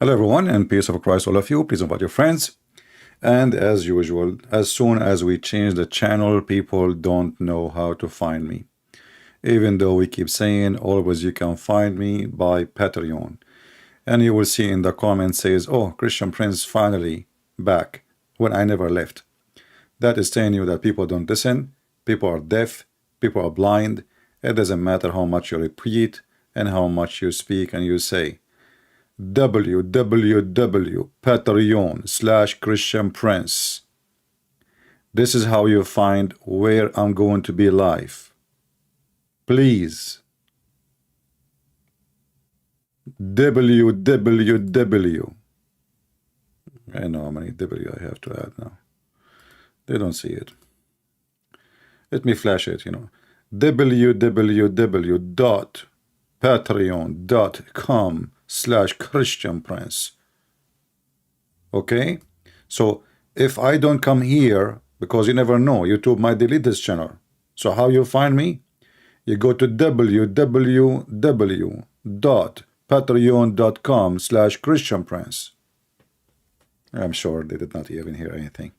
Hello everyone, and peace of Christ all of you. Please invite your friends. And as usual, as soon as we change the channel, people don't know how to find me. Even though we keep saying always you can find me by Patreon. And you will see in the comments says, oh, Christian Prince finally back when I never left. That is telling you that people don't listen, people are deaf, people are blind. It doesn't matter how much you repeat and how much you speak and you say. www.patreon/Christian Prince. This is how you find where I'm going to be live. Please. www. I know how many W I have to add now. They don't see it. Let me flash it, www.patreon.com/Christian Prince. Okay, so if I don't come here, because you never know, YouTube might delete this channel. So how you find me? You go to www.patreon.com/Christian Prince. I'm sure they did not even hear anything.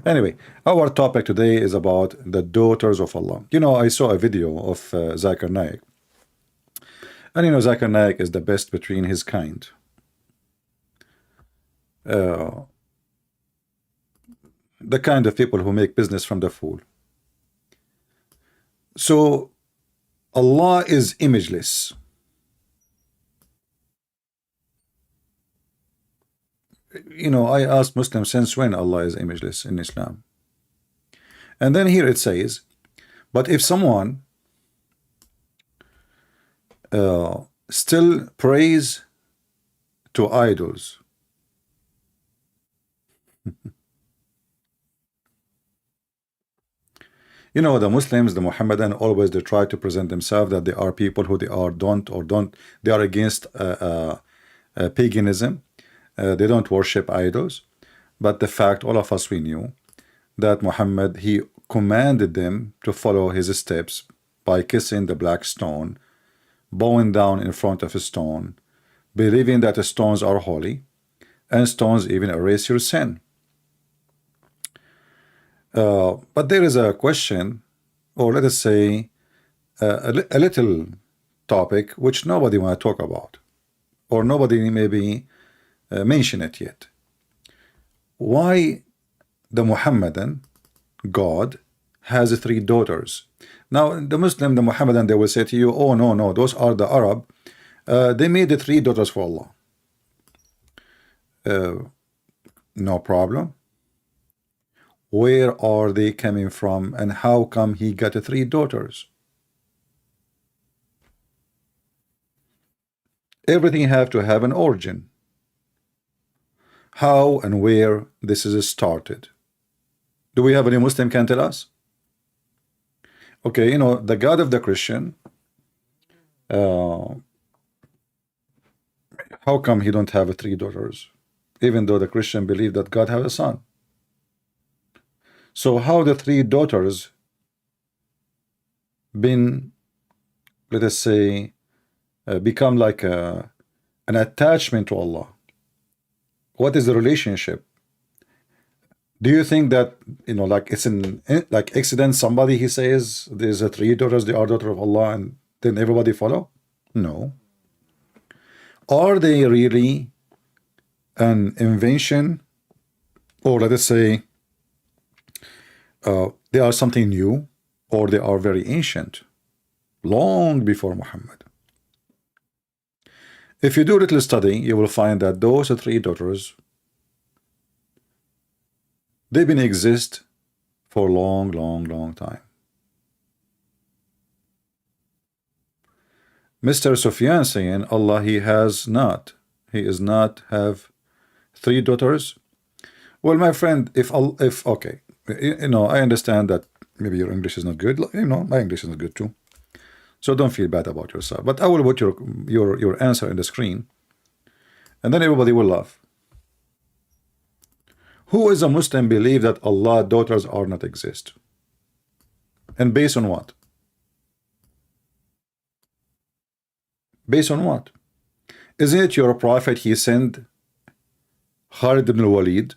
Anyway, our topic today is about the daughters of Allah. I saw a video of Zakir Naik. And Zakir Naik is the best between his kind. The kind of people who make business from the fool. So Allah is imageless. I asked Muslims since when Allah is imageless in Islam. And then here it says, but if someone still prays to idols, the Muslims, the Muhammadan, always they try to present themselves that they are people who they are they are against paganism. They don't worship idols. But the fact, all of us, we knew that Muhammad, he commanded them to follow his steps by kissing the black stone, bowing down in front of a stone, believing that the stones are holy, and stones even erase your sin. But there is a question, or let us say a little topic which nobody want to talk about, or nobody maybe mention it yet. Why the Muhammadan God has 3 daughters? Now the Muslim, the Muhammadan, they will say to you, oh no, those are the Arab. They made the 3 daughters for Allah. No problem. Where are they coming from, and how come he got 3 daughters? Everything have to have an origin. How and where this is started. Do we have any Muslim can tell us? Okay, the God of the Christian, how come he don't have 3 daughters, even though the Christian believe that God has a son? So how the 3 daughters been, let us say, become like an attachment to Allah? What is the relationship? Do you think that like it's an like accident? Somebody he says there's 3 daughters, they are daughter of Allah, and then everybody follow? No. Are they really an invention, or let us say they are something new, or they are very ancient, long before Muhammad? If you do a little study, you will find that those 3 daughters, they've been exist for a long time. Mr. Sufyan saying Allah he is not have 3 daughters. Well, my friend, if okay, I understand that maybe your English is not good. My English is not good too. So don't feel bad about yourself. But I will put your answer in the screen, and then everybody will laugh. Who is a Muslim believe that Allah daughters are not exist? And based on what? Based on what? Isn't it your prophet he sent Khalid ibn al-Walid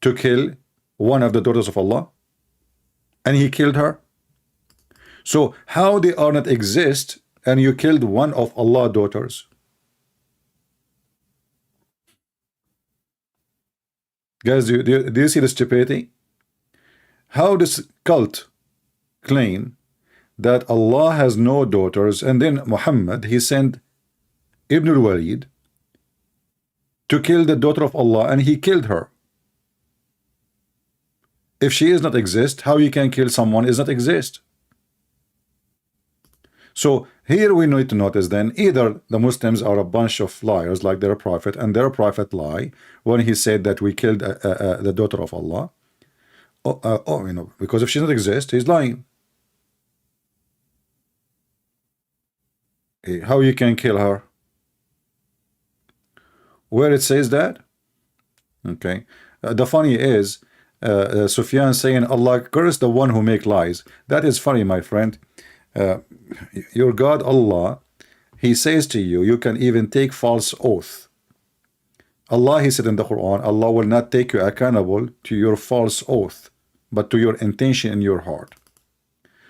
to kill one of the daughters of Allah, and he killed her. So how they are not exist and you killed one of Allah's daughters? Guys, do you see the stupidity? How this cult claim that Allah has no daughters, and then Muhammad, he sent Ibn al-Walid to kill the daughter of Allah, and he killed her. If she is not exist, how you can kill someone is not exist? So here we need to notice then, either the Muslims are a bunch of liars like their prophet, and their prophet lie when he said that we killed the daughter of Allah, you know, because if she doesn't exist, he's lying. How you can kill her? Where it says that? Okay. The funny is, Sufyan saying Allah curse the one who make lies. That is funny, my friend. Your God Allah, he says to you, you can even take false oath. Allah, he said in the Quran, Allah will not take you accountable to your false oath, but to your intention in your heart.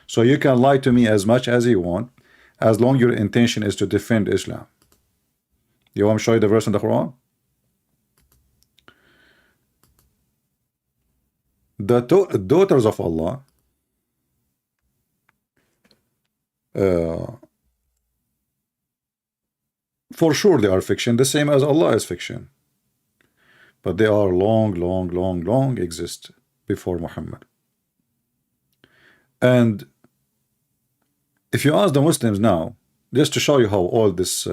So you can lie to me as much as you want, as long your intention is to defend Islam. You want me to show you the verse in the Quran? The daughters of Allah, for sure they are fiction, the same as Allah is fiction. But they are long exist before Muhammad. And if you ask the Muslims now, just to show you how old this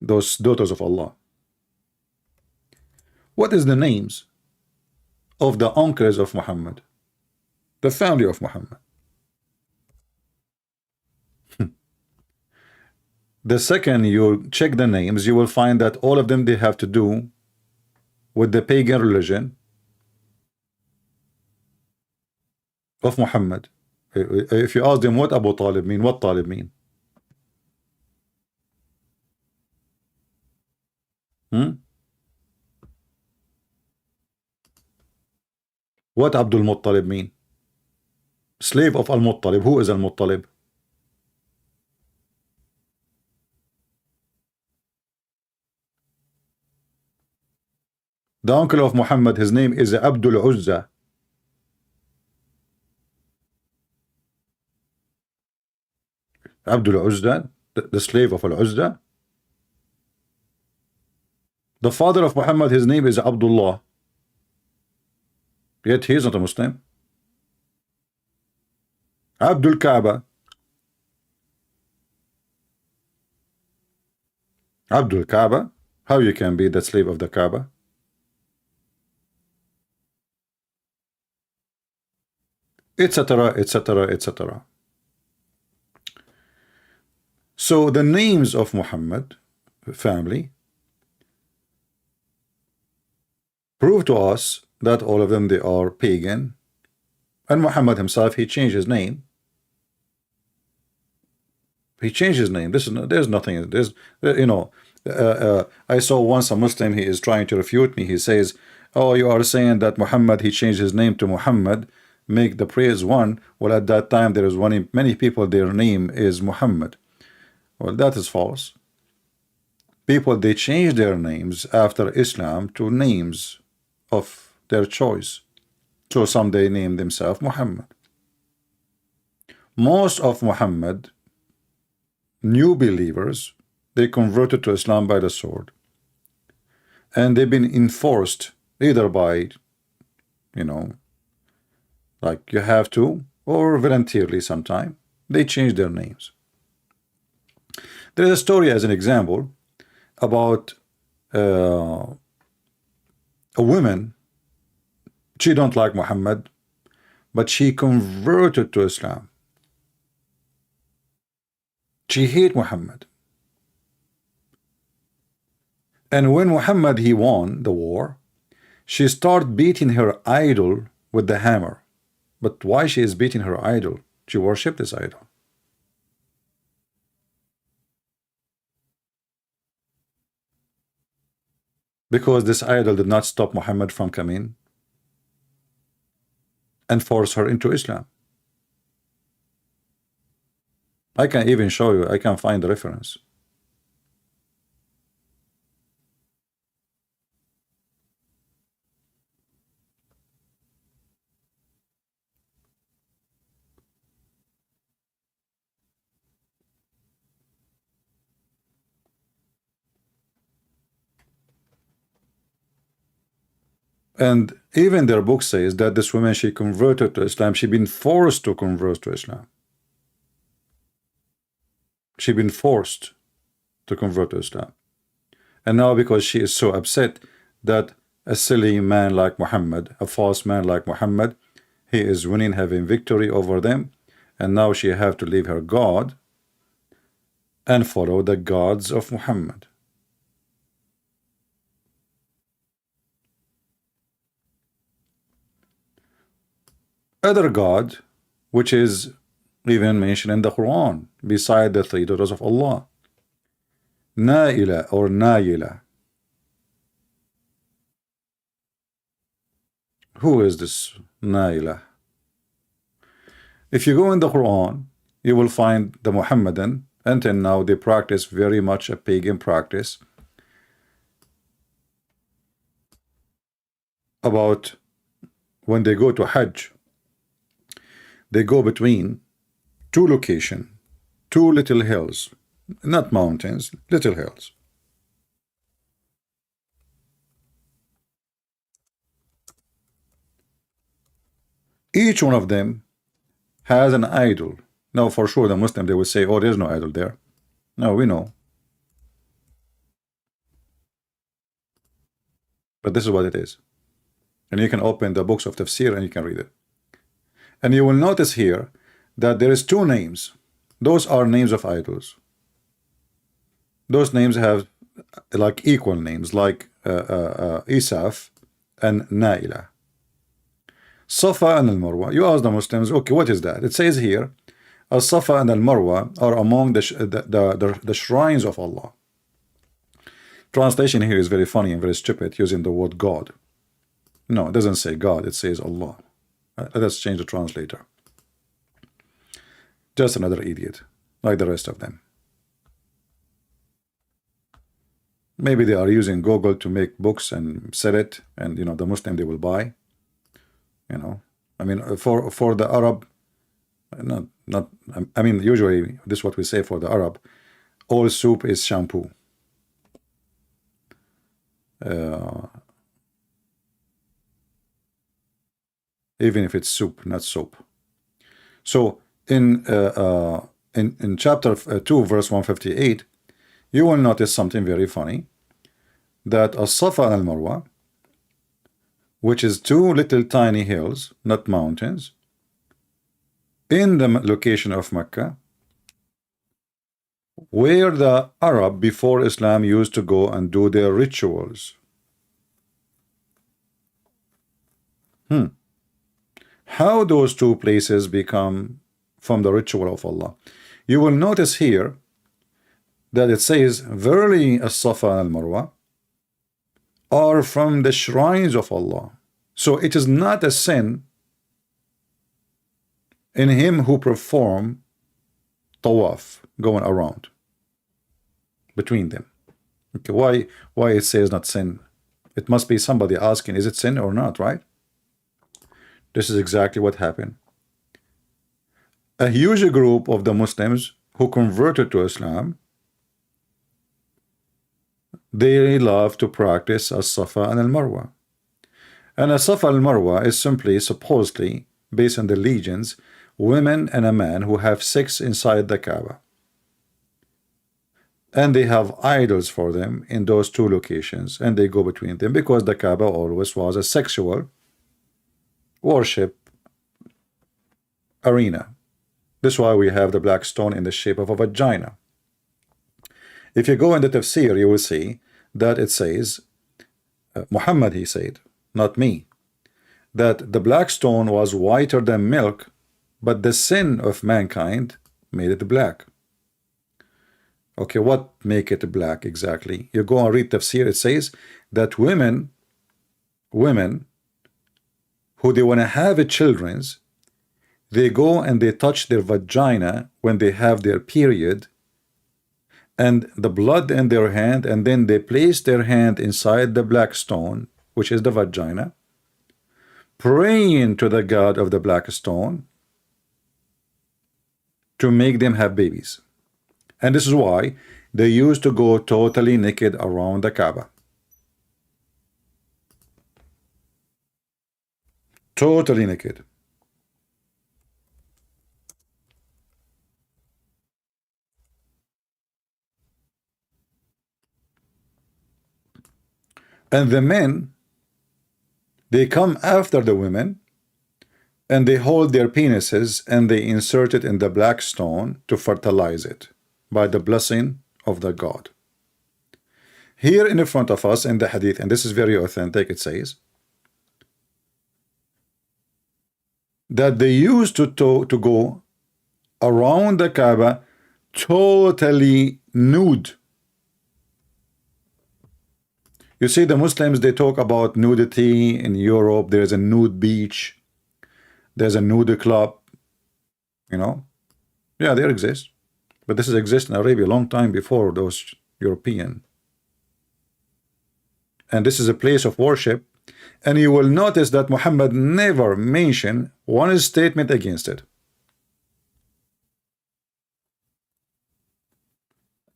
those daughters of Allah, what is the names of the uncles of Muhammad, the family of Muhammad? The second you check the names, you will find that all of them, they have to do with the pagan religion of Muhammad. If you ask them what Abu Talib mean, what Talib mean? What Abdul Muttalib mean? Slave of Al-Muttalib. Who is Al-Muttalib? The uncle of Muhammad, his name is Abdul Uzza. Abdul Uzza, the slave of Al-Uzza. The father of Muhammad, his name is Abdullah. Yet he is not a Muslim. Abdul Kaaba. Abdul Kaaba. How you can be the slave of the Kaaba? Etc., etc., etc. So the names of Muhammad family prove to us that all of them, they are pagan, and Muhammad himself, he changed his name. He changed his name. There's nothing. There's, you know, I saw once a Muslim, he is trying to refute me. He says, "Oh, you are saying that Muhammad, he changed his name to Muhammad, make the praise one." Well, at that time there is many people, their name is Muhammad. Well, that is false. People, they change their names after Islam to names of their choice. So some they name themselves Muhammad. Most of Muhammad new believers, they converted to Islam by the sword, and they've been enforced either by, you know, like you have to, or voluntarily sometime they change their names. There is a story as an example about a woman. She don't like Muhammad, but she converted to Islam. She hate Muhammad. And when Muhammad, he won the war, she started beating her idol with the hammer. But why she is beating her idol? She worshipped this idol. Because this idol did not stop Muhammad from coming and force her into Islam. I can even show you, I can find the reference. And even their book says that this woman, she converted to Islam. She been forced to convert to Islam. She been forced to convert to Islam. And now because she is so upset that a silly man like Muhammad, a false man like Muhammad, he is winning, having victory over them, and now she have to leave her God and follow the gods of Muhammad. Other God, which is even mentioned in the Quran, beside the three daughters of Allah, Naila or Naila. Who is this Naila? If you go in the Quran, you will find the Muhammadan, until now they practice very much a pagan practice about when they go to Hajj, they go between two locations, two little hills, not mountains, little hills. Each one of them has an idol. Now, for sure, the Muslim, they will say, oh, there's no idol there. No, we know. But this is what it is. And you can open the books of Tafsir and you can read it. And you will notice here that there is two names. Those are names of idols. Those names have like equal names, like Isaf and Naila. Safa and Al-Marwa. You ask the Muslims, okay, what is that? It says here, Al-Safa and Al-Marwa are among the shrines of Allah. Translation here is very funny and very stupid, using the word God. No, it doesn't say God, it says Allah. Let us change the translator. Just another idiot, like the rest of them. Maybe they are using Google to make books and sell it, and you know, the Muslim they will buy. You know, I mean, for the Arab, I mean, usually this is what we say for the Arab: all soup is shampoo. Even if it's soup, not soap. So in chapter 2, verse 158, you will notice something very funny, that As-Safa and Al-Marwa, which is two little tiny hills, not mountains, in the location of Mecca, where the Arab before Islam used to go and do their rituals. How those two places become from the ritual of Allah? You will notice here that it says, verily As-Safa and Al-Marwa are from the shrines of Allah. So it is not a sin in him who perform tawaf, going around between them. Okay, why it says not sin? It must be somebody asking, is it sin or not, right? This is exactly what happened. A huge group of the Muslims who converted to Islam, they love to practice As-Safa and Al-Marwa. And As-Safa and Al-Marwa is simply, supposedly, based on the legends, women and a man who have sex inside the Kaaba. And they have idols for them in those two locations, and they go between them, because the Kaaba always was a sexual worship arena. This is why we have the black stone in the shape of a vagina. If you go in the Tafsir, you will see that it says, Muhammad, he said, not me, that the black stone was whiter than milk, but the sin of mankind made it black. Okay, what make it black exactly? You go and read tafsir, it says that women who they want to have children's, they go and they touch their vagina when they have their period, and the blood in their hand, and then they place their hand inside the black stone, which is the vagina, praying to the god of the black stone to make them have babies. And this is why they used to go totally naked around the Kaaba. Totally naked. And the men, they come after the women and they hold their penises and they insert it in the black stone to fertilize it by the blessing of the God. Here in front of us in the hadith, and this is very authentic, it says that they used to go around the Kaaba totally nude. You see, the Muslims, they talk about nudity in Europe. There's a nude beach. There's a nude club. You know? Yeah, there exists. But this has existed in Arabia a long time before those European. And this is a place of worship. And you will notice that Muhammad never mentioned one statement against it.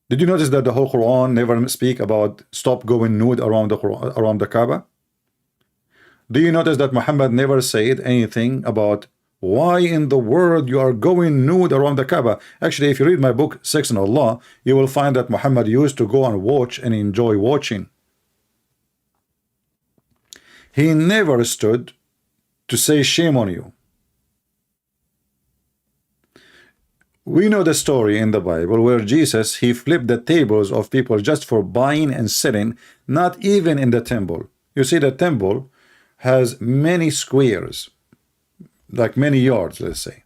Did you notice that the whole Quran never speak about stop going nude around the Kaaba? Do you notice that Muhammad never said anything about why in the world you are going nude around the Kaaba? Actually, if you read my book, Sex and Allah, you will find that Muhammad used to go and watch and enjoy watching. He never stood to say shame on you. We know the story in the Bible where Jesus, he flipped the tables of people just for buying and selling, not even in the temple. You see, the temple has many squares, like many yards, let's say.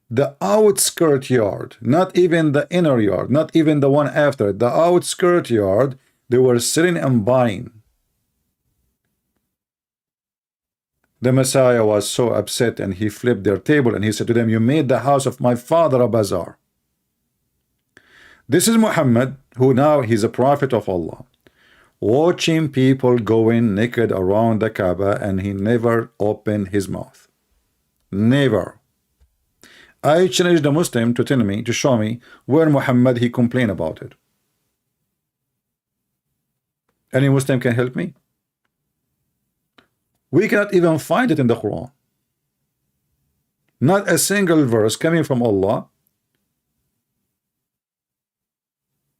The outskirt yard, not even the inner yard, not even the one after it, the outskirt yard, they were selling and buying. The Messiah was so upset and he flipped their table and he said to them, you made the house of my father a bazaar. This is Muhammad, who now he's a prophet of Allah, watching people going naked around the Kaaba, and he never opened his mouth. Never. I challenged the Muslim to tell me, to show me where Muhammad he complained about it. Any Muslim can help me? We cannot even find it in the Quran. Not a single verse coming from Allah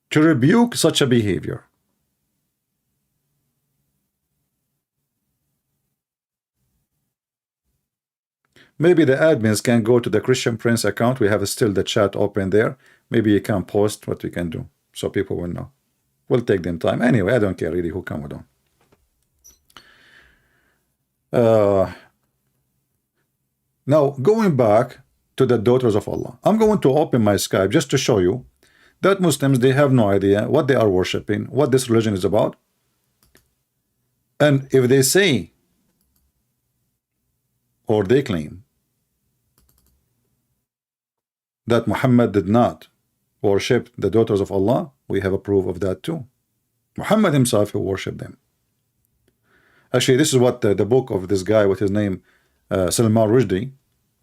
to rebuke such a behavior. Maybe the admins can go to the Christian Prince account. We have still the chat open there. Maybe you can post what we can do so people will know. We'll take them time. Anyway, I don't care really who come or don't. Now, going back to the daughters of Allah, I'm going to open my Skype just to show you that Muslims, they have no idea what they are worshiping, what this religion is about. And if they say or they claim that Muhammad did not worship the daughters of Allah, we have a proof of that too. Muhammad himself who worshiped them. Actually, this is what the book of this guy with his name Salman Rushdie,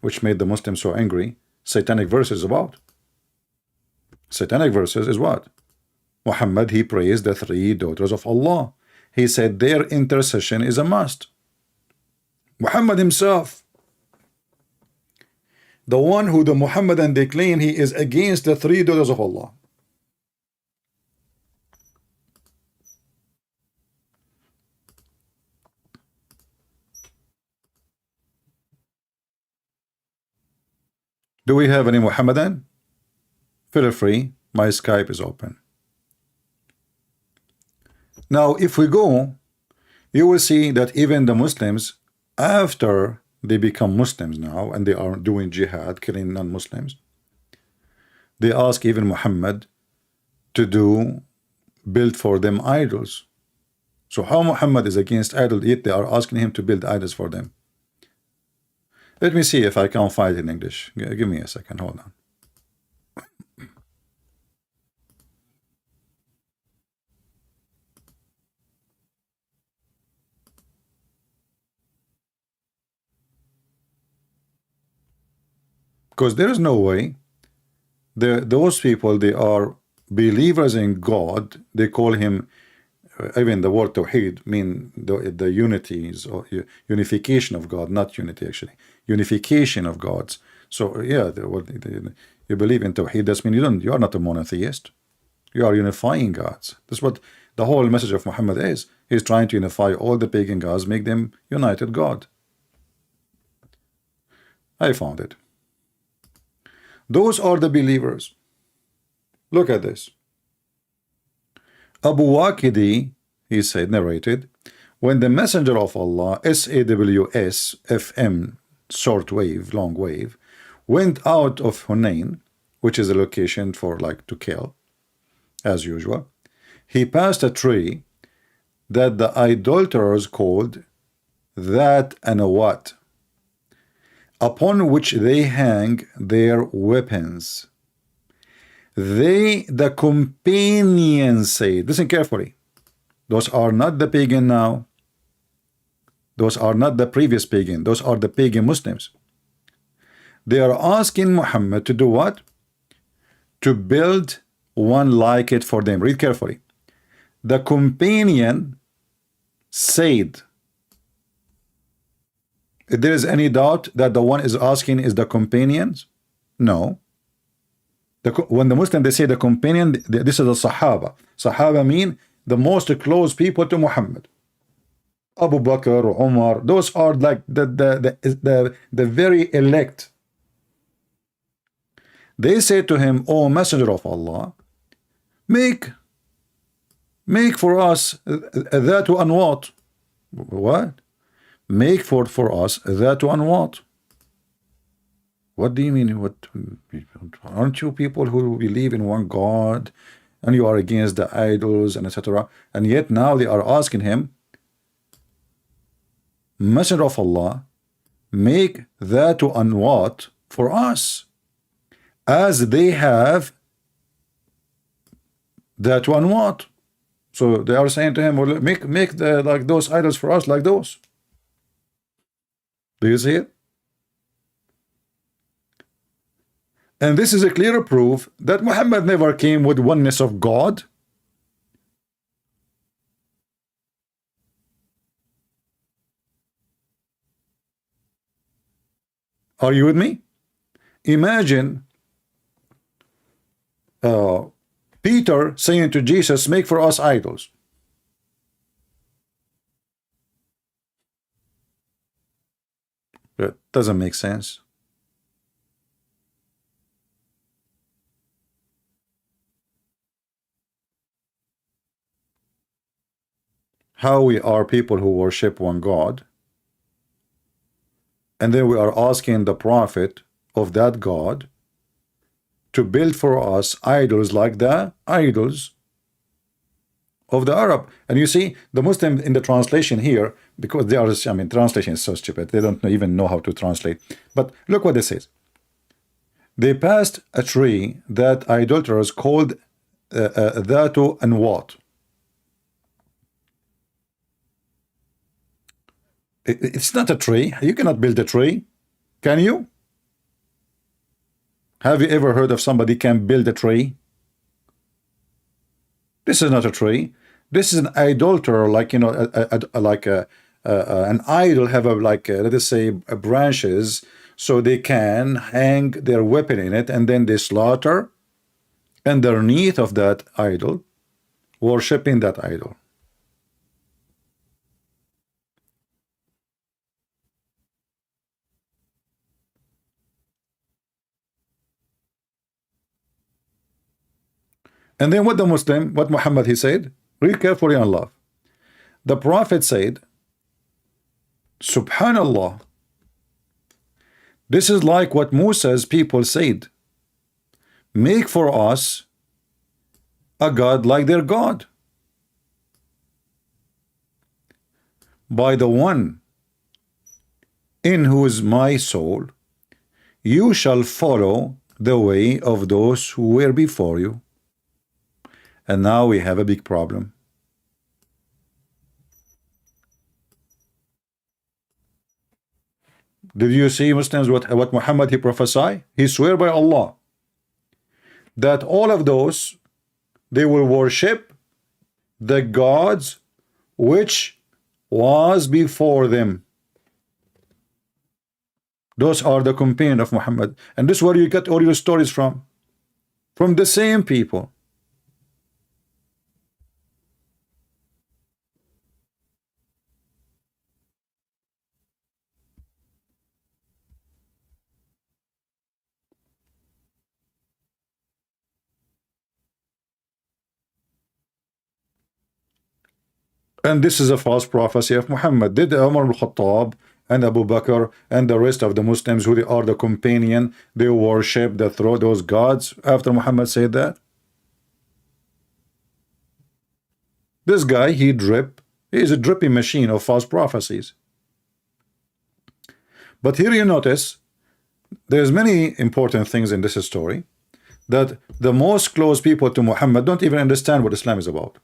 which made the Muslims so angry, Satanic Verses about. Satanic Verses is what? Muhammad, he praised the three daughters of Allah. He said their intercession is a must. Muhammad himself, the one who the Muhammadan they claim he is against the three daughters of Allah. Do we have any Muhammadan? Feel free, my Skype is open. Now, if we go, you will see that even the Muslims, after they become Muslims now, and they are doing jihad, killing non-Muslims, They ask even Muhammad to build for them idols. So how Muhammad is against idols, yet they are asking him to build idols for them? Let me see if I can find it in English. Give me a second, hold on. Because there is no way those people, they are believers in God. They call him, even the word Tawheed mean the unities or unification of God, not unity actually, unification of gods. So yeah, you believe in Tawheed, that means you are not a monotheist. You are unifying gods. That's what the whole message of Muhammad is. He's trying to unify all the pagan gods, make them united God. I found it. Those are the believers. Look at this. Abu Waqidi, he said, narrated, when the messenger of Allah, SAWS FM, short wave, long wave, went out of Hunain, which is a location for like to kill, as usual, he passed a tree that the idolaters called That Anawat, upon which they hang their weapons. They, the companions, say, listen carefully, those are not the pagan now, those are not the previous pagan, those are the pagan Muslims. They are asking Muhammad to do what? To build one like it for them. Read carefully. The companion said, if there is any doubt that the one is asking is the companions, no. When the Muslim, they say the companion, this is the Sahaba. Sahaba mean the most close people to Muhammad. Abu Bakr, Umar, those are like the very elect. They say to him, O Messenger of Allah, make for us that and what? What? Make for us that and what? What do you mean? What? Aren't you people who believe in one God and you are against the idols and etc.? And yet now they are asking him, Messenger of Allah, make that and what for us, as they have that and what. So they are saying to him, well, make like those idols for us, like those. Do you see it? And this is a clear proof that Muhammad never came with oneness of God. Are you with me? Imagine Peter saying to Jesus, make for us idols. That doesn't make sense. How we are people who worship one God, and then we are asking the prophet of that God to build for us idols like the idols of the Arab. And you see, the Muslim in the translation here, because they are, I mean, translation is so stupid, they don't even know how to translate. But look what it says. They passed a tree that idolaters called Dhatu and what? It's not a tree. You cannot build a tree. Can you? Have you ever heard of somebody can build a tree? This is not a tree. This is an idolater, like, you know, an idol have a, like, let us say, branches, so they can hang their weapon in it, and then they slaughter underneath of that idol, worshiping that idol. And then what Muhammad, he said, read carefully and love. The Prophet said, Subhanallah, this is like what Musa's people said. make for us a God like their God. By the one in whose my soul, you shall follow the way of those who were before you. And now we have a big problem. Did you see, Muslims, what Muhammad he prophesied? He swear by Allah that all of those, they will worship the gods which was before them. Those are the companions of Muhammad. And this is where you get all your stories from the same people. And this is a false prophecy of Muhammad. Did Umar al-Khattab and Abu Bakr and the rest of the Muslims who they are the companion, they worship, they throw those gods after Muhammad said that? This guy, he is a dripping machine of false prophecies. But here you notice there's many important things in this story that the most close people to Muhammad don't even understand what Islam is about.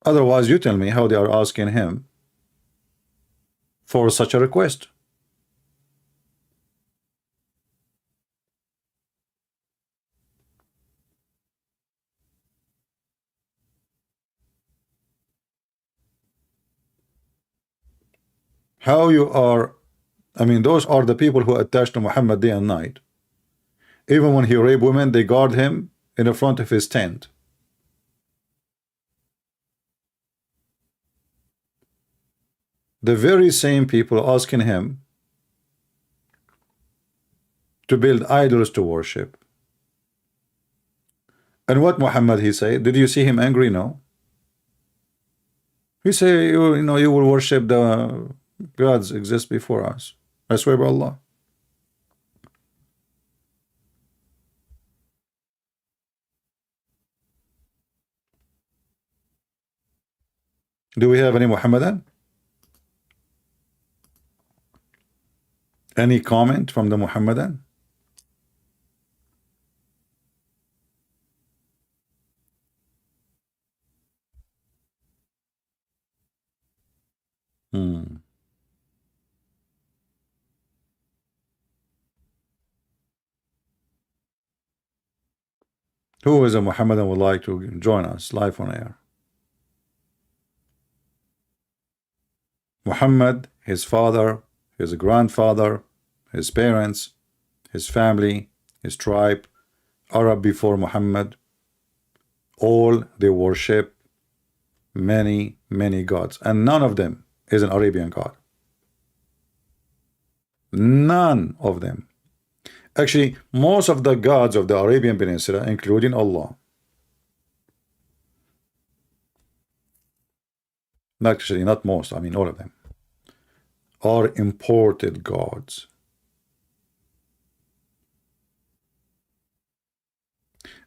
Otherwise, you tell me how they are asking him for such a request. How you are, I mean, those are the people who attach to Muhammad day and night. Even when he rape women, they guard him in the front of his tent. The very same people asking him to build idols to worship. And what Muhammad he say? Did you see him angry? No. He say, you know, you will worship the gods exist before us. I swear by Allah. Do we have any Muhammadan? Any comment from the Muhammadan? Who is a Muhammadan would like to join us live on air? Muhammad, his father, his grandfather, his parents, his family, his tribe, Arab before Muhammad, all they worship many, many gods, and none of them is an Arabian god. None of them. Actually, most of the gods of the Arabian Peninsula, including Allah, actually not most, I mean all of them, are imported gods.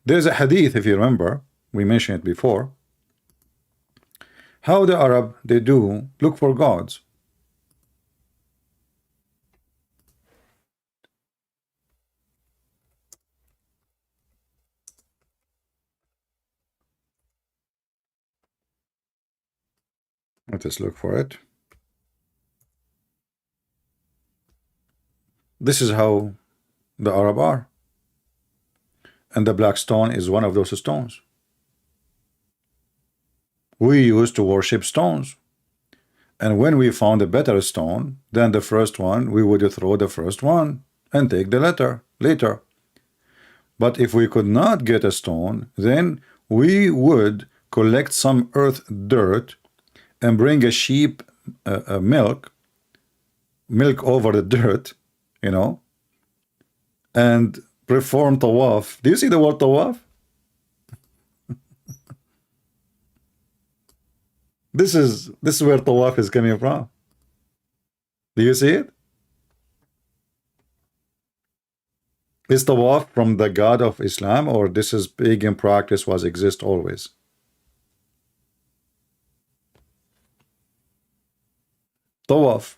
There's a hadith, if you remember, we mentioned it before, how the Arab, they do look for gods. Let us look for it. This is how the Arab are. And the black stone is one of those stones. We used to worship stones. And when we found a better stone than the first one, we would throw the first one and take the later. But if we could not get a stone, then we would collect some earth dirt and bring a sheep milk over the dirt, you know, and perform tawaf. Do you see the word tawaf? This is where tawaf is coming from. Do you see it? Is tawaf from the God of Islam, or this is pagan practice was exist always? Tawaf.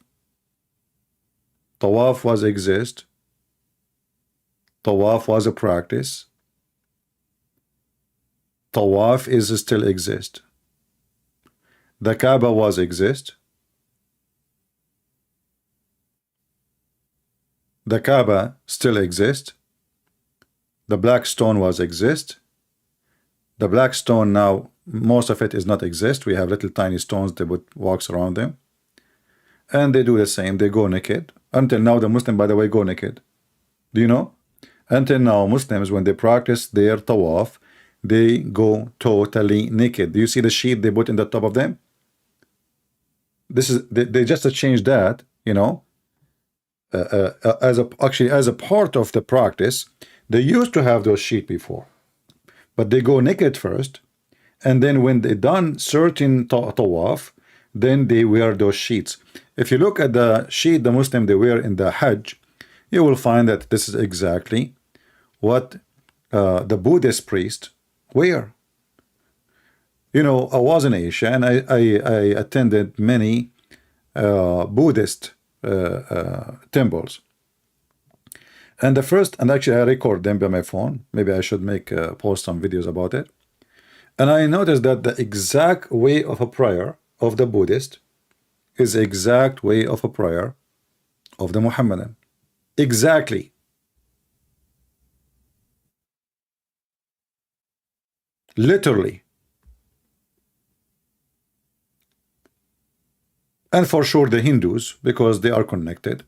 Tawaf was exist. Tawaf was a practice. Tawaf is still exist. The Kaaba was exist. The Kaaba still exists. The black stone was exist. The black stone now, most of it is not exist. We have little tiny stones that would walks around them. And they do the same. They go naked. Until now, the Muslim, by the way, go naked. Do you know? Until now, Muslims, when they practice their tawaf, they go totally naked. Do you see the sheet they put in the top of them? This is they just changed that, you know, actually as a part of the practice. They used to have those sheet before, but they go naked first, and then when they done certain tawaf, then they wear those sheets. If you look at the sheet the Muslim they wear in the Hajj, you will find that this is exactly what the Buddhist priest wear. You know, I was in Asia and I attended many Buddhist temples. And the first, and actually I record them by my phone. Maybe I should make post some videos about it. And I noticed that the exact way of a prayer of the Buddhist is the exact way of a prayer of the Muhammadan. Exactly. Literally. And for sure the Hindus, because they are connected.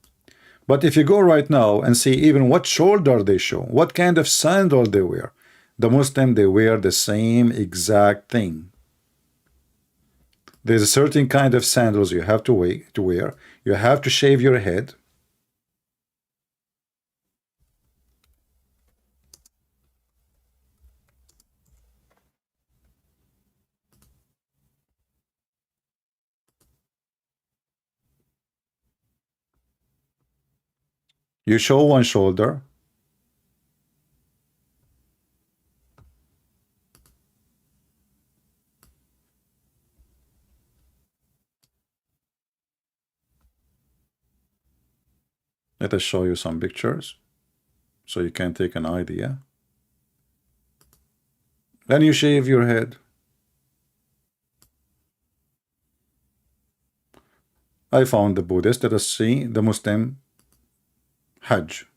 But if you go right now and see even what shoulder they show, what kind of sandal they wear, the Muslim, they wear the same exact thing. There's a certain kind of sandals you have to wear. You have to shave your head. You show one shoulder. Let us show you some pictures so you can take an idea. Then you shave your head. I found the Buddhist. Let us see the Muslim Hajj.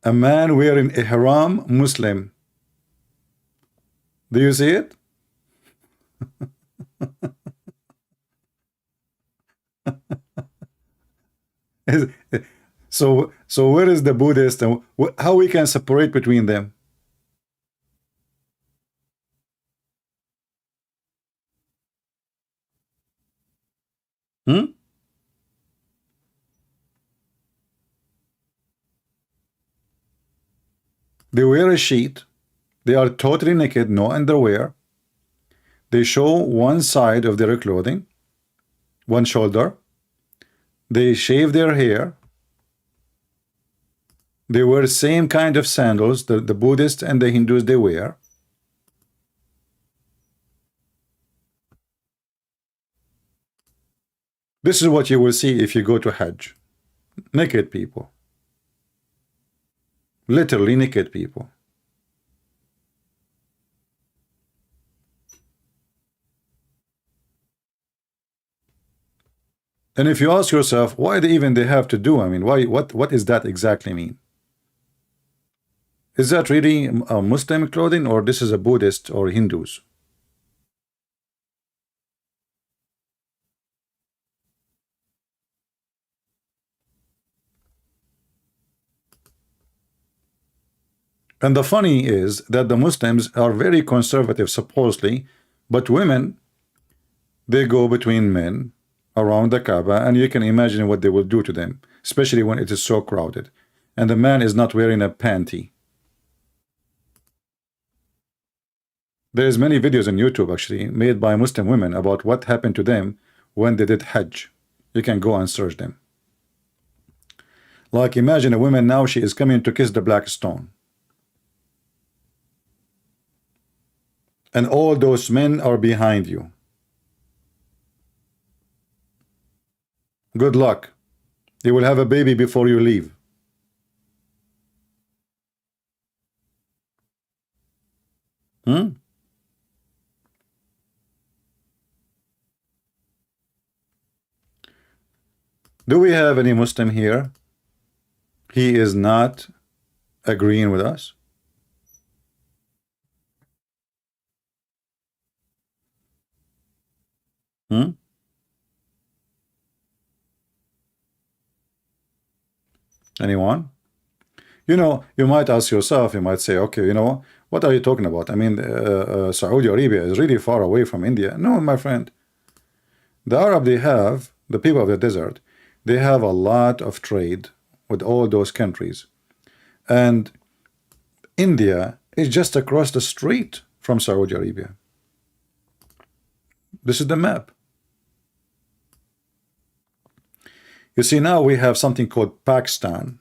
A man wearing ihram Muslim. Do you see it? So where is the Buddhist and how we can separate between them? Hmm? They wear a sheet. They are totally naked, no underwear. They show one side of their clothing, one shoulder. They shave their hair. They wear the same kind of sandals that the Buddhists and the Hindus they wear. This is what you will see if you go to Hajj. Naked people. Literally naked people. And if you ask yourself, why even they have to do? I mean, why? What is that exactly mean? Is that really a Muslim clothing, or this is a Buddhist or Hindus? And the funny is that the Muslims are very conservative, supposedly, but women, they go between men around the Kaaba, and you can imagine what they will do to them, especially when it is so crowded. And the man is not wearing a panty. There's many videos on YouTube actually made by Muslim women about what happened to them when they did Hajj. You can go and search them. Like imagine a woman now, she is coming to kiss the black stone. And all those men are behind you. Good luck. You will have a baby before you leave. Do we have any Muslim here? He is not agreeing with us. Anyone? You know, you might ask yourself, you might say, okay, you know, what are you talking about? I mean, Saudi Arabia is really far away from India. No, my friend. The Arab, they have, the people of the desert, they have a lot of trade with all those countries. And India is just across the street from Saudi Arabia. This is the map. You see, now we have something called Pakistan,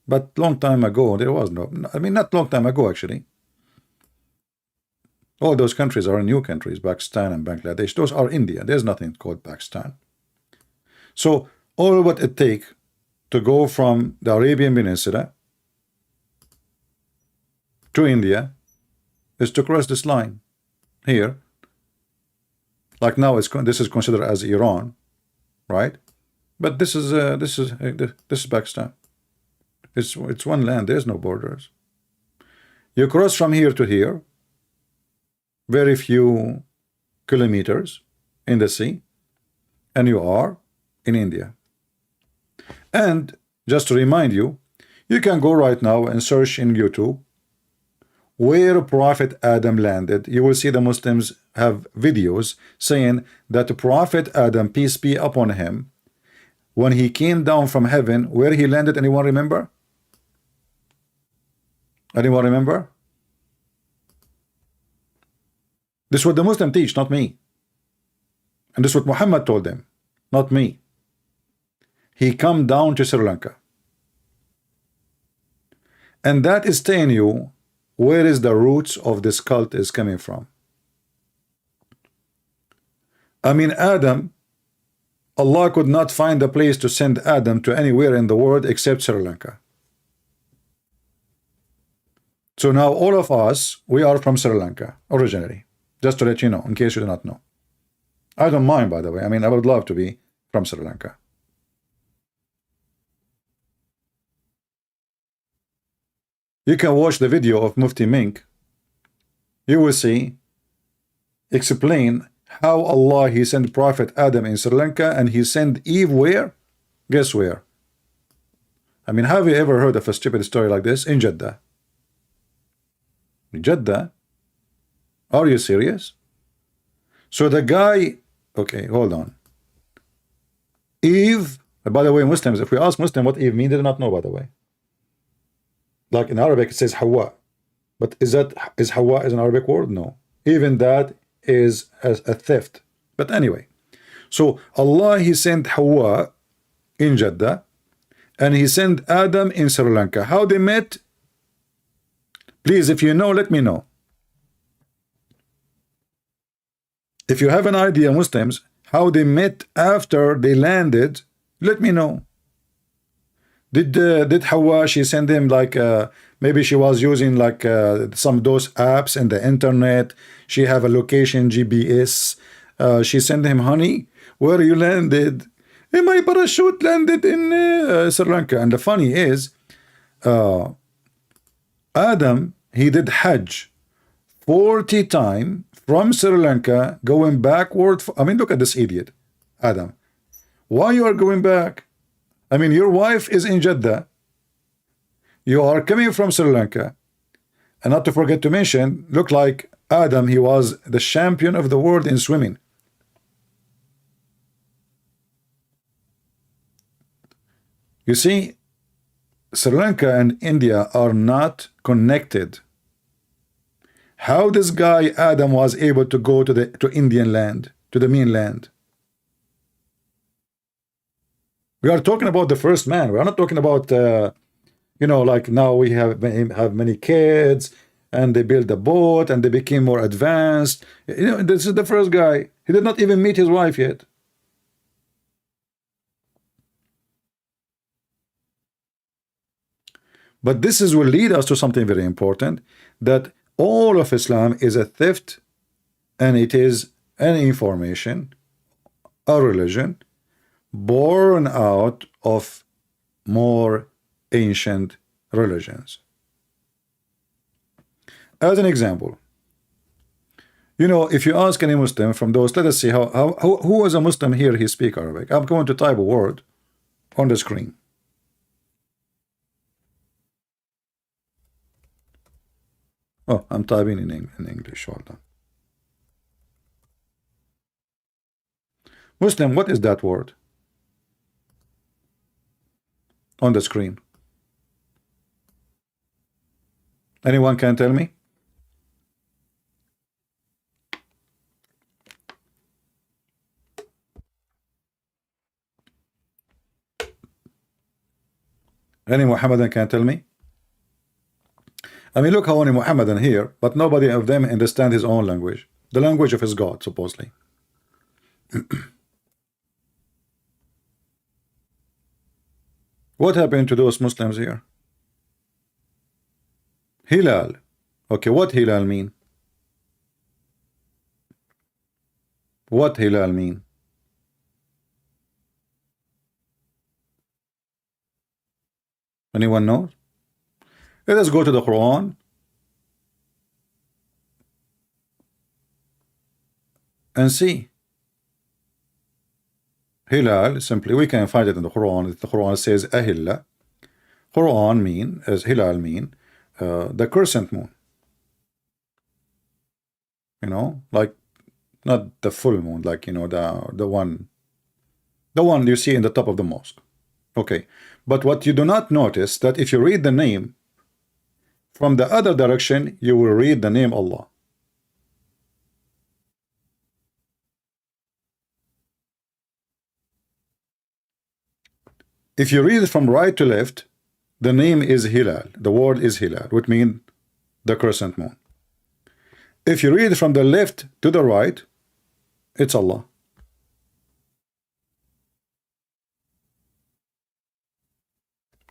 but long time ago there was no, I mean, not long time ago actually. All those countries are new countries, Pakistan and Bangladesh. Those are India. There's nothing called Pakistan. So all what it takes to go from the Arabian Peninsula to India is to cross this line here. Like now, this is considered as Iran, right? But this is Pakistan. It's one land. There's no borders. You cross from here to here, very few kilometers in the sea, and you are in India. And just to remind you, you can go right now and search in YouTube where Prophet Adam landed. You will see the Muslims have videos saying that Prophet Adam, peace be upon him, when he came down from heaven, where he landed, anyone remember? Anyone remember? This is what the Muslim teach, not me. And this is what Muhammad told them, not me. He come down to Sri Lanka. And that is telling you where is the roots of this cult is coming from. I mean, Adam, Allah could not find a place to send Adam to anywhere in the world except Sri Lanka. So now all of us, we are from Sri Lanka originally, just to let you know, in case you do not know. I don't mind, by the way. I mean, I would love to be from Sri Lanka. You can watch the video of Mufti Mink. You will see, explain how Allah, he sent Prophet Adam in Sri Lanka, and he sent Eve where? Guess where? I mean, have you ever heard of a stupid story like this? In Jeddah. Jeddah? Are you serious? So the guy, okay, hold on. Eve, by the way, Muslims, if we ask Muslim what Eve means, they do not know, by the way. Like in Arabic, it says Hawa. But is Hawa is an Arabic word? No. Even that is a theft. But anyway, so Allah, he sent Hawa in Jeddah, and he sent Adam in Sri Lanka. How they met? Please, if you know, let me know. If you have an idea, Muslims, how they met after they landed, let me know. Did Hawa, she send him like maybe she was using like some of those apps in the internet, she have a location GPS, she sent him, honey, where you landed? And my parachute landed in Sri Lanka. And the funny is, Adam, he did Hajj 40 times from Sri Lanka, going backward. I mean, look at this idiot, Adam. Why you are going back? I mean, your wife is in Jeddah. You are coming from Sri Lanka. And not to forget to mention, look like Adam, he was the champion of the world in swimming. You see, Sri Lanka and India are not connected. How this guy Adam was able to go to Indian land, to the mainland? We are talking about the first man. We are not talking about like now we have many kids and they built a boat and they became more advanced. This is the first guy. He did not even meet his wife yet. But this will lead us to something very important, that all of Islam is a theft, and it is an information, a religion born out of more ancient religions. As an example, if you ask any Muslim from those, let us see who is a Muslim here, he speak Arabic. I'm going to type a word on the screen. Oh, I'm typing in English. Hold on. Muslim, what is that word on the screen? Anyone can tell me? Any Muhammadan can tell me? I mean, look how many Muhammadan here, but nobody of them understand his own language, the language of his God, supposedly. What happened to those Muslims here? Hilal. Okay, what Hilal mean? What Hilal mean? Anyone knows? Let us go to the Quran and see. Hilal, simply, we can find it in the Quran. The Quran says Ahilla. Quran mean, as Hilal mean, the crescent moon. Like not the full moon, like the one you see in the top of the mosque. Okay, but what you do not notice, that if you read the name from the other direction, you will read the name Allah. If you read it from right to left, the name is Hilal. The word is Hilal, which means the crescent moon. If you read from the left to the right, it's Allah.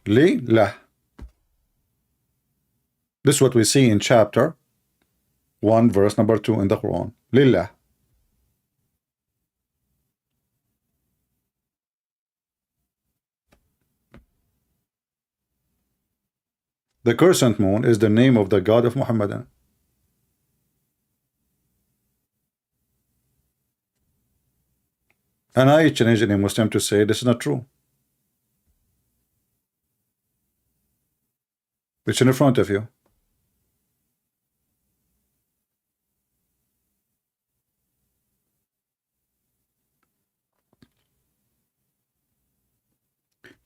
Lillah. This is what we see in chapter 1, verse number 2 in the Quran. Lillah. The crescent moon is the name of the God of Muhammadan. And I challenge any Muslim to say this is not true. It's in front of you.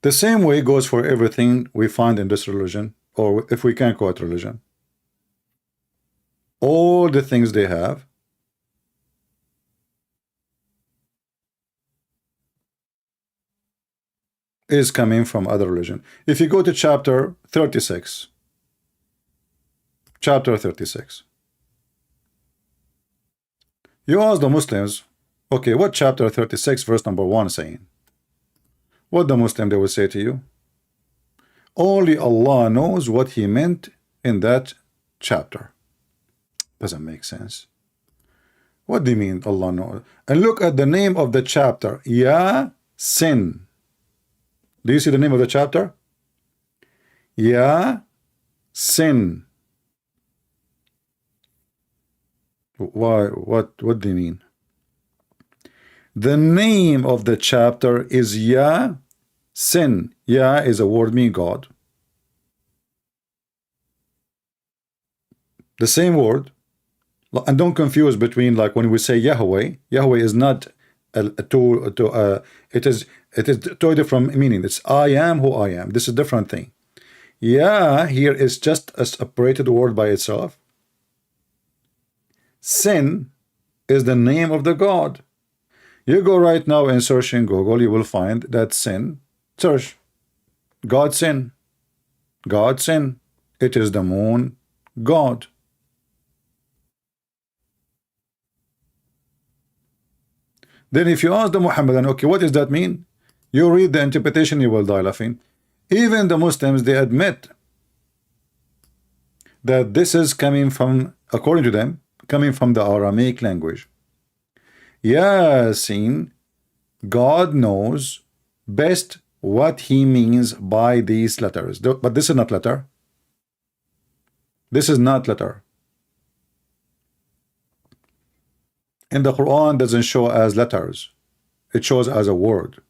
The same way goes for everything we find in this religion, or if we can call it religion. All the things they have is coming from other religion. If you go to chapter 36, you ask the Muslims, okay, what chapter 36 verse number 1 saying? What the Muslim they will say to you? Only Allah knows what he meant in that chapter. Doesn't make sense. What do you mean Allah knows? And look at the name of the chapter, Yasin. Do you see the name of the chapter? Yasin. Why? What do you mean? The name of the chapter is Yasin. Ya is a word meaning God. The same word. And don't confuse between, like, when we say Yahweh. Yahweh is not it is totally different meaning. It's I am who I am. This is a different thing. Yeah, here is just a separated word by itself. Sin is the name of the God. You go right now and search in Google, you will find that sin. Search God sin. God sin. It is the moon God. Then if you ask the Muhammadan, okay, what does that mean? You read the interpretation, you will die laughing. Even the Muslims, they admit that this is coming from, according to them, coming from the Aramaic language. Yasin, God knows best what he means by these letters. But this is not letter. This is not letter. In the Quran doesn't show as letters. It shows as a word.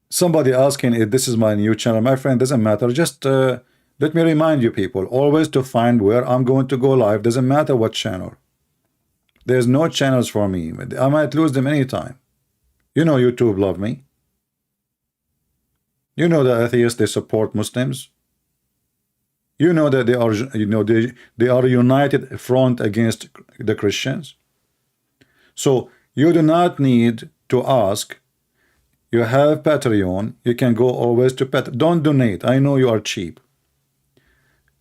Somebody asking if this is my new channel. My friend, doesn't matter. Just let me remind you people, always to find where I'm going to go live. Doesn't matter what channel. There's no channels for me. I might lose them anytime. You know YouTube love me. You know the atheists, they support Muslims. You know that they are, they are united front against the Christians. So you do not need to ask. You have Patreon. You can go always to Patreon. Don't donate. I know you are cheap.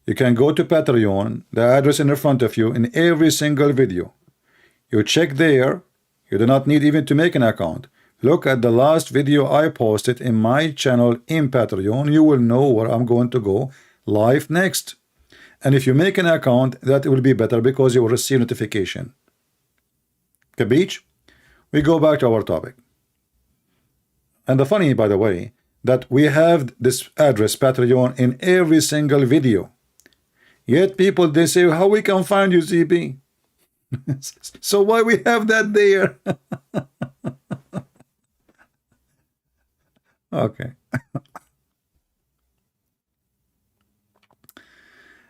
You can go to Patreon. The address in front of you in every single video. You check there. You do not need even to make an account. Look at the last video I posted in my channel in Patreon. You will know where I'm going to go live next. And if you make an account, that will be better because you will receive notification. Capiche? We go back to our topic. And the funny, by the way, that we have this address Patreon in every single video. Yet people, they say, how we can find you, ZB? So why we have that there? Okay.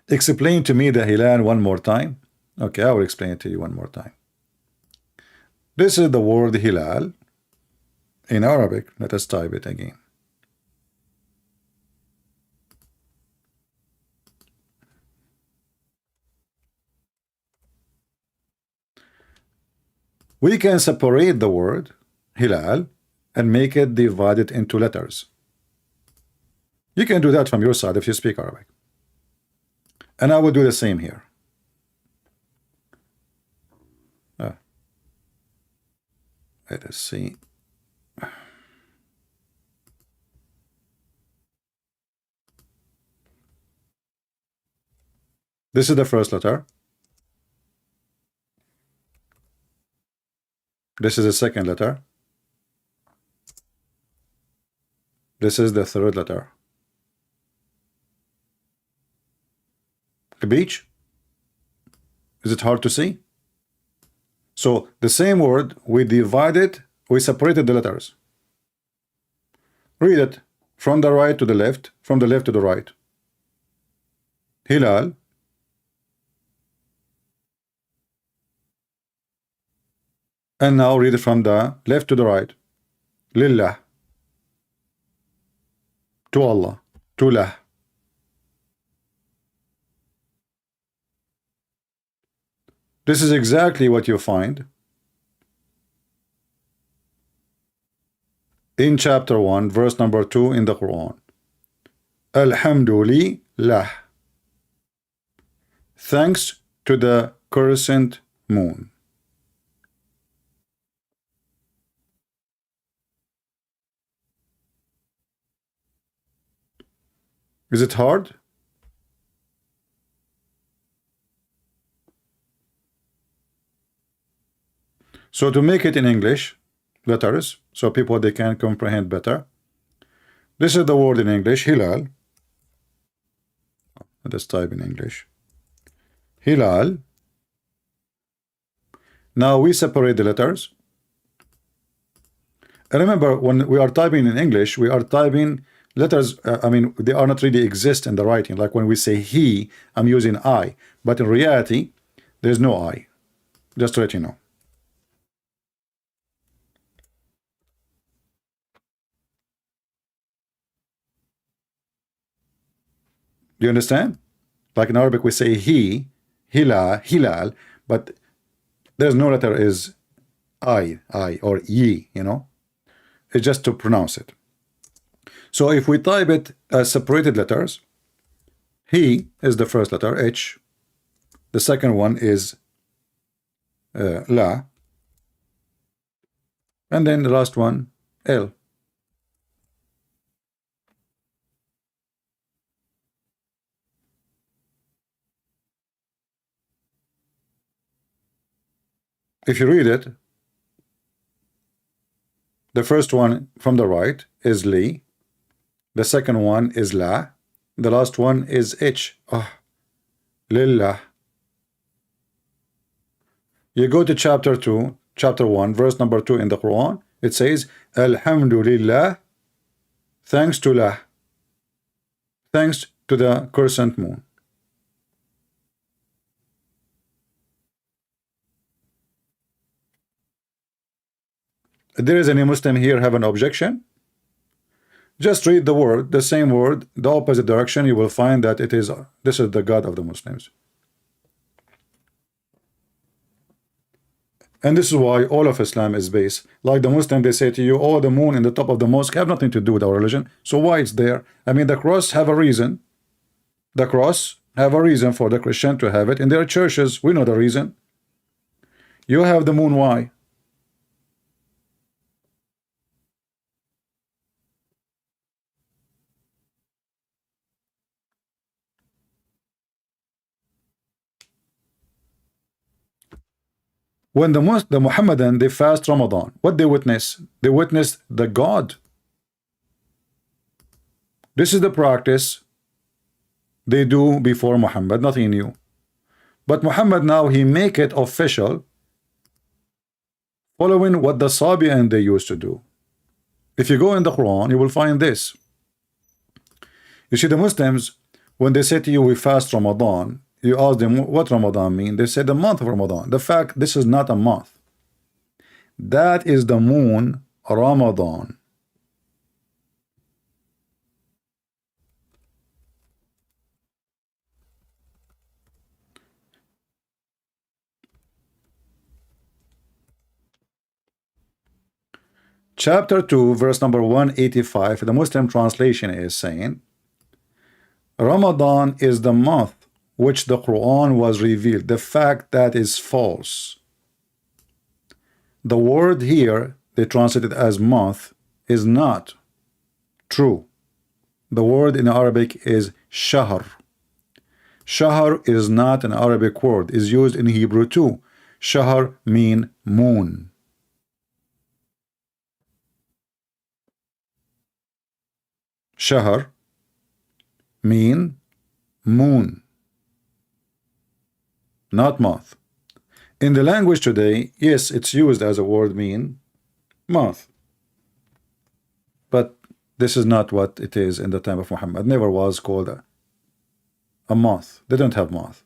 Explain to me the Hilal one more time. Okay, I will explain it to you one more time. This is the word Hilal in Arabic. Let us type it again. We can separate the word Hilal and make it divided into letters. You can do that from your side if you speak Arabic. And I will do the same here. Let us see. This is the first letter. This is the second letter. This is the third letter. Capiche? Is it hard to see? So the same word, we divided, we separated the letters. Read it from the right to the left, from the left to the right. Hilal. And now read it from the left to the right. Lillah. To Allah. To Lah. This is exactly what you find in chapter 1, verse number 2 in the Quran. Alhamdulillah. Thanks to the crescent moon. Is it hard? So to make it in English, letters, so people they can comprehend better. This is the word in English, Hilal. Let us type in English. Hilal. Now we separate the letters. And remember, when we are typing in English, we are typing letters. I mean, they are not really exist in the writing. Like when we say he, I'm using I, but in reality, there's no I. Just to let you know. Do you understand? Like in Arabic, we say he, hilal, but there's no letter is I, or ye, you know? It's just to pronounce it. So if we type it as separated letters, he is the first letter, H. The second one is la. And then the last one, L. If you read it, the first one from the right is li. The second one is la. The last one is H. Lillah. You go to chapter 2, chapter 1, verse number 2 in the Quran. It says, Alhamdulillah, thanks to lah, thanks to the crescent moon. There is any Muslim here have an objection? Just read the word, the same word, the opposite direction. You will find that this is the God of the Muslims. And this is why all of Islam is based. Like the Muslim, they say to you, oh, the moon in the top of the mosque have nothing to do with our religion. So why it's there? I mean, the cross have a reason. The cross have a reason for the Christian to have it in their churches. We know the reason. You have the moon, why? When the Muhammadan, they fast Ramadan, what they witness? They witness the God. This is the practice they do before Muhammad, nothing new. But Muhammad now, he make it official, following what the Sabi'an they used to do. If you go in the Quran, you will find this. You see, the Muslims, when they say to you, we fast Ramadan, you ask them what Ramadan mean. They say the month of Ramadan. The fact, this is not a month. That is the moon Ramadan. Chapter 2, verse number 185, the Muslim translation is saying, Ramadan is the month which the Quran was revealed. The fact that is false. The word here, they translated as month, is not true. The word in Arabic is shahr. Shahr is not an Arabic word, is used in Hebrew too. Shahr mean moon. Shahr mean moon, not month. In the language today, yes, it's used as a word mean month, but this is not what it is in the time of Muhammad. Never was called a month. They don't have month.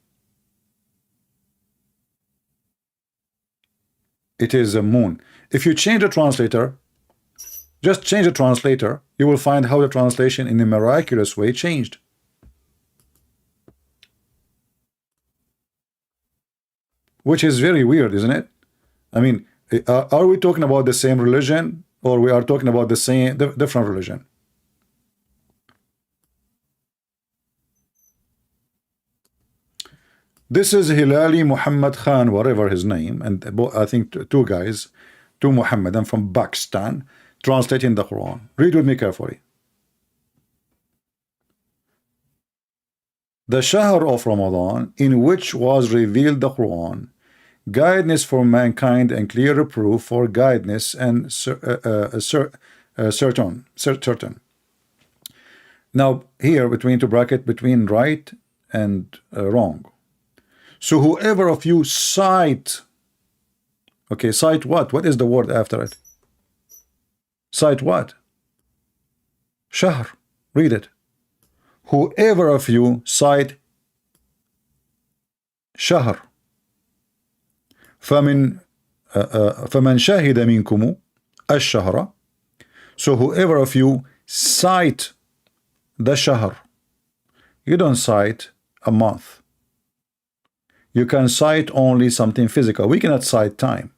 It is a moon. If you change the translator, just change the translator, you will find how the translation in a miraculous way changed. Which is very weird, isn't it? I mean, are we talking about the same religion, or we are talking about the same different religion? This is Hilali Muhammad Khan, whatever his name, and I think two guys, two Muhammadan from Pakistan, translating the Quran. Read with me carefully. The Shahr of Ramadan, in which was revealed the Quran, guidance for mankind and clear reproof for guidance and certain. Now here, between two bracket, between right and wrong. So whoever of you cite, okay, cite what? What is the word after it? Sight what? Shahr. Read it. Whoever of you sight شهر فمن شهد منكم الشهر. So whoever of you sight the shahr. You don't sight a month. You can sight only something physical. We cannot sight time.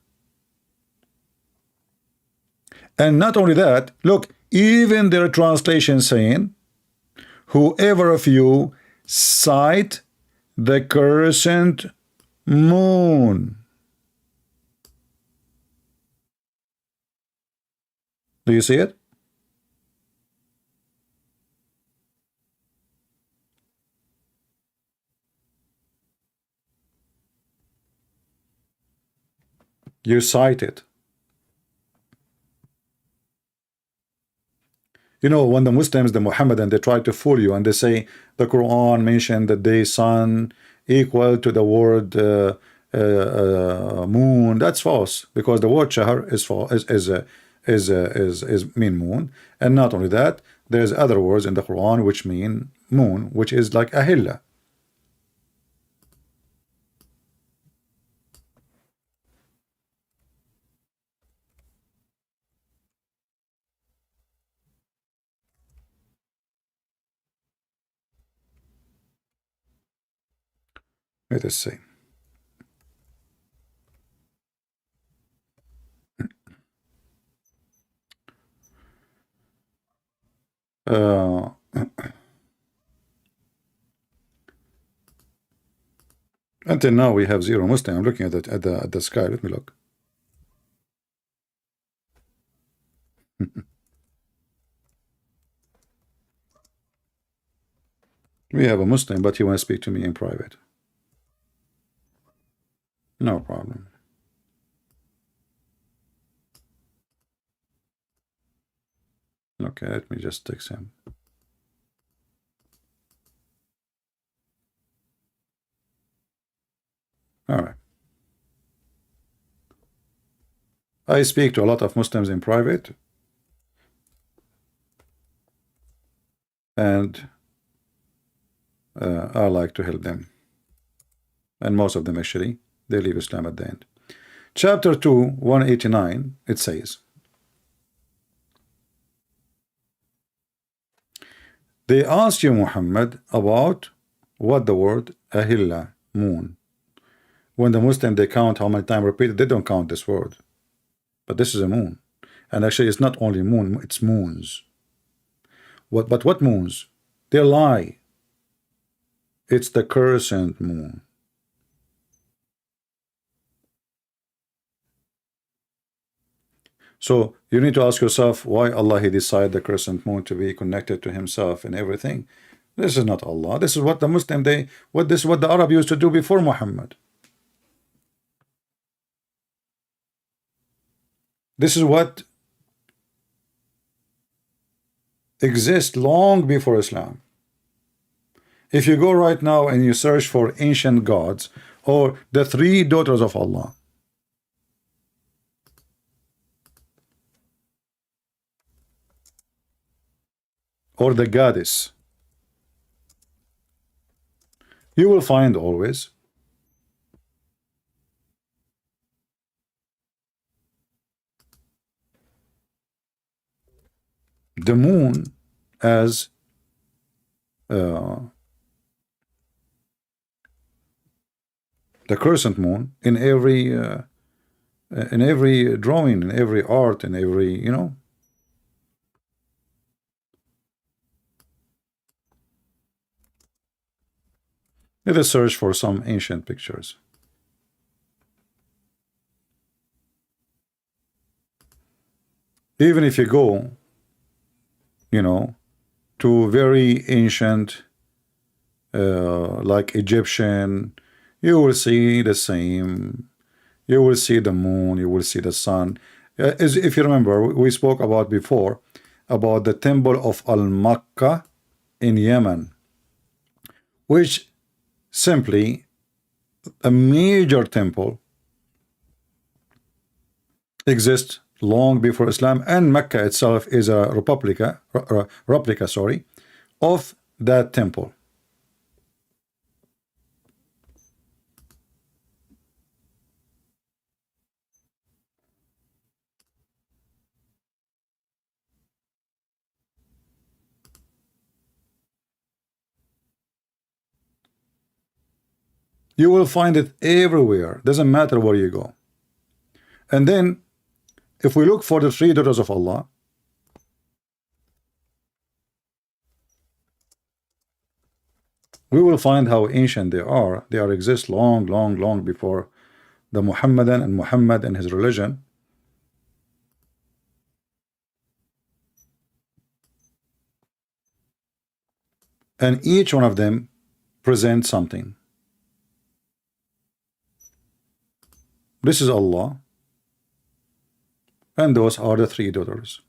And not only that, look, even their translation saying, whoever of you sight the crescent moon. Do you see it? You sight it. You know, when the Muslims, the Muhammadan, they try to fool you and they say the Quran mentioned the day sun equal to the word moon. That's false, because the word shahr is mean moon, and not only that, there's other words in the Quran which mean moon, which is like ahilla. Let us see. Until now we have zero Muslim. I'm looking at the sky. Let me look. We have a Muslim, but he wants to speak to me in private. No problem. Okay, let me just text him. All right. I speak to a lot of Muslims in private, and I like to help them. And most of them actually, they leave Islam at the end. Chapter 2, 189, it says, they asked you, Muhammad, about what the word ahilla, moon. When the Muslim, they count how many times repeated, they don't count this word. But this is a moon. And actually it's not only moon, it's moons. But what moons? They lie. It's the crescent moon. So you need to ask yourself why Allah He decided the crescent moon to be connected to Himself and everything. This is not Allah. This is what the Muslim this is what the Arab used to do before Muhammad. This is what exists long before Islam. If you go right now and you search for ancient gods or the three daughters of Allah, or the goddess, you will find always the moon as the crescent moon in every drawing, in every art, in every, you know. Let us search for some ancient pictures. Even if you go, you know, to very ancient, like Egyptian, you will see the same. You will see the moon, you will see the sun. As if you remember, we spoke about before about the temple of Al-Makkah in Yemen, which simply a major temple exists long before Islam, and Mecca itself is a replica, sorry, of that temple. You will find it everywhere, doesn't matter where you go. And then if we look for the three daughters of Allah, we will find how ancient they are. They are exist long before the Muhammadan and Muhammad and his religion. And each one of them presents something. This is Allah, and those are the three daughters.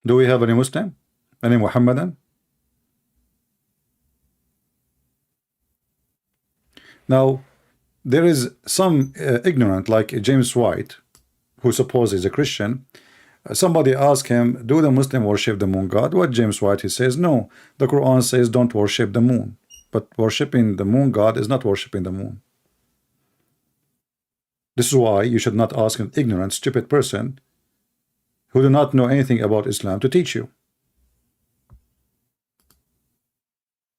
Do we have any Muslim? Any Muhammadan? Now, there is some ignorant like James White, who supposes is a Christian. Somebody asked him, do the Muslim worship the moon god? What James White? He says, no, the Quran says don't worship the moon. But worshiping the moon god is not worshiping the moon. This is why you should not ask an ignorant, stupid person who do not know anything about Islam to teach you.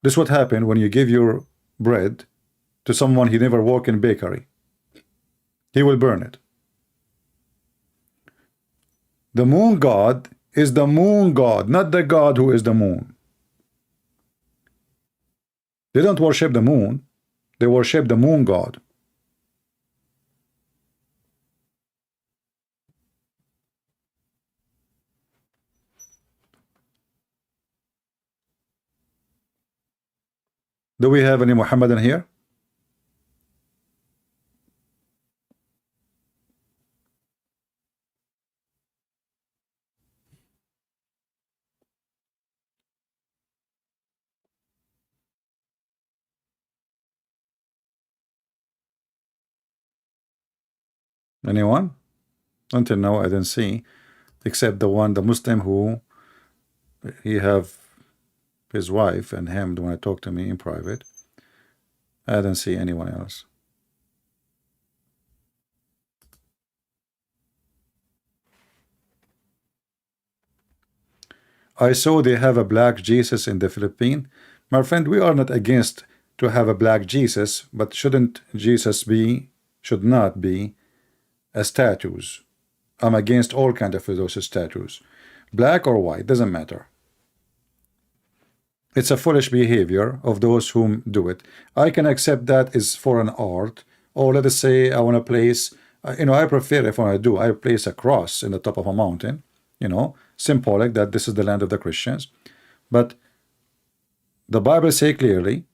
This is what happened when you give your bread to someone he never worked in bakery. He will burn it. The moon god is the moon god, not the god who is the moon. They don't worship the moon, they worship the moon god. Do we have any Muhammadan here? Anyone? Until now I didn't see, except the Muslim who he have his wife and him when I talk to me in private. I didn't see anyone else. I saw they have a black Jesus in the Philippines. My friend, we are not against to have a black Jesus, but shouldn't Jesus should not be a statues. I'm against all kind of those statues, black or white, doesn't matter. It's a foolish behavior of those who do it. I can accept that is for an art, or let us say I want to place, I prefer if when I place a cross in the top of a mountain, symbolic that this is the land of the Christians. But the Bible say clearly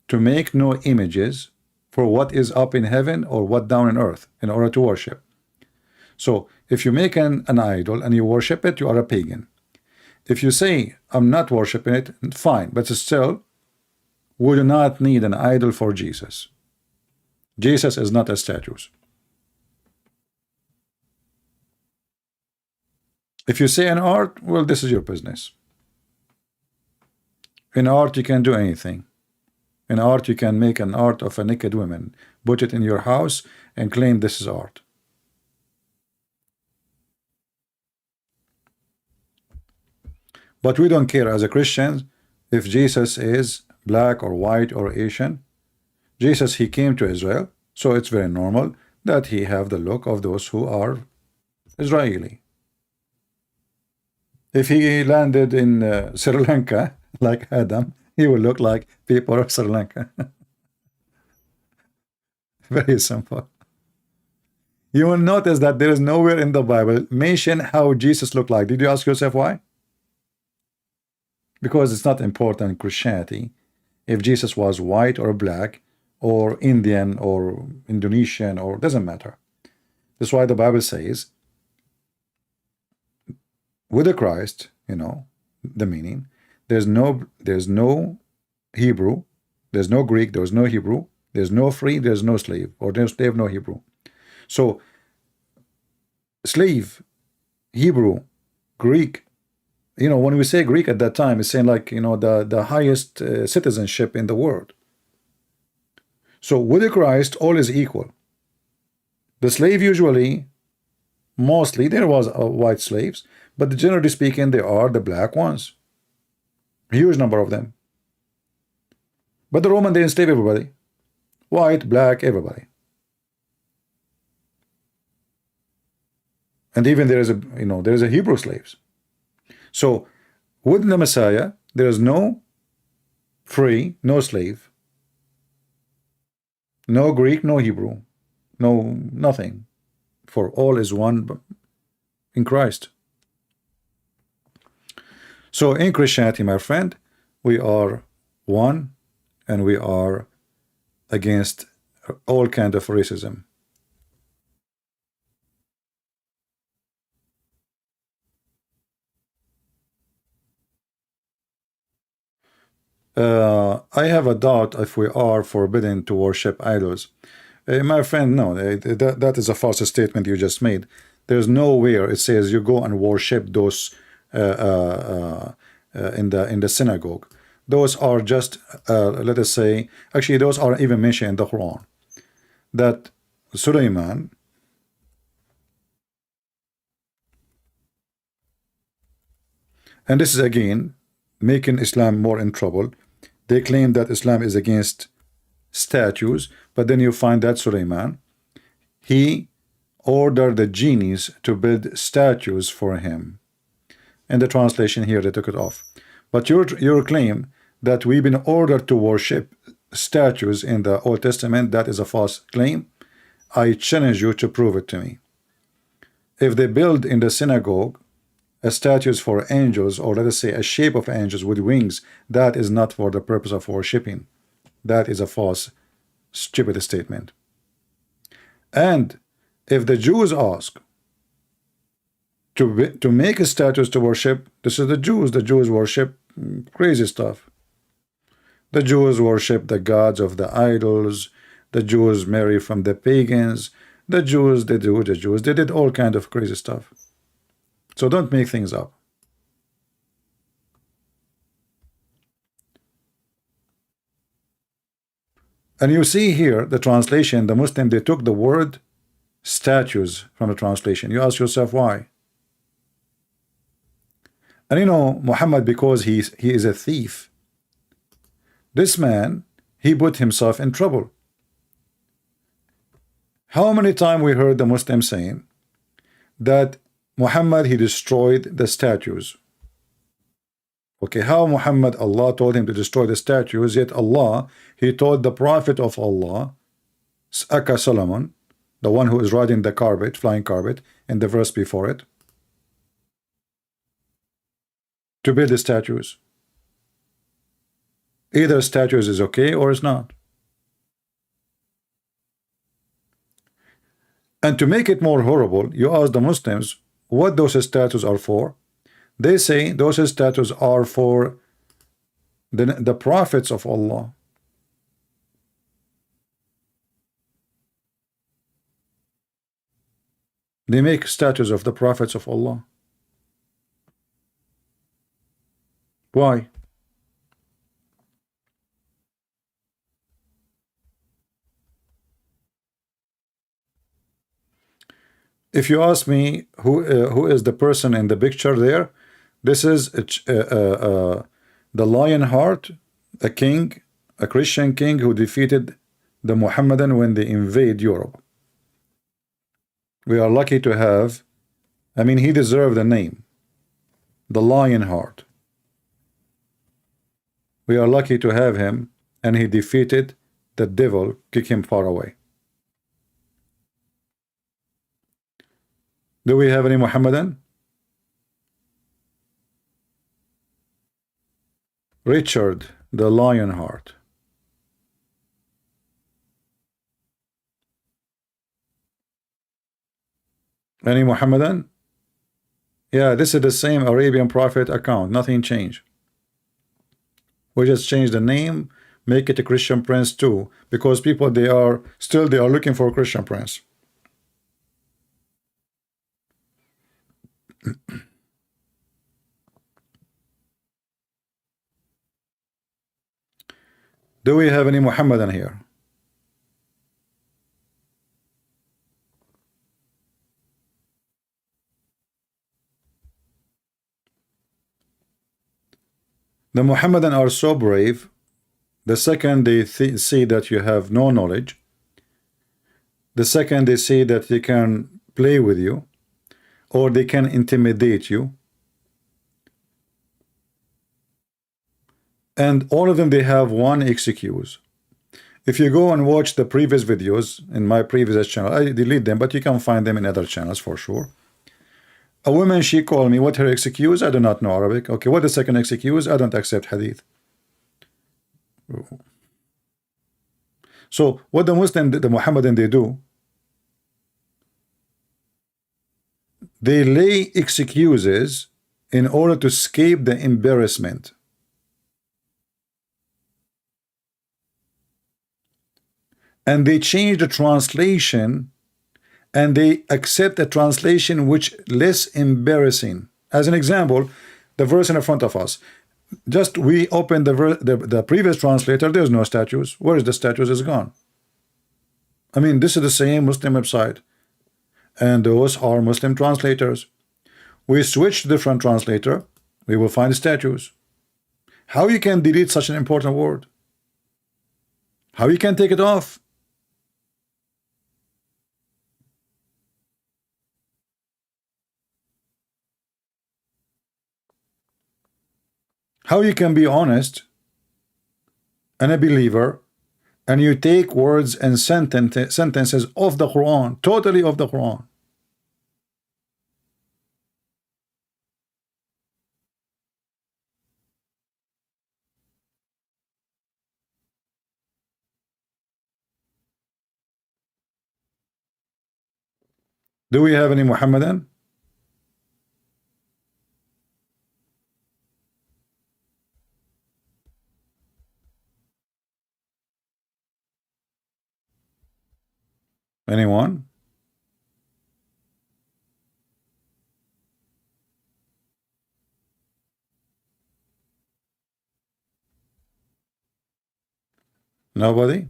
to make no images for what is up in heaven or what down in earth in order to worship. So if you make an idol and you worship it, you are a pagan. If you say I'm not worshiping it, fine, but still we do not need an idol for Jesus. Jesus is not a statue. If you say an art, well, this is your business. In art you can do anything. In art you can make an art of a naked woman, put it in your house and claim this is art. But we don't care as a Christian if Jesus is black or white or Asian. Jesus, he came to Israel, so it's very normal that he have the look of those who are Israeli. If he landed in Sri Lanka like Adam, he will look like people of Sri Lanka. Very simple. You will notice that there is nowhere in the Bible mention how Jesus looked like. Did you ask yourself why? Because it's not important in Christianity if Jesus was white or black or Indian or Indonesian, or doesn't matter. That's why the Bible says with the Christ, you know, the meaning, there's no Hebrew, there's no Greek, there's no Hebrew, there's no free, there's no slave, or there's slave, no Hebrew. So slave, Hebrew, Greek, you know, when we say Greek at that time, it's saying like, you know, the highest citizenship in the world. So with the Christ, all is equal. The slave usually, mostly, there was white slaves, but generally speaking, they are the black ones. A huge number of them. But the Roman, they enslave everybody. White, black, everybody. And even there is a, you know, there is a Hebrew slaves. So with the Messiah, there is no free, no slave, no Greek, no Hebrew, no nothing. For all is one in Christ. So in Christianity, my friend, we are one, and we are against all kind of racism. I have a doubt if we are forbidden to worship idols. My friend, no, that is a false statement you just made. There's nowhere it says you go and worship those in the synagogue. Those are just, let us say, actually those are even mentioned in the Quran, that Sulaiman, and this is again making Islam more in trouble. They claim that Islam is against statues, but then you find that Sulaiman, he ordered the genies to build statues for him. In the translation here, they took it off. But your claim that we've been ordered to worship statues in the Old Testament, that is a false claim. I challenge you to prove it to me. If they build in the synagogue statues for angels, or let us say a shape of angels with wings, that is not for the purpose of worshiping. That is a false, stupid statement. And if the Jews ask to make statues to worship, this is the Jews. The Jews worship crazy stuff. The Jews worship the gods of the idols. The Jews marry from the pagans. The Jews, they did all kind of crazy stuff. So don't make things up. And you see here the translation, the Muslim, they took the word statues from the translation. You ask yourself why. And you know, Muhammad, because he is a thief, this man, he put himself in trouble. How many times we heard the Muslim saying that Muhammad, he destroyed the statues. Okay, how Muhammad, Allah told him to destroy the statues, yet Allah, he told the Prophet of Allah, Aka Solomon, the one who is riding the carpet, flying carpet, in the verse before it, to build the statues. Either statues is okay or it's not. And to make it more horrible, you ask the Muslims what those statues are for. They say those statues are for the prophets of Allah. They make statues of the prophets of Allah. Why? If you ask me who is the person in the picture there, this is the Lionheart, a king, a Christian king who defeated the Muhammadan when they invade Europe. We are lucky to have, I mean, he deserved the name, the Lionheart. We are lucky to have him, and he defeated the devil, kick him far away. Do we have any Muhammadan? Richard, the Lionheart. Any Muhammadan? Yeah, this is the same Arabian Prophet account. Nothing changed. We just changed the name, make it a Christian Prince too, because people they are looking for a Christian Prince. Do we have any Muhammadan here? The Muhammadan are so brave. The second they see that you have no knowledge, the second they see that they can play with you, or they can intimidate you, and all of them they have one excuse. If you go and watch the previous videos in my previous channel, I delete them, but you can find them in other channels for sure. A woman, she called me, what her excuse? I do not know Arabic. Okay, what the second excuse? I don't accept hadith. So what the Muslim, the Muhammadan, they do, they lay excuses in order to escape the embarrassment. And they change the translation and they accept a translation which less embarrassing. As an example, the verse in front of us. Just we open the previous translator, there's no statues. Where is the statues? Is gone. I mean, this is the same Muslim website. And those are Muslim translators. We switch to different translator, we will find statues. How you can delete such an important word? How you can take it off? How you can be honest and a believer and you take words and sentences of the Quran, totally of the Quran. Do we have any Muhammadan? Anyone? Nobody?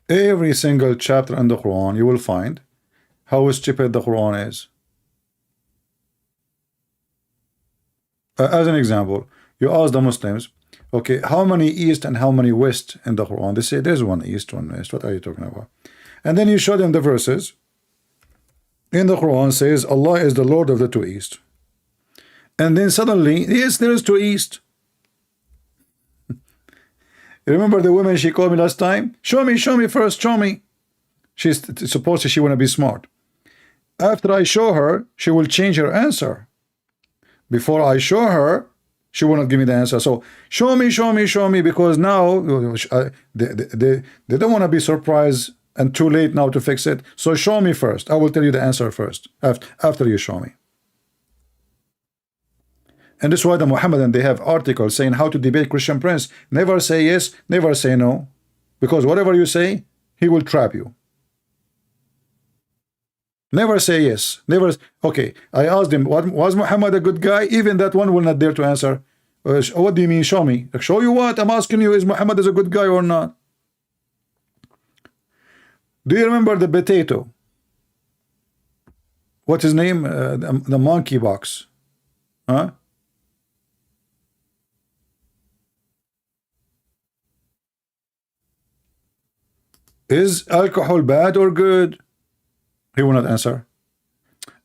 Every single chapter in the Quran you will find how stupid the Quran is. As an example, you ask the Muslims, okay, how many east and how many west in the Quran? They say there's one east, one west. What are you talking about? And then you show them the verses in the Quran says Allah is the Lord of the two east. And then suddenly, yes, there is two east. You remember the woman she called me last time? Show me first, show me. She's supposed to, she want to be smart. After I show her, she will change her answer. Before I show her, she will not give me the answer. So show me, because now they don't want to be surprised and too late now to fix it. So show me first. I will tell you the answer first, after you show me. And this is why the Muhammadan, they have articles saying how to debate Christian Prince. Never say yes, never say no. Because whatever you say, he will trap you. Never say yes. Never. Okay, I asked him, was Muhammad a good guy? Even that one will not dare to answer. What do you mean, show me? Show you what? I'm asking you, is Muhammad is a good guy or not? Do you remember the potato? What's his name? The monkey box. Huh? Is alcohol bad or good? He will not answer.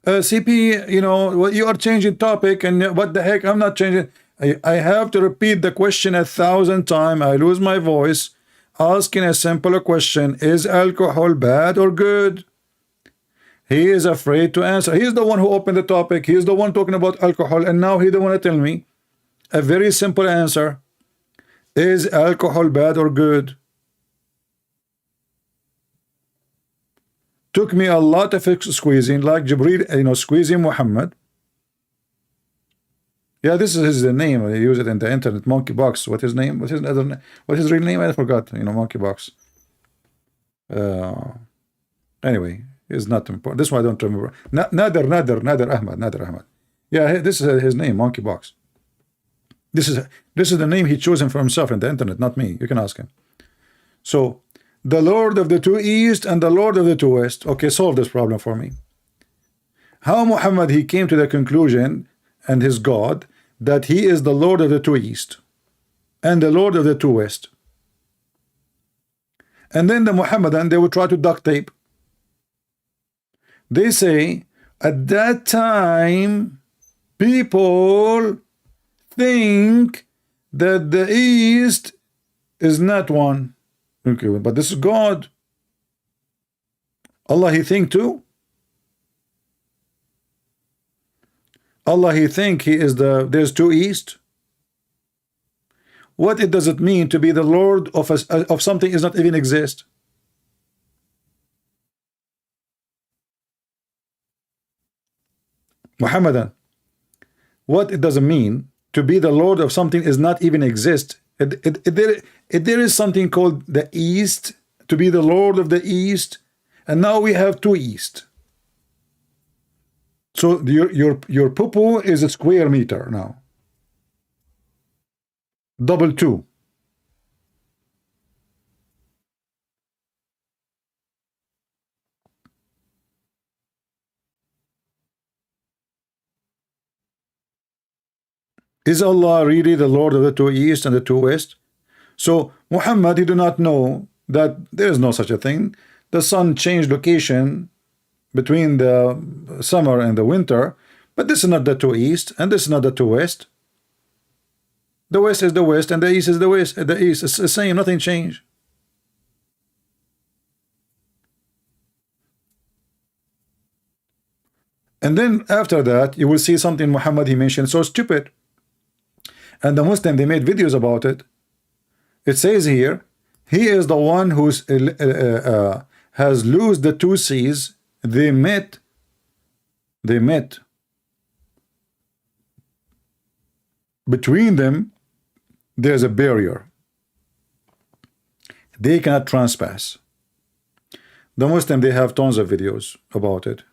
CP, you know, you are changing topic, and what the heck? I'm not changing. I have to repeat the question 1,000 times. I lose my voice asking a simple question. Is alcohol bad or good? He is afraid to answer. He's the one who opened the topic. He's the one talking about alcohol, and now he don't want to tell me a very simple answer. Is alcohol bad or good? Took me a lot of squeezing, like Jibreel, squeezing Muhammad. Yeah, this is his name. I use it in the internet. Monkeybox. What his name? What's his other name? What's his real name? I forgot. Monkeybox. Anyway, it's not important. This one I don't remember. Nader Ahmad. Yeah, this is his name. Monkeybox. This is the name he chosen for himself in the internet, not me. You can ask him. So, the Lord of the two East and the Lord of the two West. Okay, solve this problem for me. How Muhammad he came to the conclusion, and his God, that he is the Lord of the two East and the Lord of the two West. And then the Muhammadan, they would try to duct tape. They say, at that time, people think that the East is not one. Okay, but this is God. Allah he think too? Allah he think he is there's two East? What does it mean to be the Lord of something is not even exist? Muhammadan, what it doesn't mean to be the Lord of something is not even exist. There is something called the East, to be the Lord of the East, and now we have two East. So your poo-poo is a square meter now. Double 2. Is Allah really the Lord of the two East and the two West? So Muhammad, he do not know that there is no such a thing. The sun changed location between the summer and the winter, but this is not the two East and this is not the two West. The West is the West and the East is the West. The East is the same, nothing changed. And then after that, you will see something Muhammad he mentioned so stupid. And the Muslim, they made videos about it. It says here, he is the one who's has loosed the two seas. They met. Between them, there's a barrier. They cannot transpass. The Muslim, they have tons of videos about it.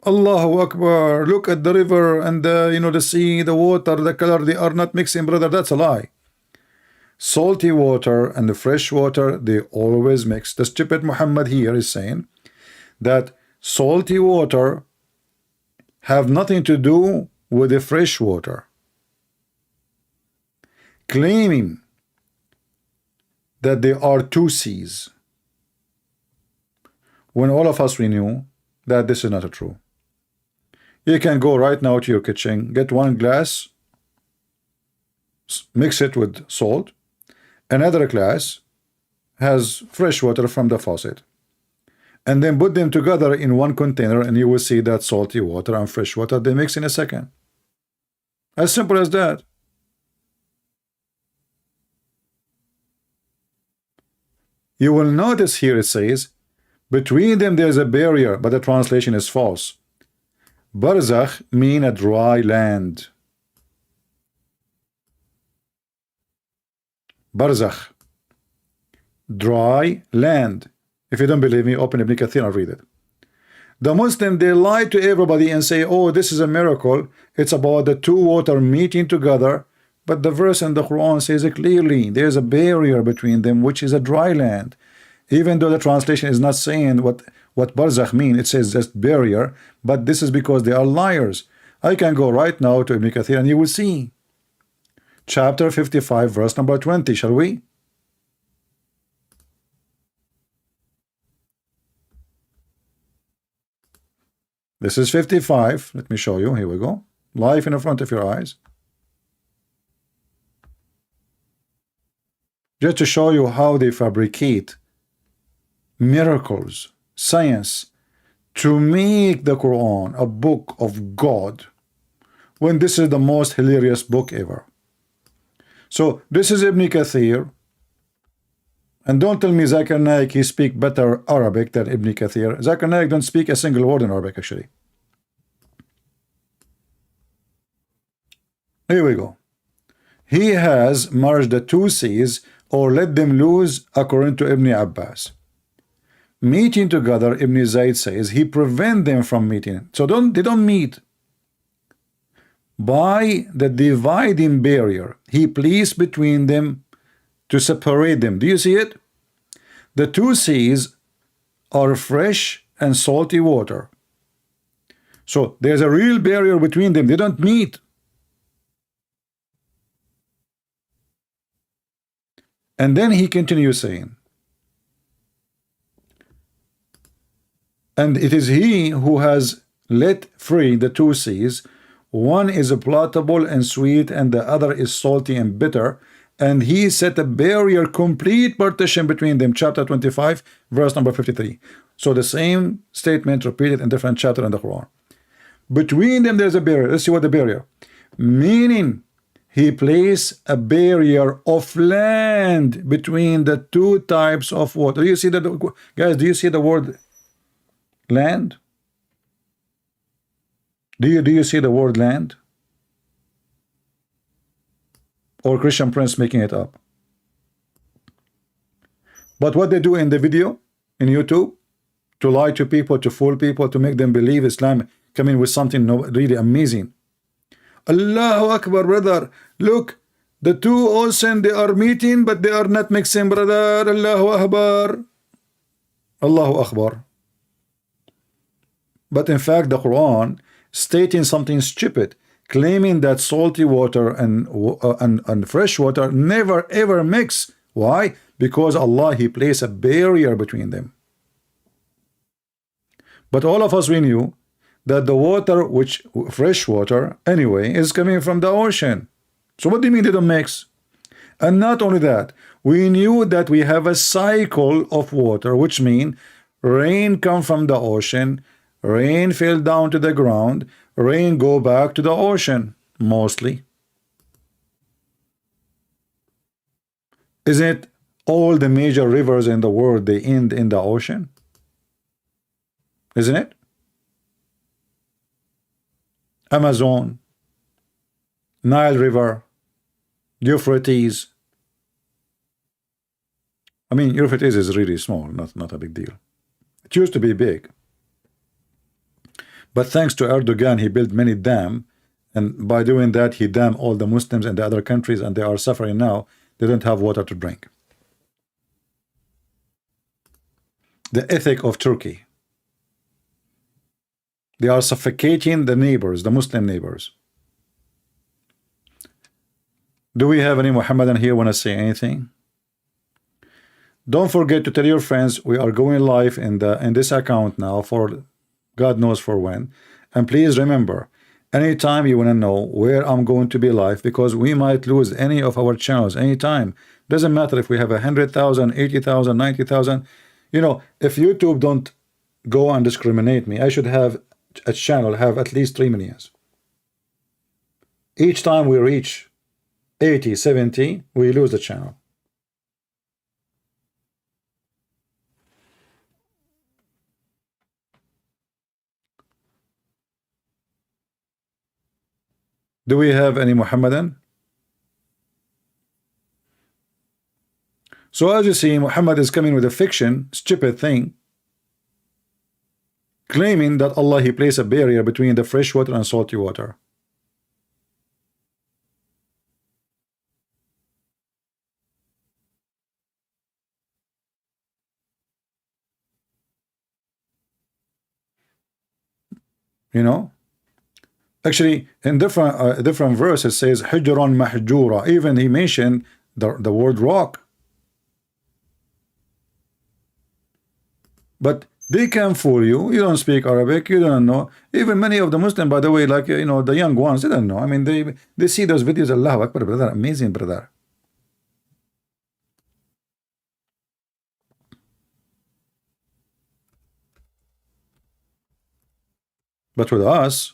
Allahu Akbar, look at the river and the sea, the water, the color, they are not mixing, brother. That's a lie. Salty water and the fresh water, they always mix. The stupid Muhammad here is saying that salty water have nothing to do with the fresh water, claiming that there are two seas, when all of us we knew that this is not true. You can go right now to your kitchen, get one glass, mix it with salt. Another glass has fresh water from the faucet, and then put them together in one container, and you will see that salty water and fresh water, they mix in a second. As simple as that. You will notice here it says, between them there's a barrier, but the translation is false. Barzakh mean a dry land. Barzakh, dry land. If you don't believe me, open Ibn Kathir and read it. The Muslim, they lie to everybody and say, oh, this is a miracle. It's about the two water meeting together. But the verse in the Quran says it clearly. There's a barrier between them, which is a dry land. Even though the translation is not saying what barzakh mean, it says just barrier, but this is because they are liars. I can go right now to Ibn Kathir and you will see. Chapter 55, verse number 20, shall we? This is 55. Let me show you. Here we go. Live in front of your eyes. Just to show you how they fabricate miracles, science, to make the Quran a book of God, when this is the most hilarious book ever? So this is Ibn Kathir, and don't tell me Zakir Naik he speak better Arabic than Ibn Kathir. Zakir Naik don't speak a single word in Arabic actually. Here we go. He has merged the two seas or let them loose according to Ibn Abbas. Meeting together, Ibn Zayd says he prevent them from meeting. So they don't meet. By the dividing barrier, he placed between them to separate them. Do you see it? The two seas are fresh and salty water. So there's a real barrier between them. They don't meet. And then he continues saying, and it is he who has let free the two seas. One is palatable and sweet, and the other is salty and bitter. And he set a barrier, complete partition between them. Chapter 25, verse number 53. So the same statement repeated in different chapter in the Quran. Between them there's a barrier. Let's see what the barrier. Meaning, he placed a barrier of land between the two types of water. Do you see that, guys? Do you see the word land? Do you see the word land? Or Christian Prince making it up? But what they do in the video in YouTube, to lie to people, to fool people, to make them believe Islam coming with something really amazing. Allahu Akbar, brother. Look, the two oceans, they are meeting, but they are not mixing, brother. Allahu Akbar. Allahu Akbar. But in fact, the Quran stating something stupid, claiming that salty water and fresh water never ever mix. Why? Because Allah, he placed a barrier between them. But all of us, we knew that the water, which fresh water anyway, is coming from the ocean. So what do you mean they don't mix? And not only that, we knew that we have a cycle of water, which means rain come from the ocean, rain fell down to the ground, rain go back to the ocean, mostly. Isn't it all the major rivers in the world, they end in the ocean? Isn't it? Amazon, Nile River, Euphrates. I mean, Euphrates is really small, not a big deal. It used to be big. But thanks to Erdogan, he built many dams, and by doing that, he damned all the Muslims in the other countries, and they are suffering now. They don't have water to drink. The ethic of Turkey. They are suffocating the neighbors, the Muslim neighbors. Do we have any Muhammadan here want to say anything? Don't forget to tell your friends we are going live in this account now for God knows for when. And please remember, anytime you want to know where I'm going to be live, because we might lose any of our channels anytime. Doesn't matter if we have 100,000, 80,000, 90,000. You know, if YouTube don't go and discriminate me, I should have a channel have at least 3 million. Each time we reach 80, 70, we lose the channel. Do we have any Muhammadan? So as you see, Muhammad is coming with a fiction, stupid thing, claiming that Allah, he placed a barrier between the fresh water and salty water. You know, actually in different verses says hujran mahjura. Even he mentioned the word rock. But they can fool you. You don't speak Arabic, you don't know. Even many of the Muslims, by the way, like, you know, the young ones, they don't know. I mean, they see those videos. Allahu Akbar, brother, amazing, brother. But with us,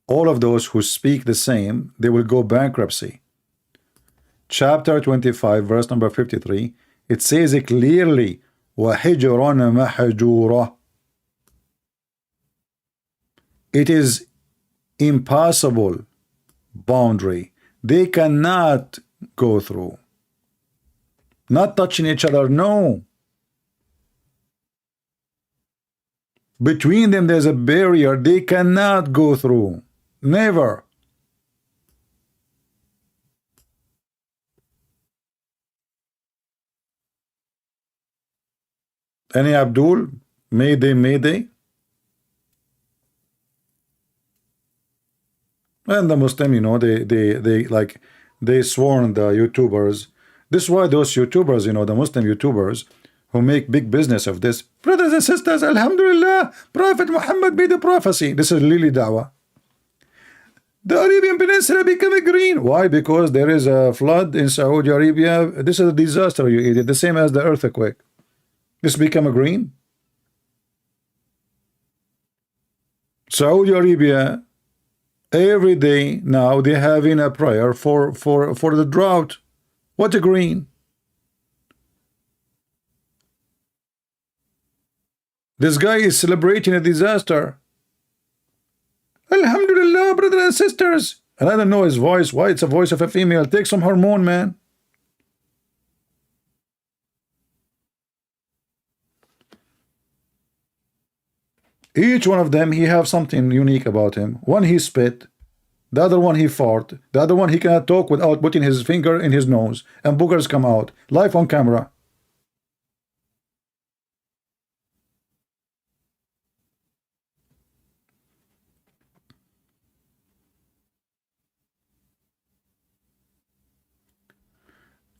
all of those who speak the same, they will go bankruptcy. Chapter 25, verse number 53, it says it clearly, وَحِجْرًا مَحْجُورًا. It is impossible boundary. They cannot go through. Not touching each other, no. Between them there's a barrier they cannot go through. Never. Any Abdul? Mayday, Mayday? And the Muslim, you know, they sworn the YouTubers. This is why those YouTubers, you know, the Muslim YouTubers who make big business of this. Brothers and sisters, Alhamdulillah, Prophet Muhammad made a prophecy. This is really da'wah. The Arabian Peninsula becoming green. Why? Because there is a flood in Saudi Arabia. This is a disaster, you idiot. The same as the earthquake. This become a green. Saudi Arabia, every day now they're having a prayer for the drought. What a green. This guy is celebrating a disaster. Alhamdulillah, brothers and sisters. And I don't know his voice. Why? It's a voice of a female. Take some hormone, man. Each one of them, he have something unique about him. One he spit, the other one he fart, the other one he cannot talk without putting his finger in his nose, and boogers come out, live on camera.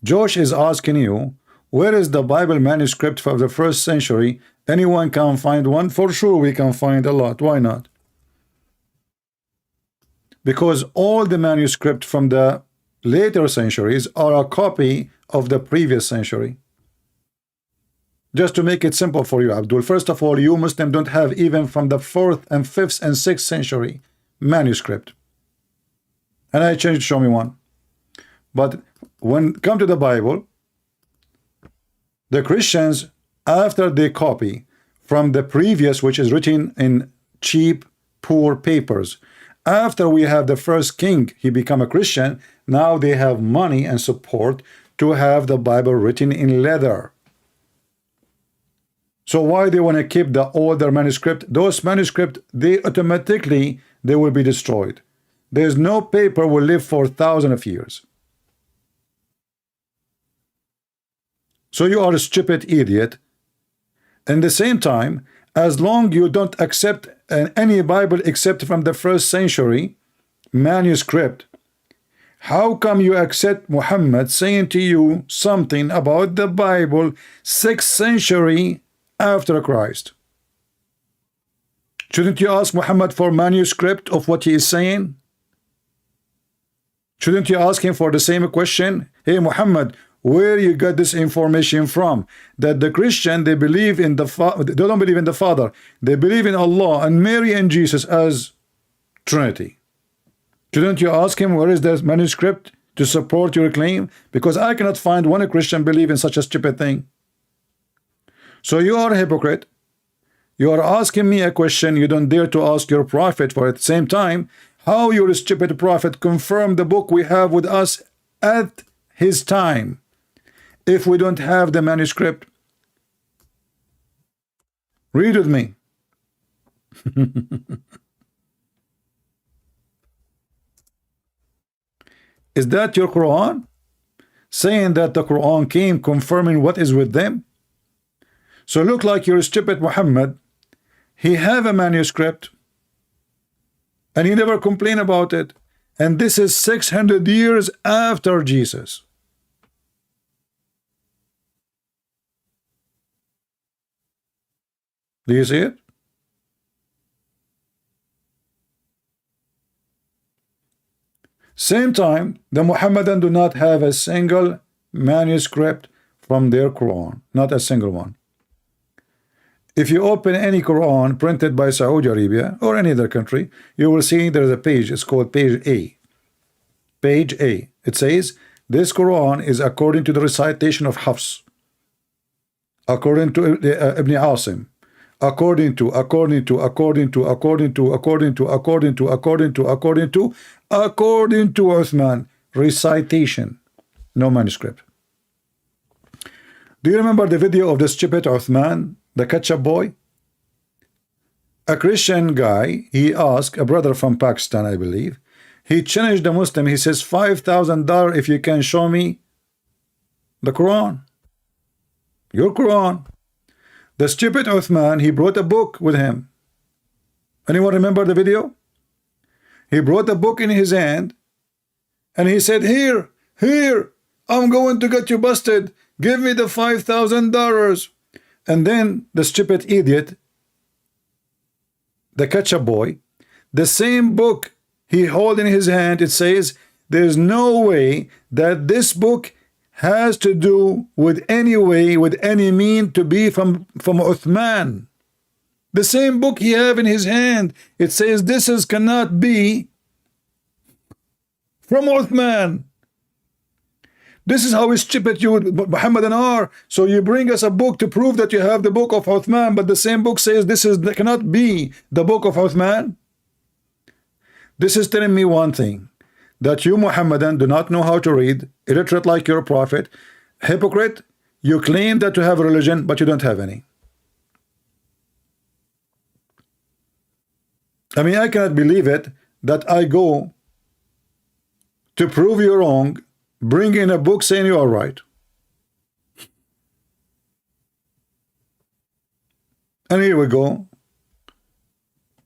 Josh is asking you, where is the Bible manuscript for the 1st century? Anyone can find one? For sure we can find a lot. Why not? Because all the manuscript from the later centuries are a copy of the previous century. Just to make it simple for you, Abdul, first of all, you Muslim don't have even from the 4th and 5th and 6th century manuscript. And I changed, show me one. But when come to the Bible, the Christians, after they copy from the previous, which is written in cheap, poor papers, after we have the first king, he become a Christian, now they have money and support to have the Bible written in leather. So why they want to keep the older manuscript? Those manuscripts, they automatically, they will be destroyed. There's no paper will live for thousands of years. So you are a stupid idiot. At the same time, as long you don't accept any Bible except from the 1st century manuscript, how come you accept Muhammad saying to you something about the Bible 6th century after Christ? Shouldn't you ask Muhammad for manuscript of what he is saying? Shouldn't you ask him for the same question? Hey Muhammad, where you got this information from? That the Christian, they believe in the they don't believe in the Father, they believe in Allah and Mary and Jesus as Trinity. Shouldn't you ask him where is the manuscript to support your claim? Because I cannot find one Christian believe in such a stupid thing. So you are a hypocrite. You are asking me a question you don't dare to ask your prophet for. At the same time, how your stupid prophet confirmed the book we have with us at his time if we don't have the manuscript? Read with me. Is that your Quran? Saying that the Quran came confirming what is with them? So look like your stupid Muhammad. He have a manuscript and he never complained about it. And this is 600 years after Jesus. Do you see it? Same time, the Muhammadan do not have a single manuscript from their Quran. Not a single one. If you open any Quran printed by Saudi Arabia or any other country, you will see there's a page. It's called page A. Page A. It says this Quran is according to the recitation of Hafs, according to Ibn Asim, according to Uthman. Recitation, no manuscript. Do you remember the video of the stupid Uthman, the ketchup boy? A Christian guy, he asked a brother from Pakistan, I believe. He challenged the Muslim. He says, $5,000 if you can show me the Quran, your Quran. The stupid Uthman, he brought a book with him. Anyone remember the video? He brought a book in his hand and he said, here, I'm going to get you busted. Give me the $5,000. And then the stupid idiot, the ketchup boy, the same book he held in his hand, it says, there's no way that this book has to do with any way, with any mean to be from Uthman. The same book he have in his hand, it says this cannot be from Uthman. This is how stupid you Muhammadan are. So you bring us a book to prove that you have the book of Uthman, but the same book says cannot be the book of Uthman. This is telling me one thing, that you Muhammadan do not know how to read, illiterate like your prophet, hypocrite. You claim that you have a religion, but you don't have any. I mean, I cannot believe it that I go to prove you wrong, bring in a book saying you are right. And here we go.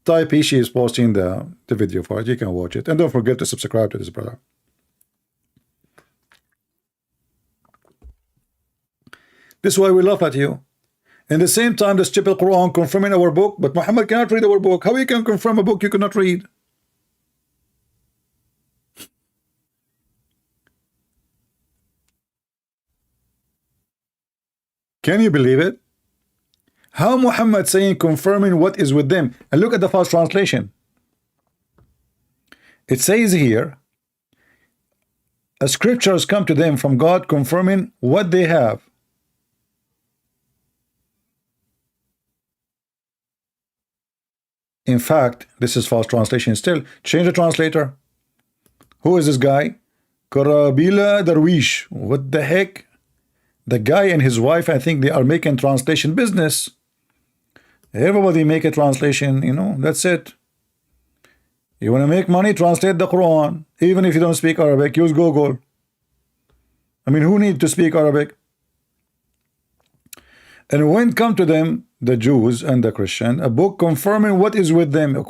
Type she is posting the video for it. You can watch it. And don't forget to subscribe to this brother. This is why we laugh at you. In the same time, the stupid Quran confirming our book, but Muhammad cannot read our book. How you can confirm a book you cannot read? Can you believe it? How Muhammad saying confirming what is with them? And look at the false translation. It says here, scriptures come to them from God confirming what they have. In fact, this is false translation still. Change the translator. Who is this guy? Karabila Darwish. What the heck? The guy and his wife, I think they are making translation business. Everybody make a translation, you know, that's it. You want to make money, translate the Quran. Even if you don't speak Arabic, use Google. I mean, who need to speak Arabic? And when come to them, the Jews and the Christian, a book confirming what is with them.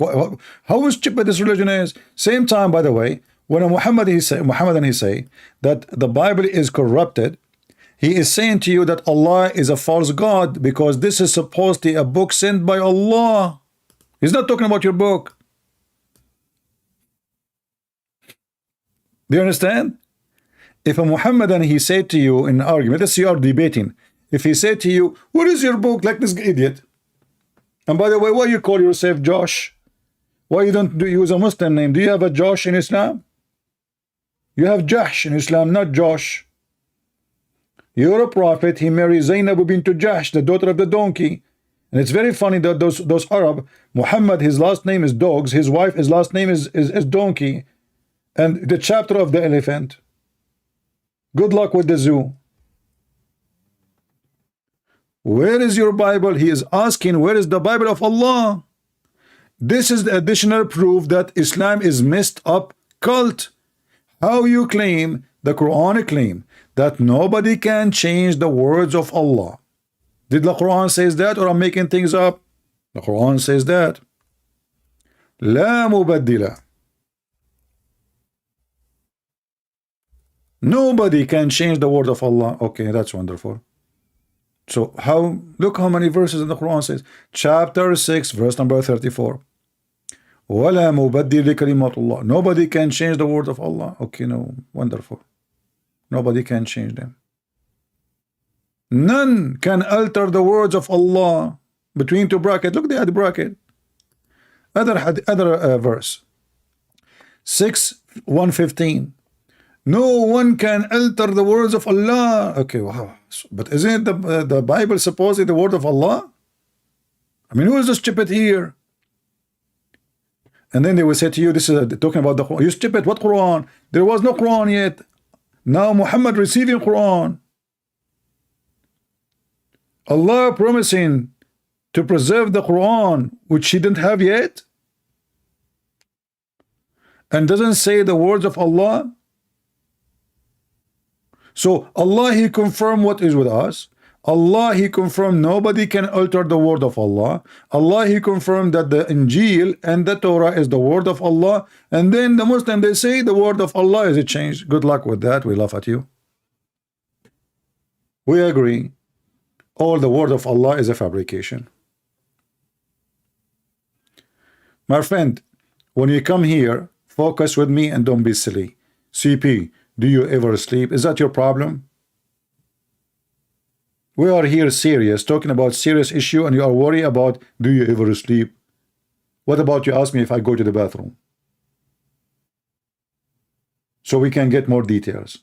How stupid this religion is. Same time, by the way, when a Muhammadan he say that the Bible is corrupted, he is saying to you that Allah is a false God because this is supposedly a book sent by Allah. He's not talking about your book. Do you understand? If a Muhammadan he said to you in an argument, let's say you are debating, if he said to you, what is your book, like this idiot? And by the way, why you call yourself Josh? Why you don't use a Muslim name? Do you have a Josh in Islam? You have Jahsh in Islam, not Josh. You're a prophet. He married Zainab bint Jahsh, the daughter of the donkey. And it's very funny that those Arab, Muhammad, his last name is dogs. His wife, his last name is donkey. And the chapter of the elephant. Good luck with the zoo. Where is your Bible? He is asking, where is the Bible of Allah? This is the additional proof that Islam is messed up cult. How you claim, the Quran claim, that nobody can change the words of Allah. Did the Quran says that, or I'm making things up? The Quran says that. La mubaddila. Nobody can change the word of Allah. Okay, that's wonderful. So look how many verses in the Quran says. Chapter 6, verse number 34. وَلَا مُبَدِّلِ لِكَلِمَاتِ اللَّهِ. Nobody can change the word of Allah. Okay, no, wonderful. Nobody can change them. None can alter the words of Allah. between two brackets. Look at the bracket. Other verse 6:115. No one can alter the words of Allah. Okay, wow. But isn't the Bible supposedly the word of Allah? I mean, who is the stupid here? And then they will say to you, this is talking about the Quran. You stupid, what Quran? There was no Quran yet. Now Muhammad receiving Quran. Allah promising to preserve the Quran, which he didn't have yet, and doesn't say the words of Allah. So Allah, he confirmed what is with us. Allah, he confirmed nobody can alter the word of Allah. Allah, he confirmed that the Injil and the Torah is the word of Allah. And then the Muslim, they say the word of Allah is changed. Good luck with that. We laugh at you. We agree. All the word of Allah is a fabrication. My friend, when you come here, focus with me and don't be silly. CP, do you ever sleep? Is that your problem? We are here serious, talking about serious issue, and you are worried about, do you ever sleep? What about you ask me if I go to the bathroom? So we can get more details.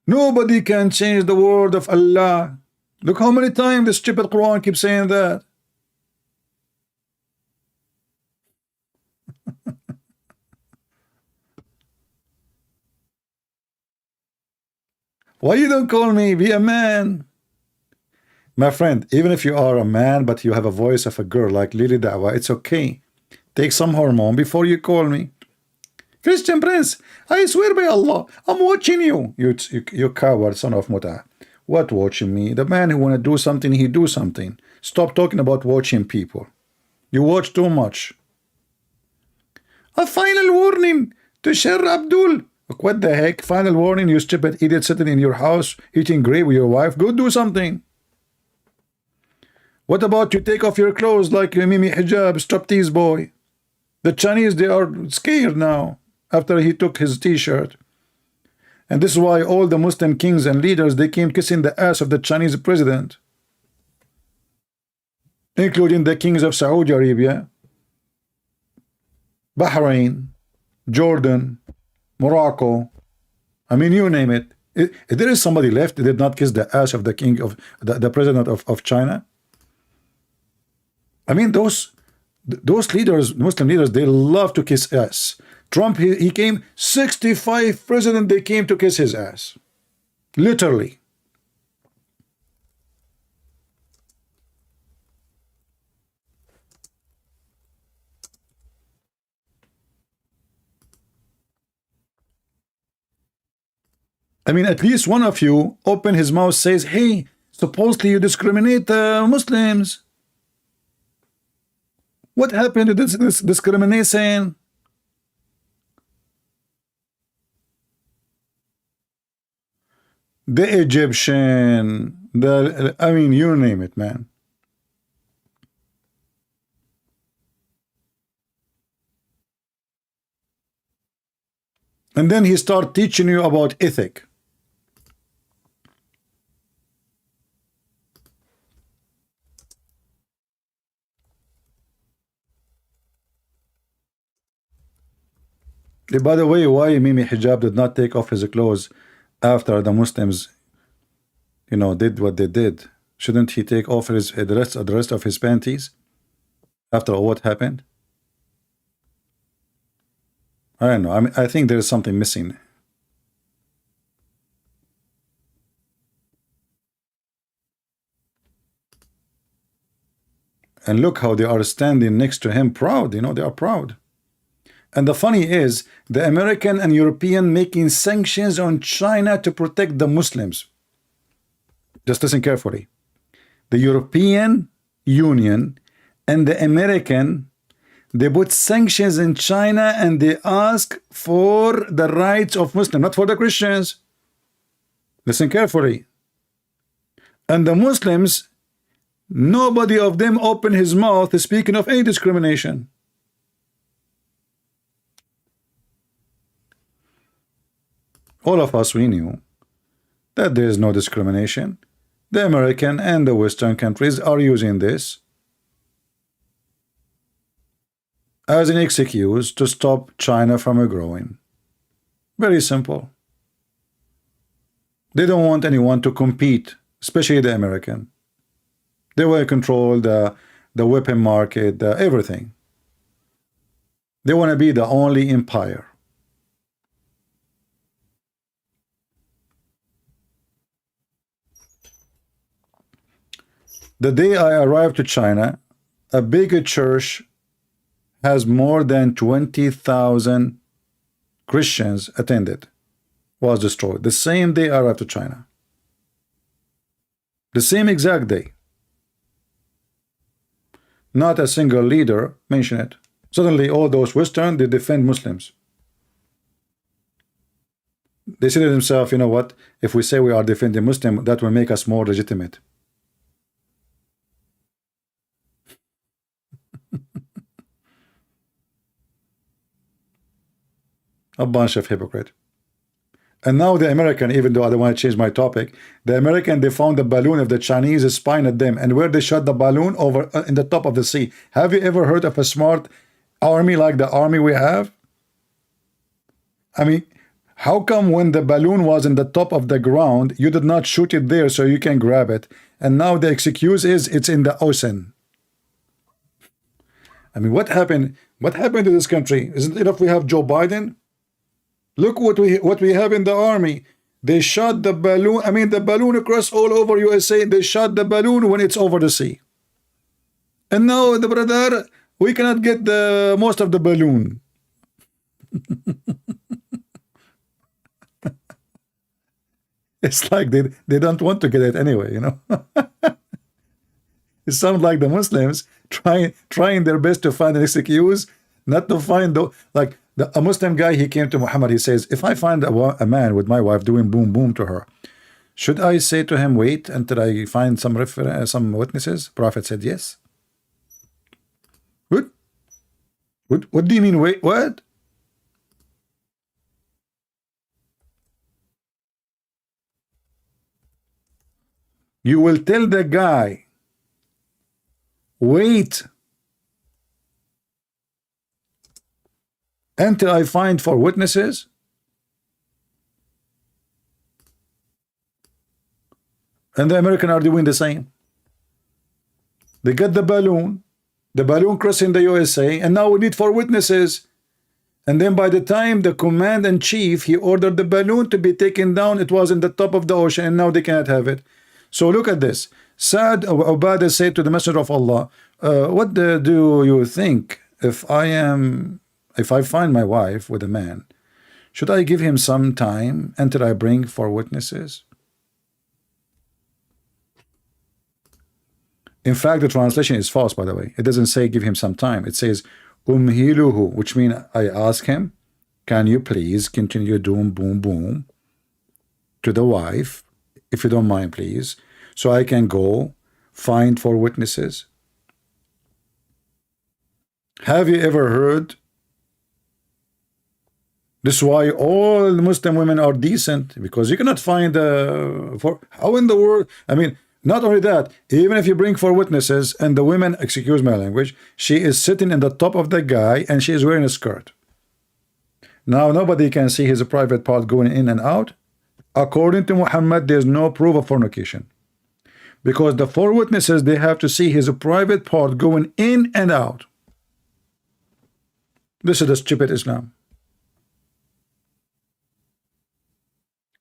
Nobody can change the word of Allah. Look how many times the stupid Quran keeps saying that. Why you don't call me? Be a man. My friend, even if you are a man but you have a voice of a girl like Lily Dawah, it's okay. Take some hormone before you call me. Christian Prince, I swear by Allah, I'm watching you. You coward son of Muta. What watching me? The man who want to do something, he do something. Stop talking about watching people. You watch too much. A final warning to Sher Abdul. What the heck? Final warning, you stupid idiot sitting in your house eating grape with your wife. Go do something. What about you take off your clothes like Mimi Hijab, striptease boy? The Chinese, they are scared now after he took his t-shirt. And this is why all the Muslim kings and leaders, they came kissing the ass of the Chinese president, including the kings of Saudi Arabia, Bahrain, Jordan, Morocco. I mean, you name it. If there is somebody left that did not kiss the ass of the king of the president of China. I mean, those leaders, Muslim leaders, they love to kiss ass. Trump, he came 65 president, they came to kiss his ass. Literally. I mean, at least one of you open his mouth, says, hey, supposedly you discriminate Muslims. What happened to this discrimination? The Egyptian, I mean, you name it, man. And then he start teaching you about ethic. By the way, why Mimi Hijab did not take off his clothes after the Muslims, you know, did what they did? Shouldn't he take off the rest of his panties after what happened? I don't know. I mean, I think there is something missing. And look how they are standing next to him, proud. You know, they are proud. And the funny is, the American and European making sanctions on China to protect the Muslims. Just listen carefully. The European Union and the American, they put sanctions in China and they ask for the rights of Muslims, not for the Christians. Listen carefully. And the Muslims, nobody of them opened his mouth speaking of any discrimination. All of us, we knew that there is no discrimination. The American and the Western countries are using this as an excuse to stop China from growing. Very simple. They don't want anyone to compete, especially the American. They will control the weapon market, everything. They want to be the only empire. The day I arrived to China, a big church has more than 20,000 Christians attended, was destroyed. The same day I arrived to China. The same exact day. Not a single leader mentioned it. Suddenly all those Western, they defend Muslims. They say to themselves, you know what, if we say we are defending Muslim, that will make us more legitimate. A bunch of hypocrite. And now the American, even though I don't want to change my topic, the American, they found the balloon of the Chinese spying at them, and where they shot the balloon over in the top of the sea. Have you ever heard of a smart army like the army we have? I mean, how come when the balloon was in the top of the ground, you did not shoot it there so you can grab it, and now the excuse is it's in the ocean? I mean, what happened? What happened to this country? Isn't it enough we have Joe Biden? Look what we have in the army. They shot the balloon. I mean, the balloon across all over USA. They shot the balloon when it's over the sea. And now, the brother, we cannot get the most of the balloon. It's like they don't want to get it anyway, you know. It sounds like the Muslims trying their best to find an excuse, not to find a Muslim guy. He came to Muhammad. He says, if I find a man with my wife doing boom boom to her, should I say to him, wait until I find some witnesses? Prophet said, yes. What do you mean, wait? What? You will tell the guy, wait until I find 4 witnesses? And the American are doing the same. They get the balloon crossing the USA, and now we need 4 witnesses. And then by the time the command-in-chief, he ordered the balloon to be taken down, it was in the top of the ocean, and now they cannot have it. So look at this. Sa'd Ubadah said to the Messenger of Allah, what do you think if I find my wife with a man, should I give him some time until I bring 4 witnesses? In fact, the translation is false, by the way. It doesn't say give him some time. It says umhiluhu, which means I ask him, can you please continue doing boom boom to the wife, if you don't mind, please, so I can go find 4 witnesses. Have you ever heard? This is why all Muslim women are decent, because you cannot find how in the world? I mean, not only that, even if you bring 4 witnesses and the women, excuse my language, she is sitting in the top of the guy and she is wearing a skirt. Now nobody can see his private part going in and out. According to Muhammad, there's no proof of fornication, because the 4 witnesses, they have to see his private part going in and out. This is the stupid Islam.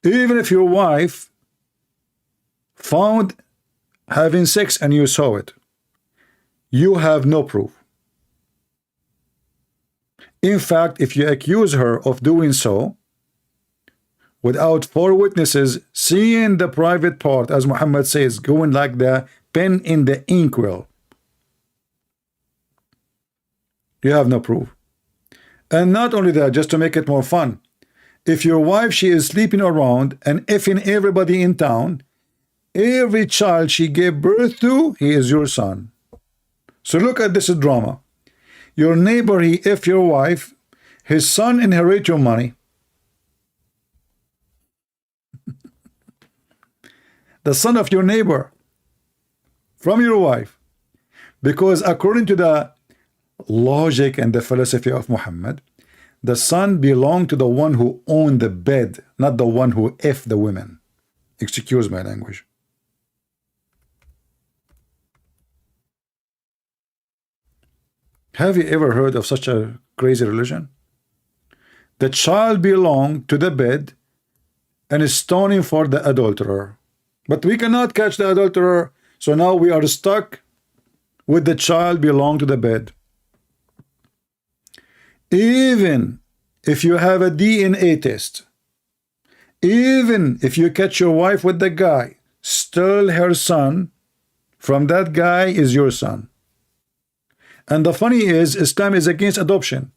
Even if your wife found having sex and you saw it, you have no proof. In fact, if you accuse her of doing so without 4 witnesses seeing the private part, as Muhammad says, going like the pen in the inkwell, you have no proof. And not only that, just to make it more fun, if your wife, she is sleeping around and effing everybody in town, every child she gave birth to, he is your son. So look at this drama. Your neighbor, he F your wife, his son inherit your money. the son of your neighbor from your wife. Because according to the logic and the philosophy of Muhammad, the son belonged to the one who owned the bed, not the one who effed the women. Excuse my language. Have you ever heard of such a crazy religion? The child belonged to the bed and is stoning for the adulterer. But we cannot catch the adulterer, so now we are stuck with the child belong to the bed. Even if you have a DNA test, even if you catch your wife with the guy, still her son from that guy is your son. And the funny is, Islam is against adoption.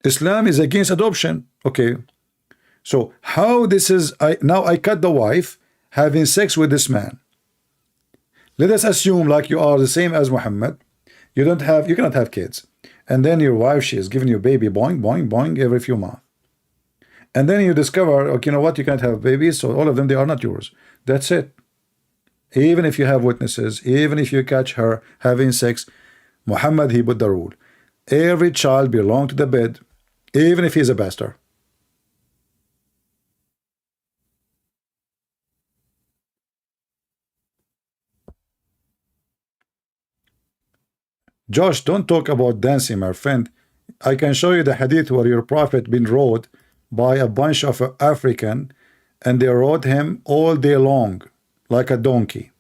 Islam is against adoption. Okay, so how this is, now I cut the wife having sex with this man. Let us assume like you are the same as Muhammad. You cannot have kids. And then your wife, she is giving you a baby, boing, boing, boing, every few months. And then you discover, okay, you know what, you can't have babies, so all of them, they are not yours. That's it. Even if you have witnesses, even if you catch her having sex, Muhammad, he put the rule. Every child belongs to the bed, even if he's a bastard. Josh, don't talk about dancing, my friend. I can show you the hadith where your prophet been rode by a bunch of African, and they rode him all day long like a donkey.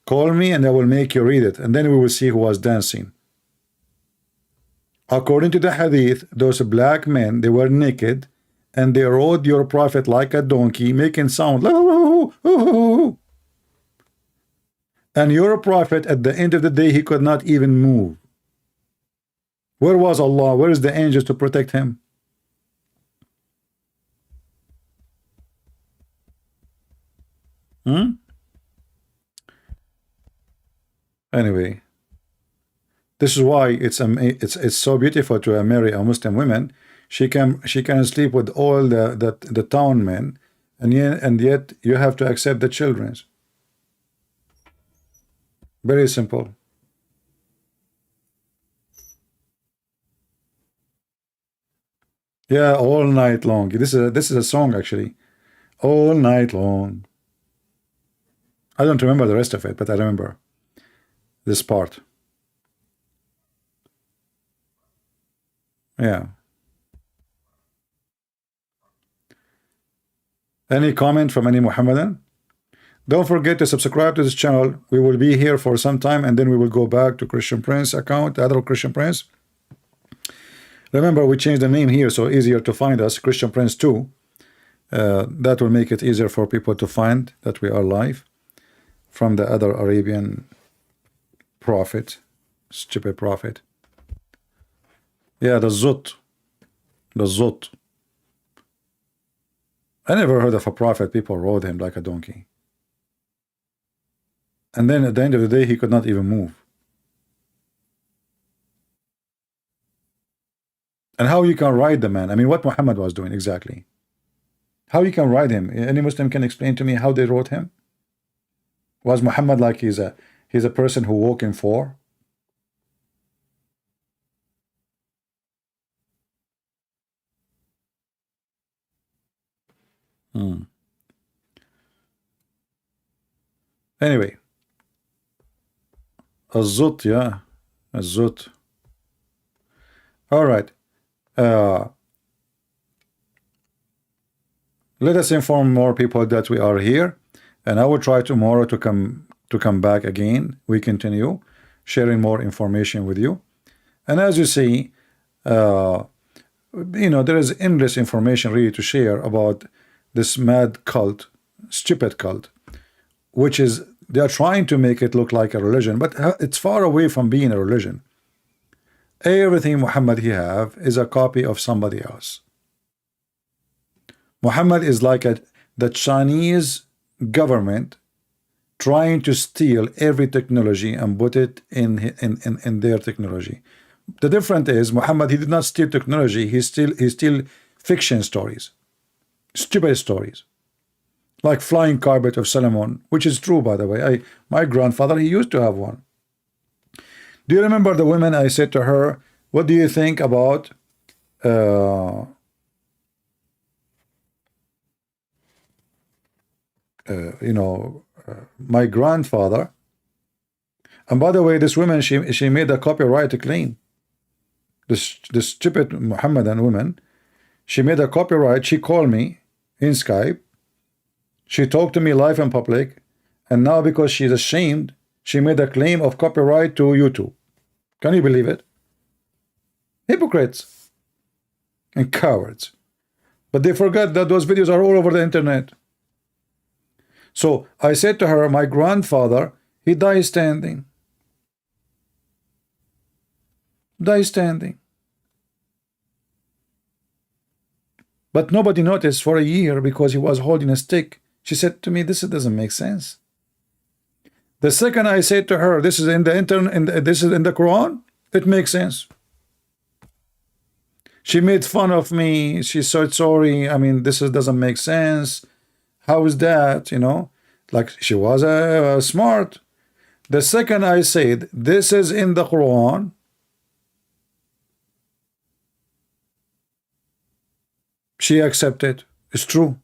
Call me and I will make you read it, and then we will see who was dancing. According to the hadith, those black men, they were naked and they rode your prophet like a donkey, making sound. And your prophet, at the end of the day, he could not even move. Where was Allah? Where is the angels to protect him? Anyway, this is why it's so beautiful to marry a Muslim woman. She can sleep with all the town men, and yet you have to accept the children's. Very simple. Yeah, all night long. This is a song actually. All night long. I don't remember the rest of it, but I remember this part. Yeah. Any comment from any Muhammadan? Don't forget to subscribe to this channel. We will be here for some time, and then we will go back to Christian Prince account, the other Christian Prince. Remember, we changed the name here, so easier to find us, Christian Prince 2. That will make it easier for people to find that we are live from the other Arabian prophet, stupid prophet. Yeah, the Zut. The Zut. I never heard of a prophet people rode him like a donkey. And then at the end of the day, he could not even move. And how you can ride the man? I mean, what Muhammad was doing exactly? How you can ride him? Any Muslim can explain to me how they rode him? Was Muhammad like he's a person who walked in four? Anyway, Azut, yeah, Azut. All right. Let us inform more people that we are here, and I will try tomorrow to come back again. We continue sharing more information with you, and as you see, you know, there is endless information really to share about this mad cult, stupid cult, which is they are trying to make it look like a religion, but it's far away from being a religion. Everything Muhammad he have is a copy of somebody else. Muhammad is like the Chinese government trying to steal every technology and put it in their technology. The difference is Muhammad, he did not steal technology, he still fiction stories, stupid stories, like flying carpet of Solomon, which is true, by the way. My grandfather, he used to have one. Do you remember the woman? I said to her, what do you think about my grandfather? And by the way, this woman, she made a copyright claim. This stupid Muhammadan woman, she made a copyright. She called me in Skype. She talked to me live in public, and now because she's ashamed, she made a claim of copyright to YouTube. Can you believe it? Hypocrites and cowards. But they forgot that those videos are all over the internet. So I said to her, my grandfather, he died standing. Died standing. But nobody noticed for a year because he was holding a stick. She said to me, this doesn't make sense. The second I said to her, this is in the internet, this is in the Quran, it makes sense. She made fun of me. She said, sorry, I mean, this doesn't make sense. How is that? You know, like she was smart. The second I said, this is in the Quran, she accepted. It's true.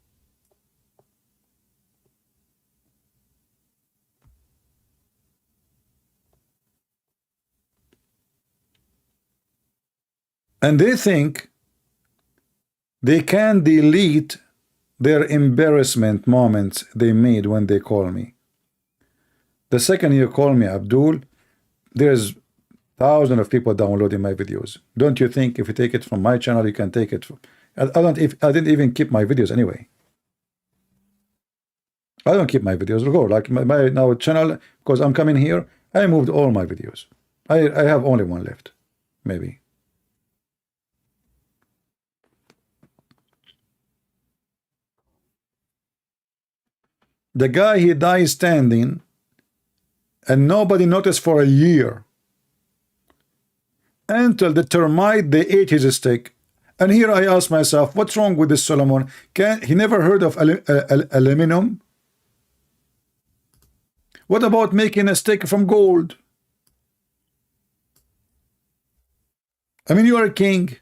And they think they can delete their embarrassment moments they made when they call me. The second you call me Abdul, there's thousands of people downloading my videos. Don't you think if you take it from my channel, you can take it from... I didn't even keep my videos anyway. I don't keep my videos. Go like my now channel, because I'm coming here, I moved all my videos. I have only one left, maybe. The guy, he died standing, and nobody noticed for a year, until the termite, they ate his stick. And here I ask myself, what's wrong with this Solomon? He never heard of aluminum? What about making a stick from gold? I mean, you are a king.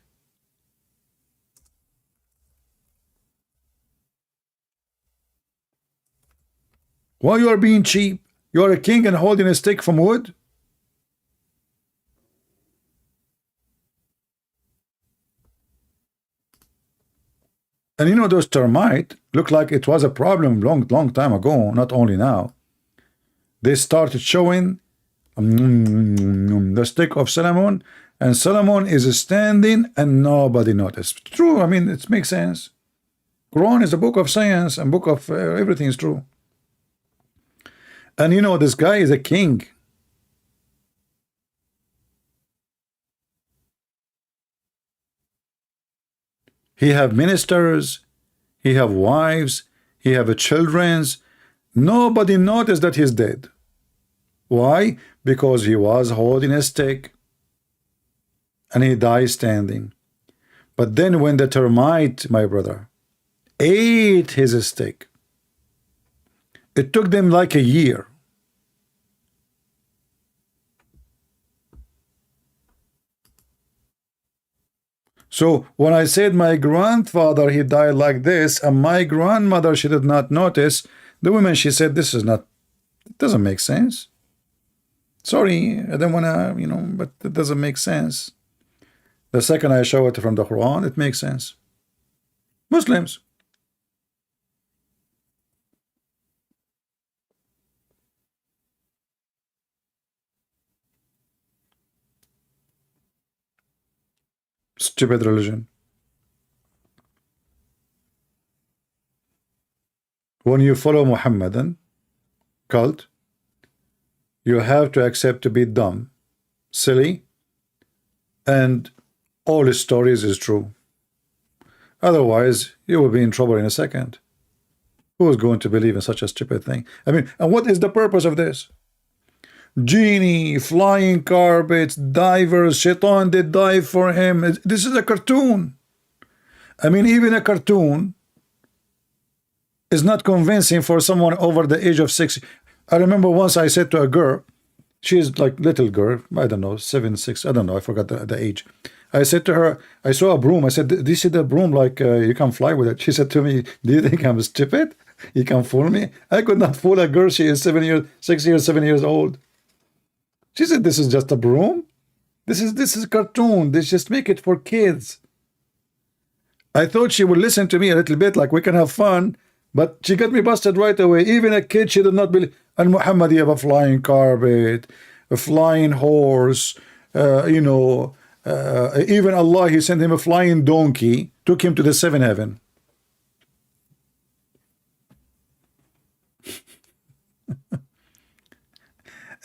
Why you are being cheap? You are a king and holding a stick from wood? And you know, those termite look like it was a problem long time ago, not only now. They started showing the stick of Solomon, and Solomon is standing and nobody noticed. True, I mean, it makes sense. Quran is a book of science and book of everything is true. And you know, this guy is a king. He have ministers, he have wives, he have children's. Nobody noticed that he's dead. Why? Because he was holding a stick and he died standing. But then when the termite, my brother, ate his stick, it took them like a year. So when I said my grandfather, he died like this, and my grandmother, she did not notice, the woman, she said, this is not, it doesn't make sense. Sorry, I don't want to, you know, but it doesn't make sense. The second I show it from the Quran, it makes sense. Muslims. Stupid religion. When you follow Muhammadan cult, you have to accept to be dumb, silly, and all his stories is true. Otherwise, you will be in trouble in a second. Who is going to believe in such a stupid thing? I mean, and what is the purpose of this? Genie, flying carpets, divers, shaitan did dive for him. This is a cartoon. I mean, even a cartoon is not convincing for someone over the age of 6. I remember once I said to a girl, she's like little girl, I don't know, 7, 6, I don't know, I forgot the age. I said to her, I saw a broom. I said, do you see the broom? Like you can fly with it. She said to me, do you think I'm stupid? You can fool me? I could not fool a girl. She is 6 years, 7 years old. She said, this is just a broom. This is cartoon. They just make it for kids. I thought she would listen to me a little bit, like we can have fun, but she got me busted right away. Even a kid, she did not believe. And Muhammad, you have a flying carpet, a flying horse, you know, even Allah, he sent him a flying donkey, took him to the 7th heaven.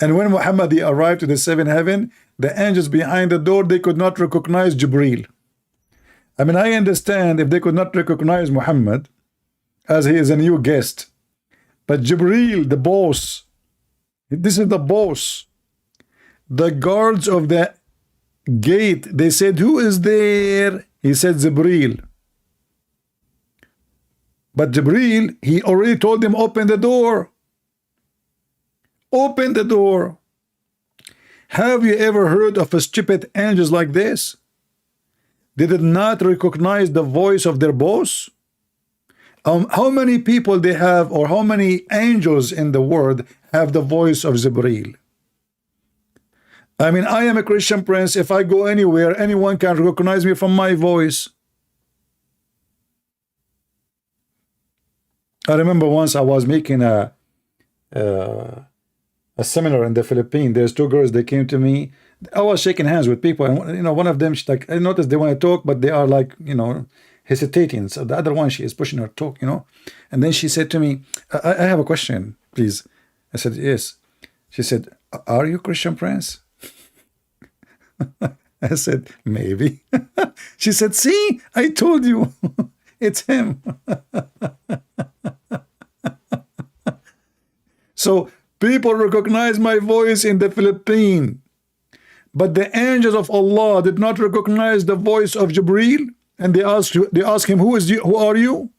And when Muhammad arrived to the 7th heaven, the angels behind the door, they could not recognize Jibreel. I mean, I understand if they could not recognize Muhammad as he is a new guest, but Jibreel, the boss, this is the boss. The guards of the gate, they said, who is there? He said, Jibreel. But Jibreel, he already told them, open the door. Open the door. Have you ever heard of a stupid angels like this? They did not recognize the voice of their boss. How many people they have, or how many angels in the world have the voice of Jibreel? I mean, I am a Christian Prince. If I go anywhere, anyone can recognize me from my voice. I remember once I was making a seminar in the Philippines. There's 2 girls, they came to me. I was shaking hands with people, and you know, one of them, she, like, I noticed they want to talk, but they are like, you know, hesitating. So the other one, she is pushing her talk, you know. And then she said to me, I have a question, please. I said, yes. She said, are you Christian Prince? I said, maybe. She said, see, I told you. It's him. So people recognize my voice in the Philippines, but the angels of Allah did not recognize the voice of Jibreel, and they ask him, who are you?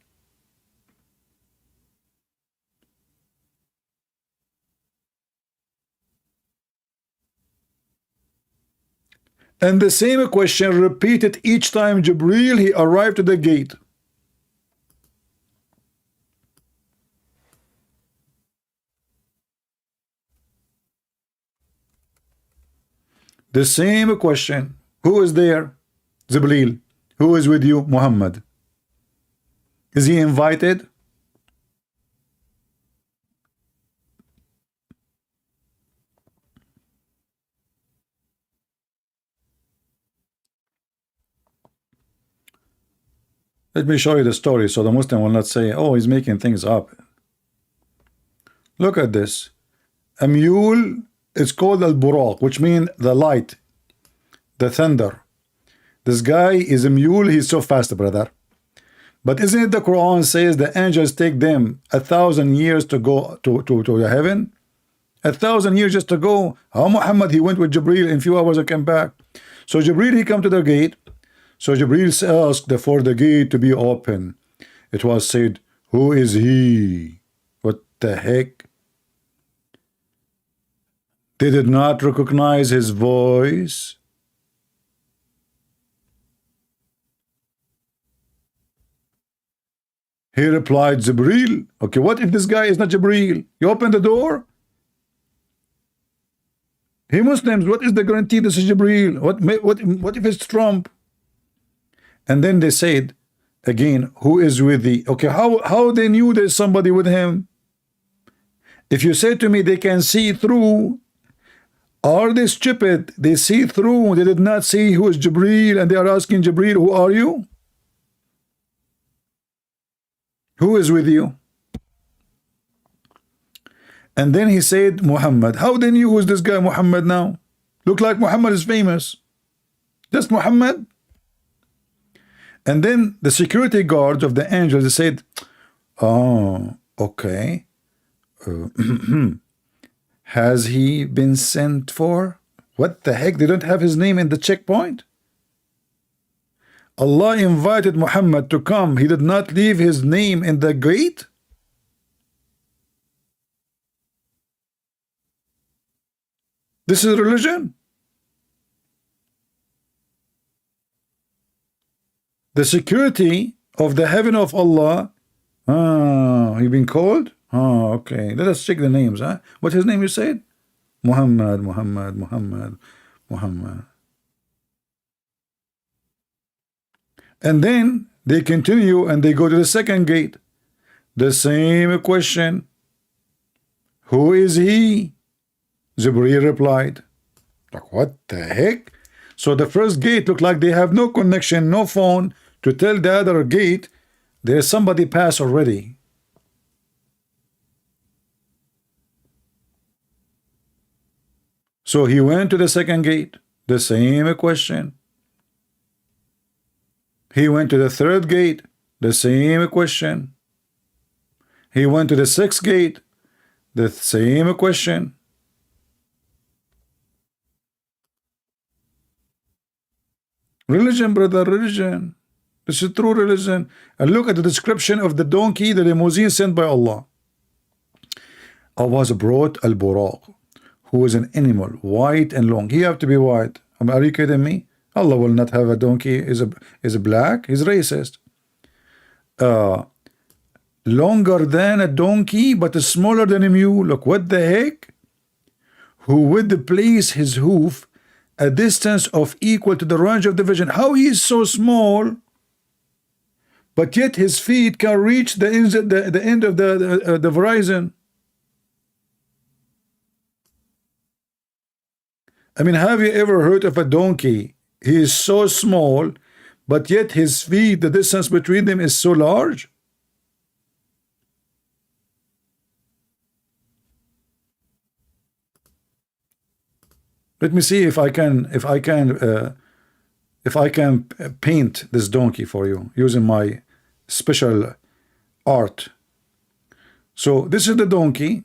And the same question repeated each time Jibreel, he arrived at the gate. The same question. Who is there? Jibreel. Who is with you? Muhammad. Is he invited? Let me show you the story so the Muslim will not say, oh, he's making things up. Look at this. A mule is called al-buraq, which means the light, the thunder. This guy is a mule. He's so fast, brother. But isn't it the Quran says the angels take them 1,000 years to go to heaven? 1,000 years just to go. How Muhammad, he went with Jibreel in few hours and came back. So Jibreel, he come to the gate. So Jibreel asked for the gate to be open. It was said, who is he? What the heck? They did not recognize his voice. He replied, Jibreel. Okay, what if this guy is not Jibreel? You open the door. Hey Muslims, what is the guarantee this is Jibreel? What if it's Trump? And then they said again, who is with thee? Okay, how they knew there's somebody with him? If you say to me they can see through, are they stupid? They see through. They did not see who is Jibreel, and they are asking Jibreel, who are you? Who is with you? And then he said, Muhammad. How they knew who is this guy Muhammad now? Look like Muhammad is famous. Just Muhammad. And then the security guards of the angels said, oh, okay. Has he been sent for? What the heck? They don't have his name in the checkpoint? Allah invited Muhammad to come. He did not leave his name in the gate? This is religion? The security of the heaven of Allah. He been called? Oh, okay. Let us check the names, huh? What's his name you said? Muhammad, Muhammad, Muhammad, Muhammad. And then they continue and they go to the second gate. The same question. Who is he? Jibreel replied. Like, what the heck? So the first gate looked like they have no connection, no phone to tell the other gate there's somebody passed already. So he went to the second gate, the same question. He went to the third gate, the same question. He went to the sixth gate, the same question. Religion, brother, religion. This is true religion. And look at the description of the donkey, the limousine sent by Allah. I was brought al-Buraq, who is an animal, white and long. He have to be white. Are you kidding me? Allah will not have a donkey is a black. He's racist. Longer than a donkey, but smaller than a mule. Look, what the heck? Who would place his hoof a distance of equal to the range of the vision. How he is so small, but yet his feet can reach the end of the horizon. I mean, have you ever heard of a donkey? He is so small, but yet his feet, the distance between them is so large. Let me see if I can paint this donkey for you using my special art. So this is the donkey.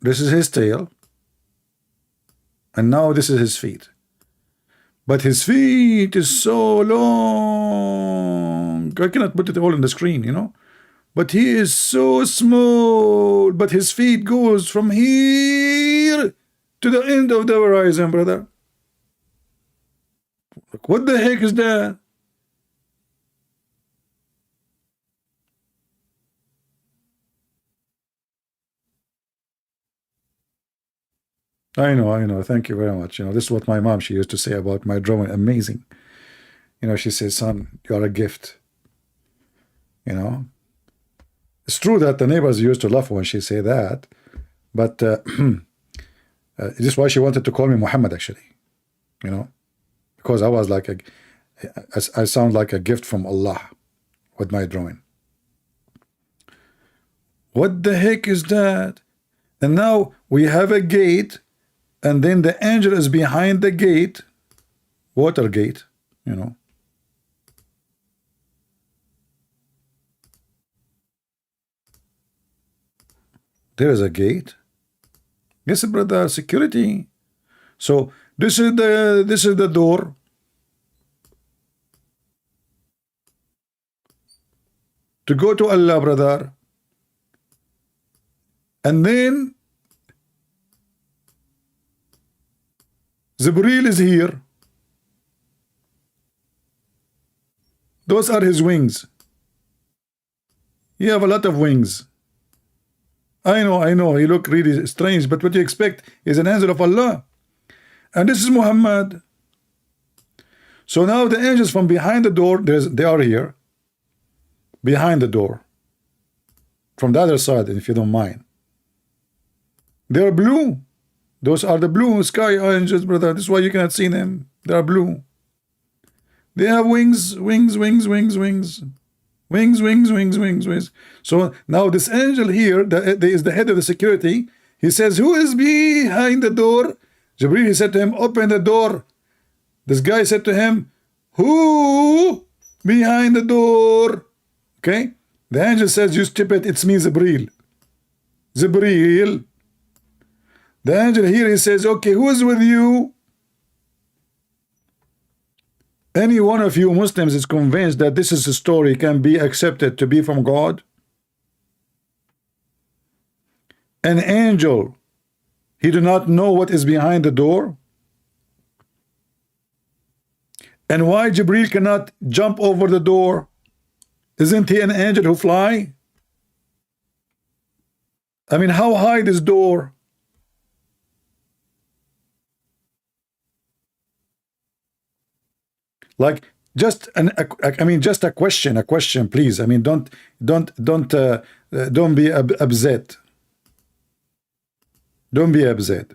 This is his tail. And now this is his feet. But his feet is so long. I cannot put it all on the screen, you know. But he is so small. But his feet goes from here to the end of the horizon, brother. What the heck is that? I know. Thank you very much. You know, this is what my mom, she used to say about my drawing. Amazing. You know, she says, son, you are a gift. You know. It's true that the neighbors used to laugh when she said that, but this is why she wanted to call me Muhammad, actually, you know, because I was like I sound like a gift from Allah with my drawing. What the heck is that? And now we have a gate, and then the angel is behind the gate, water gate, you know. There is a gate. Yes, brother, security. So this is the door. To go to Allah, brother. And then Jibreel is here. Those are his wings. He have a lot of wings. I know, he look really strange, but what you expect is an angel of Allah. And this is Muhammad. So now the angels from behind the door, they are here. Behind the door. From the other side, if you don't mind. They are blue. Those are the blue sky angels, brother. This is why you cannot see them. They are blue. They have wings. Wings. So now this angel here, that is the head of the security. He says, who is behind the door? Jibreel, he said to him, open the door. This guy said to him, who behind the door? Okay. The angel says, you stupid, it's me, Jibreel. Jibreel. The angel here, he says, okay, who is with you? Any one of you Muslims is convinced that this is a story can be accepted to be from God? An angel, he do not know what is behind the door? And why Jibreel cannot jump over the door? Isn't he an angel who fly? I mean, how high this door? Like, just just a question, please. I mean, don't be upset. Don't be upset.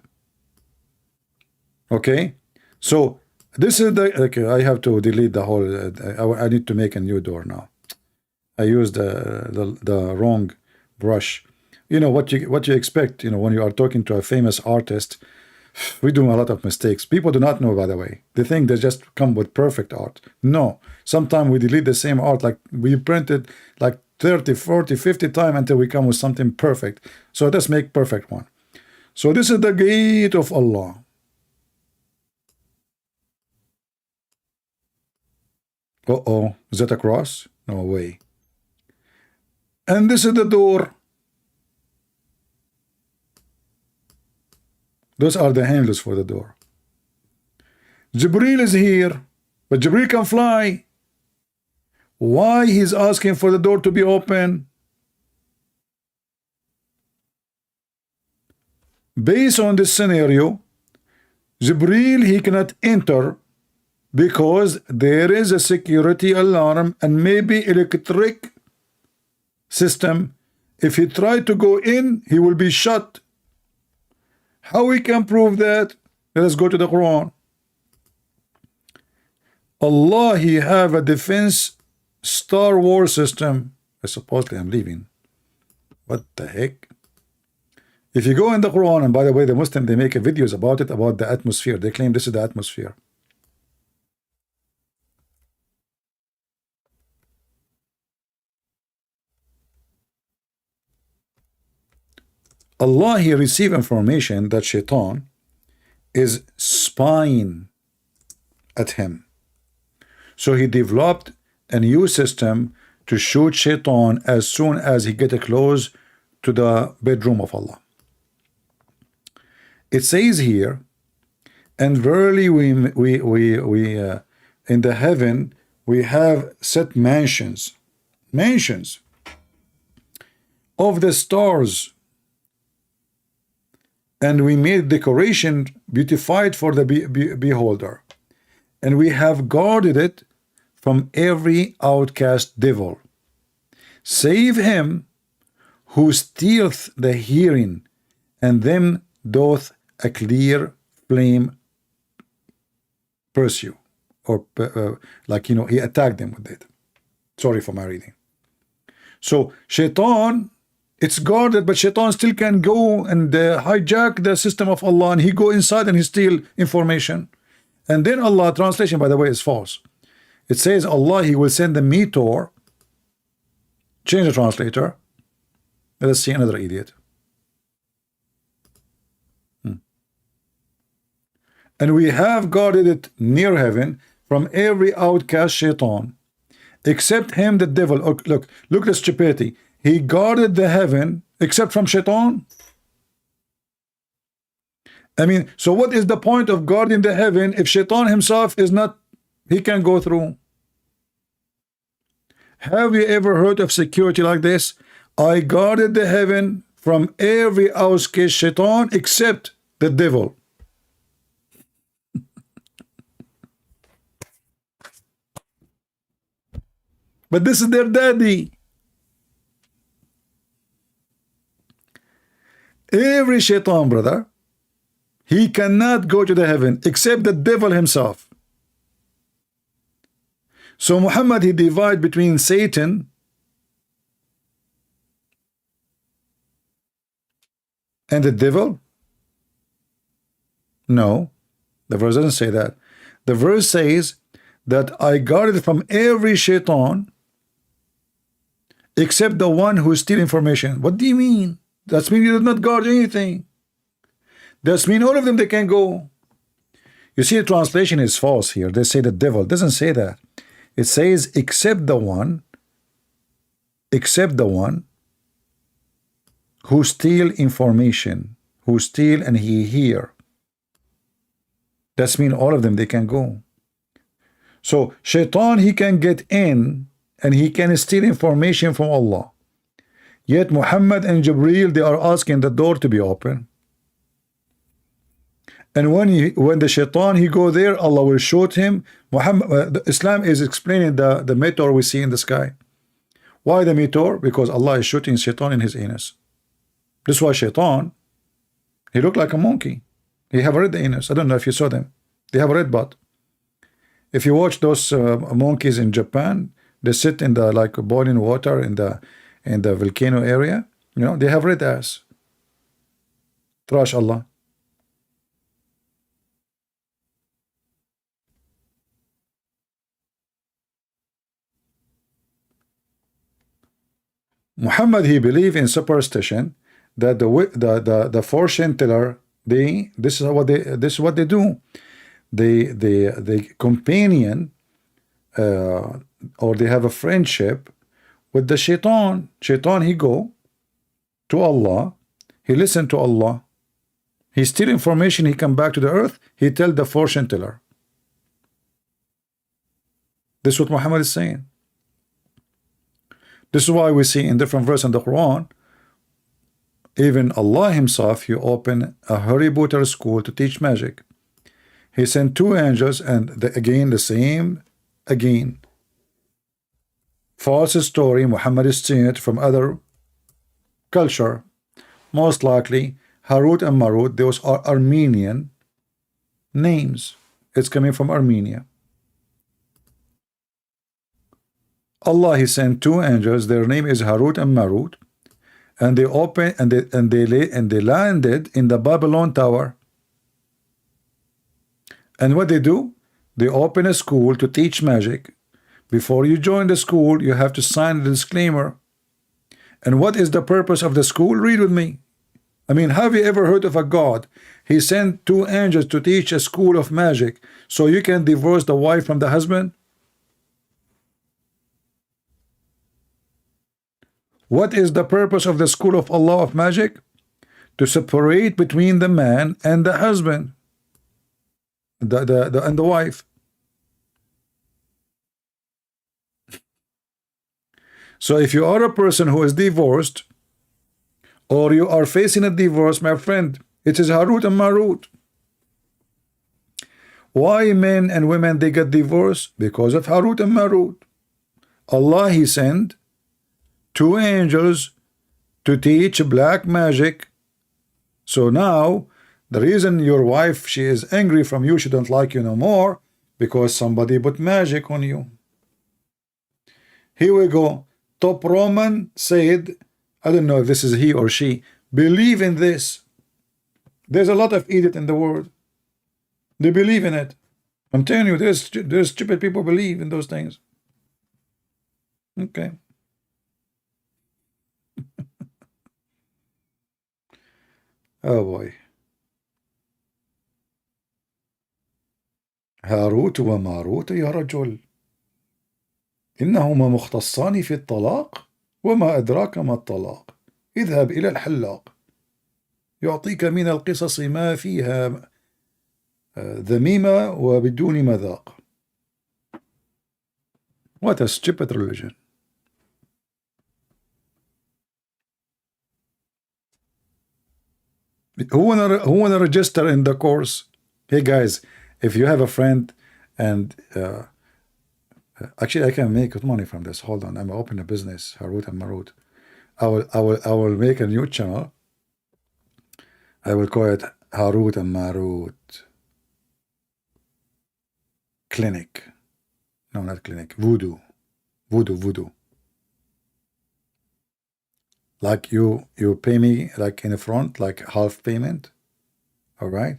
Okay, so this is the okay. I have to delete the whole. I need to make a new door now. I used the wrong brush. You know what you expect. You know, when you are talking to a famous artist, we do a lot of mistakes. People do not know, by the way. They think they just come with perfect art. No. Sometimes we delete the same art, like we printed like 30, 40, 50 times until we come with something perfect. So let's make perfect one. So this is the gate of Allah. Uh-oh. Is that a cross? No way. And this is the door. Those are the handles for the door. Jibreel is here, but Jibreel can fly. Why he's asking for the door to be open? Based on this scenario, Jibreel, he cannot enter because there is a security alarm and maybe electric system. If he tried to go in, he will be shut. How we can prove that? Let us go to the Quran. Allah, he have a defense Star Wars system. Supposedly I'm leaving. What the heck? If you go in the Quran, and by the way, the Muslim, they make videos about it, about the atmosphere. They claim this is the atmosphere. Allah, he received information that Shaitan is spying at him. So he developed a new system to shoot Shaitan as soon as he get close to the bedroom of Allah. It says here, and verily we in the heaven we have set mansions of the stars, and we made decoration beautified for the beholder, and we have guarded it from every outcast devil, save him who stealeth the hearing, and them doth a clear flame pursue, or like, you know, he attacked them with it. Sorry for my reading. So Shaitan, it's guarded, but Shaitan still can go and hijack the system of Allah, and he go inside and he steal information. And then Allah, translation by the way is false. It says Allah, he will send the meteor. Change the translator. Let us see another idiot. And we have guarded it near heaven from every outcast Shaitan, except him the devil. Oh, look the stupidity. He guarded the heaven except from Shaitan. I mean, so what is the point of guarding the heaven if Shaitan himself is not, he can go through? Have you ever heard of security like this? I guarded the heaven from every outcast Shaitan except the devil. But this is their daddy. Every Shaitan, brother, he cannot go to the heaven except the devil himself. So Muhammad, he divided between Satan and the devil? No, the verse doesn't say that. The verse says that I guarded from every Shaitan except the one who steal information. What do you mean? That means you did not guard anything. That means all of them, they can go. You see, the translation is false here. They say the devil. It doesn't say that. It says except the one who steal information, who steal and he hear. That means all of them, they can go. So Shaitan, he can get in and he can steal information from Allah. Yet Muhammad and Jibreel, they are asking the door to be open. And when the Shaitan he go there, Allah will shoot him. Islam is explaining the meteor we see in the sky. Why the meteor? Because Allah is shooting Shaitan in his anus. This is why Shaitan, he looked like a monkey. He have a red anus. I don't know if you saw them. They have a red butt. If you watch those monkeys in Japan, they sit in the like boiling water in the volcano area. You know, they have red ass. Trash Allah. Muhammad, he believed in superstition that the fortune teller, this is what they do. They companion or they have a friendship with the Shaitan. Shaitan, he go to Allah, he listen to Allah, he steal information, he come back to the earth, he tell the fortune teller. This is what Muhammad is saying. This is why we see in different verses in the Quran, even Allah himself, he opened a Harry Potter school to teach magic. He sent 2 angels, and again the same again. False story. Muhammad is seeing it from other culture. Most likely Harut and Marut, those are Armenian names. It's coming from Armenia. Allah, he sent 2 angels. Their name is Harut and Marut, and they opened and they landed in the Babylon Tower. And what they do? They open a school to teach magic. Before you join the school, you have to sign the disclaimer. And what is the purpose of the school? Read with me. I mean, have you ever heard of a God? He sent 2 angels to teach a school of magic so you can divorce the wife from the husband? What is the purpose of the school of Allah of magic? To separate between the man and the husband, and the wife. So if you are a person who is divorced, or you are facing a divorce, my friend, it is Harut and Marut. Why men and women they get divorced? Because of Harut and Marut. Allah, he sent 2 angels to teach black magic. So now the reason your wife, she is angry from you, she don't like you no more, because somebody put magic on you. Here we go. Top Roman said, I don't know if this is he or she, believe in this. There's a lot of idiot in the world. They believe in it. I'm telling you, there's stupid people believe in those things. Okay. Oh boy. هاروت وماروت يا رجل إنهما مختصان في الطلاق وما أدراك ما الطلاق اذهب إلى الحلاق يعطيك من القصص ما فيها ذميمة وبدون مذاق. What a stupid religion. Who wanna register in the course? Hey guys, if you have a friend and actually I can make money from this. Hold on, I'm open a business, Harut and Marut. I will make a new channel. I will call it Harut and Marut Clinic. No, not clinic. Voodoo. Like you pay me like in the front, like half payment, all right,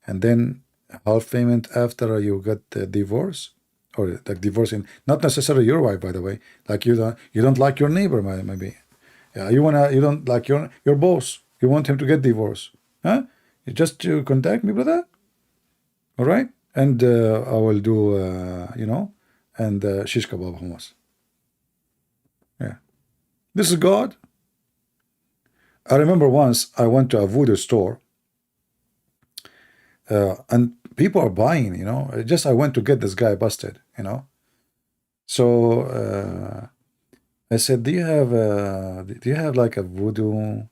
and then half payment after you get the divorce or like divorcing, not necessarily your wife, by the way. Like you don't like your neighbor, maybe. Yeah, you don't like your boss. You want him to get divorced, huh? You just contact me, brother. All right, and I will do and shish kebab hummus. Yeah, this is God. I remember once I went to a voodoo store, and people are buying. Just I went to get this guy busted. So I said, do you have like a voodoo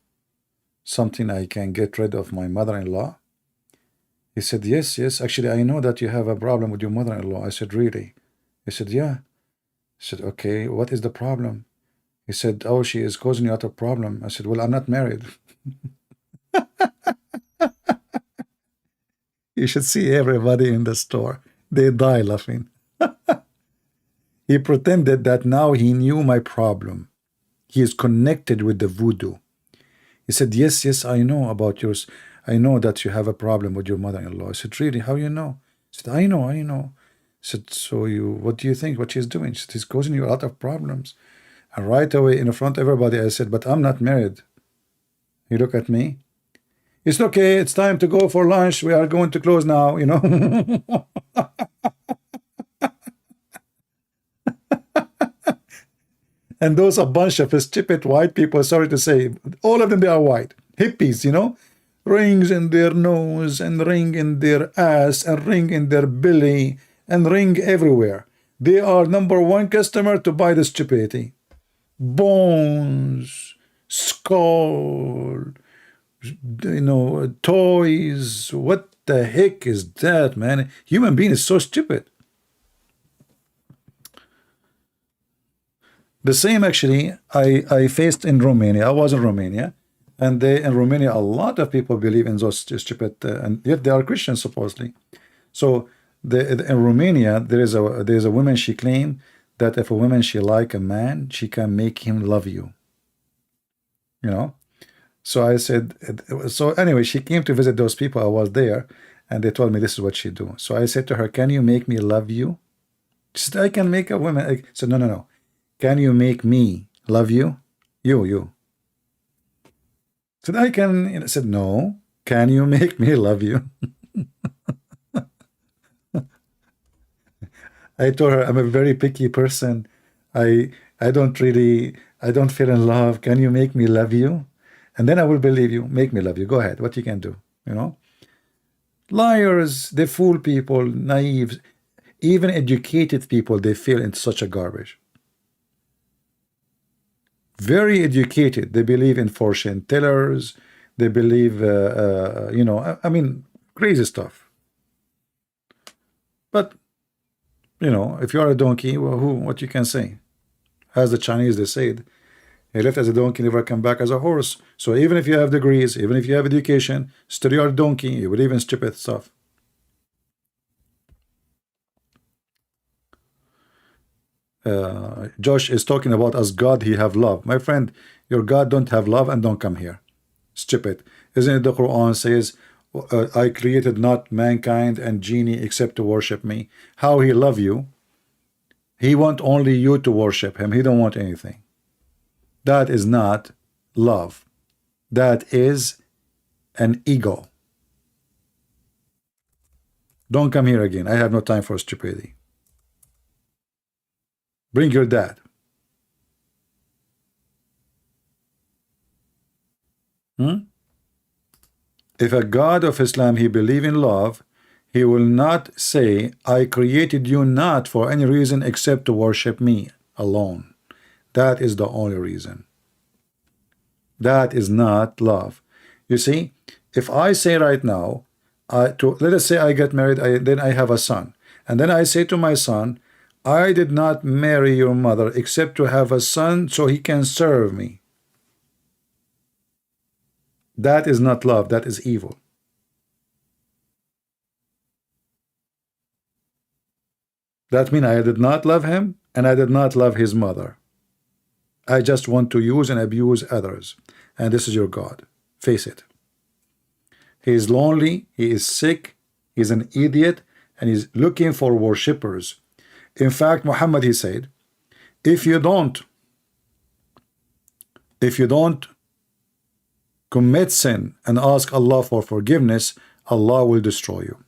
something I can get rid of my mother-in-law? He said, yes, yes. Actually, I know that you have a problem with your mother-in-law. I said, really? He said, yeah. I said, okay, what is the problem? He said, oh, she is causing you a lot of problem. I said, well, I'm not married. You should see everybody in the store. They die laughing. He pretended that now he knew my problem. He is connected with the voodoo. He said, yes, yes, I know about yours. I know that you have a problem with your mother-in-law. I said, really? How you know? He said, I know, I know. I said, so what do you think what she's doing? She said, she's causing you a lot of problems. And right away in front of everybody, I said, but I'm not married. He looked at me. It's okay. It's time to go for lunch. We are going to close now, And those a bunch of stupid white people, sorry to say, all of them, they are white. Hippies, rings in their nose and ring in their ass and ring in their belly and ring everywhere. They are number one customer to buy the stupidity. Bones, skull, toys. What the heck is that, man? Human being is so stupid. The same actually I faced in Romania. I was in Romania, and in Romania a lot of people believe in those stupid, and yet they are Christians supposedly. So in Romania there's a woman, she claimed that if a woman she like a man, she can make him love you. So I said, so anyway, she came to visit those people. I was there, and they told me this is what she do. So I said to her, can you make me love you? She said, I can make a woman. I said, no, no, no. Can you make me love you? You. Said, I can. I said, no. Can you make me love you? I told her I'm a very picky person. I don't feel in love. Can you make me love you? And then I will believe you. Make me love you. Go ahead. What you can do, Liars, they fool people, naive, even educated people, they feel in such a garbage. Very educated, they believe in fortune tellers, they believe, I mean, crazy stuff. But, if you are a donkey, well, what you can say? As the Chinese, they said, he left as a donkey, never come back as a horse. So even if you have degrees, even if you have education, still you are a donkey, you believe in stupid stuff. Josh is talking about as God he have love. My friend, your God don't have love, and don't come here. Stupid. Isn't it the Quran says, I created not mankind and genie except to worship me? How he love you? He want only you to worship him. He don't want anything. That is not love. That is an ego. Don't come here again. I have no time for stupidity. Bring your dad. If a God of Islam, he believe in love, he will not say, I created you not for any reason except to worship me alone. That is the only reason. That is not love. You see, if I say right now, let us say I get married, then I have a son, and then I say to my son, I did not marry your mother except to have a son so he can serve me. That is not love, that is evil. That means I did not love him, and I did not love his mother. I just want to use and abuse others. And this is your God. Face it. He is lonely, he is sick, he's an idiot, and he's looking for worshippers. In fact, Muhammad, he said, if you don't commit sin and ask Allah for forgiveness, Allah will destroy you.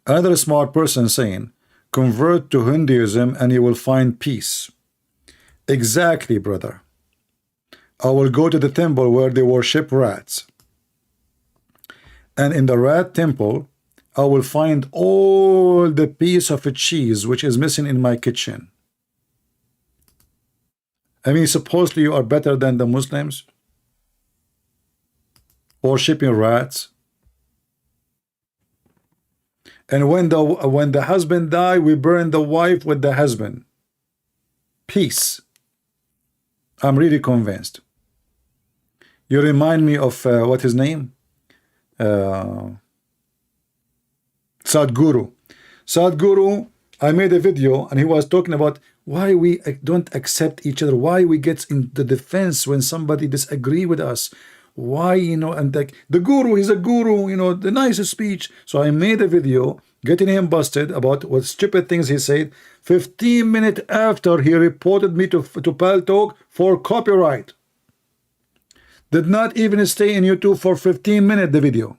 Another smart person saying, convert to Hinduism and you will find peace. Exactly, brother. I will go to the temple where they worship rats. And in the rat temple, I will find all the piece of a cheese which is missing in my kitchen. I mean, supposedly you are better than the Muslims? Worshipping rats. And when the husband die, we burn the wife with the husband. Peace. I'm really convinced. You remind me of what his name? Sadhguru. Sadhguru, I made a video and he was talking about why we don't accept each other, why we get in the defense when somebody disagree with us, why, you know, and like the guru, he's a guru, you know, the nicest speech. So I made a video getting him busted about what stupid things he said. 15 minutes after, he reported me to Paltalk for copyright. Did not even stay in YouTube for 15 minutes, the video.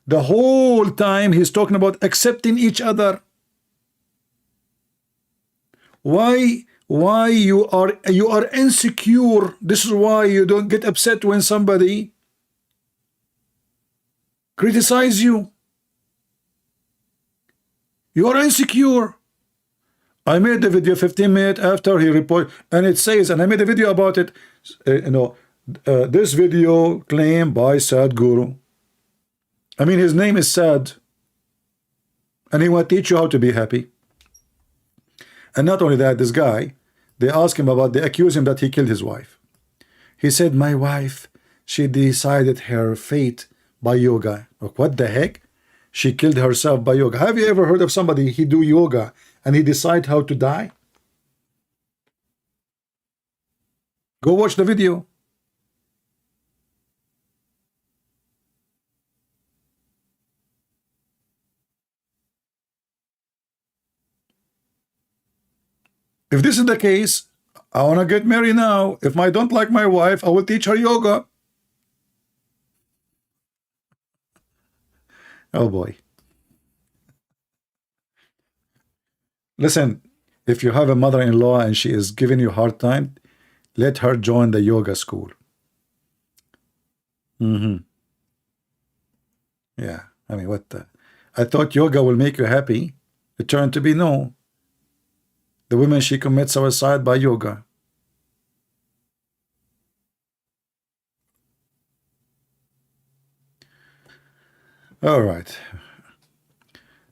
The whole time he's talking about accepting each other. Why you are insecure? This is why you don't get upset when somebody criticize you. You are insecure. I made the video 15 minutes after he reported, and it says, and I made a video about it, this video claimed by Sadhguru. I mean, his name is Sad, and he will teach you how to be happy. And not only that, this guy, they ask him about, they accuse him that he killed his wife. He said, my wife, she decided her fate by yoga. Like, what the heck? She killed herself by yoga. Have you ever heard of somebody, he do yoga and he decide how to die? Go watch the video. If this is the case, I want to get married now. If I don't like my wife, I will teach her yoga. Oh boy. Listen, if you have a mother-in-law and she is giving you a hard time, let her join the yoga school. Yeah, I mean, what the? I thought yoga will make you happy. It turned to be no. The woman, she commits suicide by yoga. All right.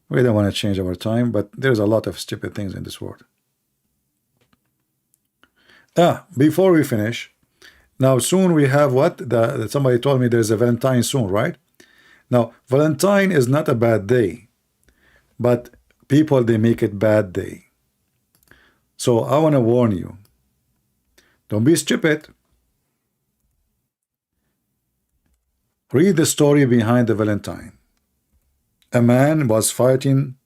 We don't want to change our time, but there's a lot of stupid things in this world. Before we finish, now soon we have what? Somebody told me there's a Valentine soon, right? Now, Valentine is not a bad day, but people, they make it bad day. So I want to warn you, don't be stupid. Read the story behind the Valentine. A man was fighting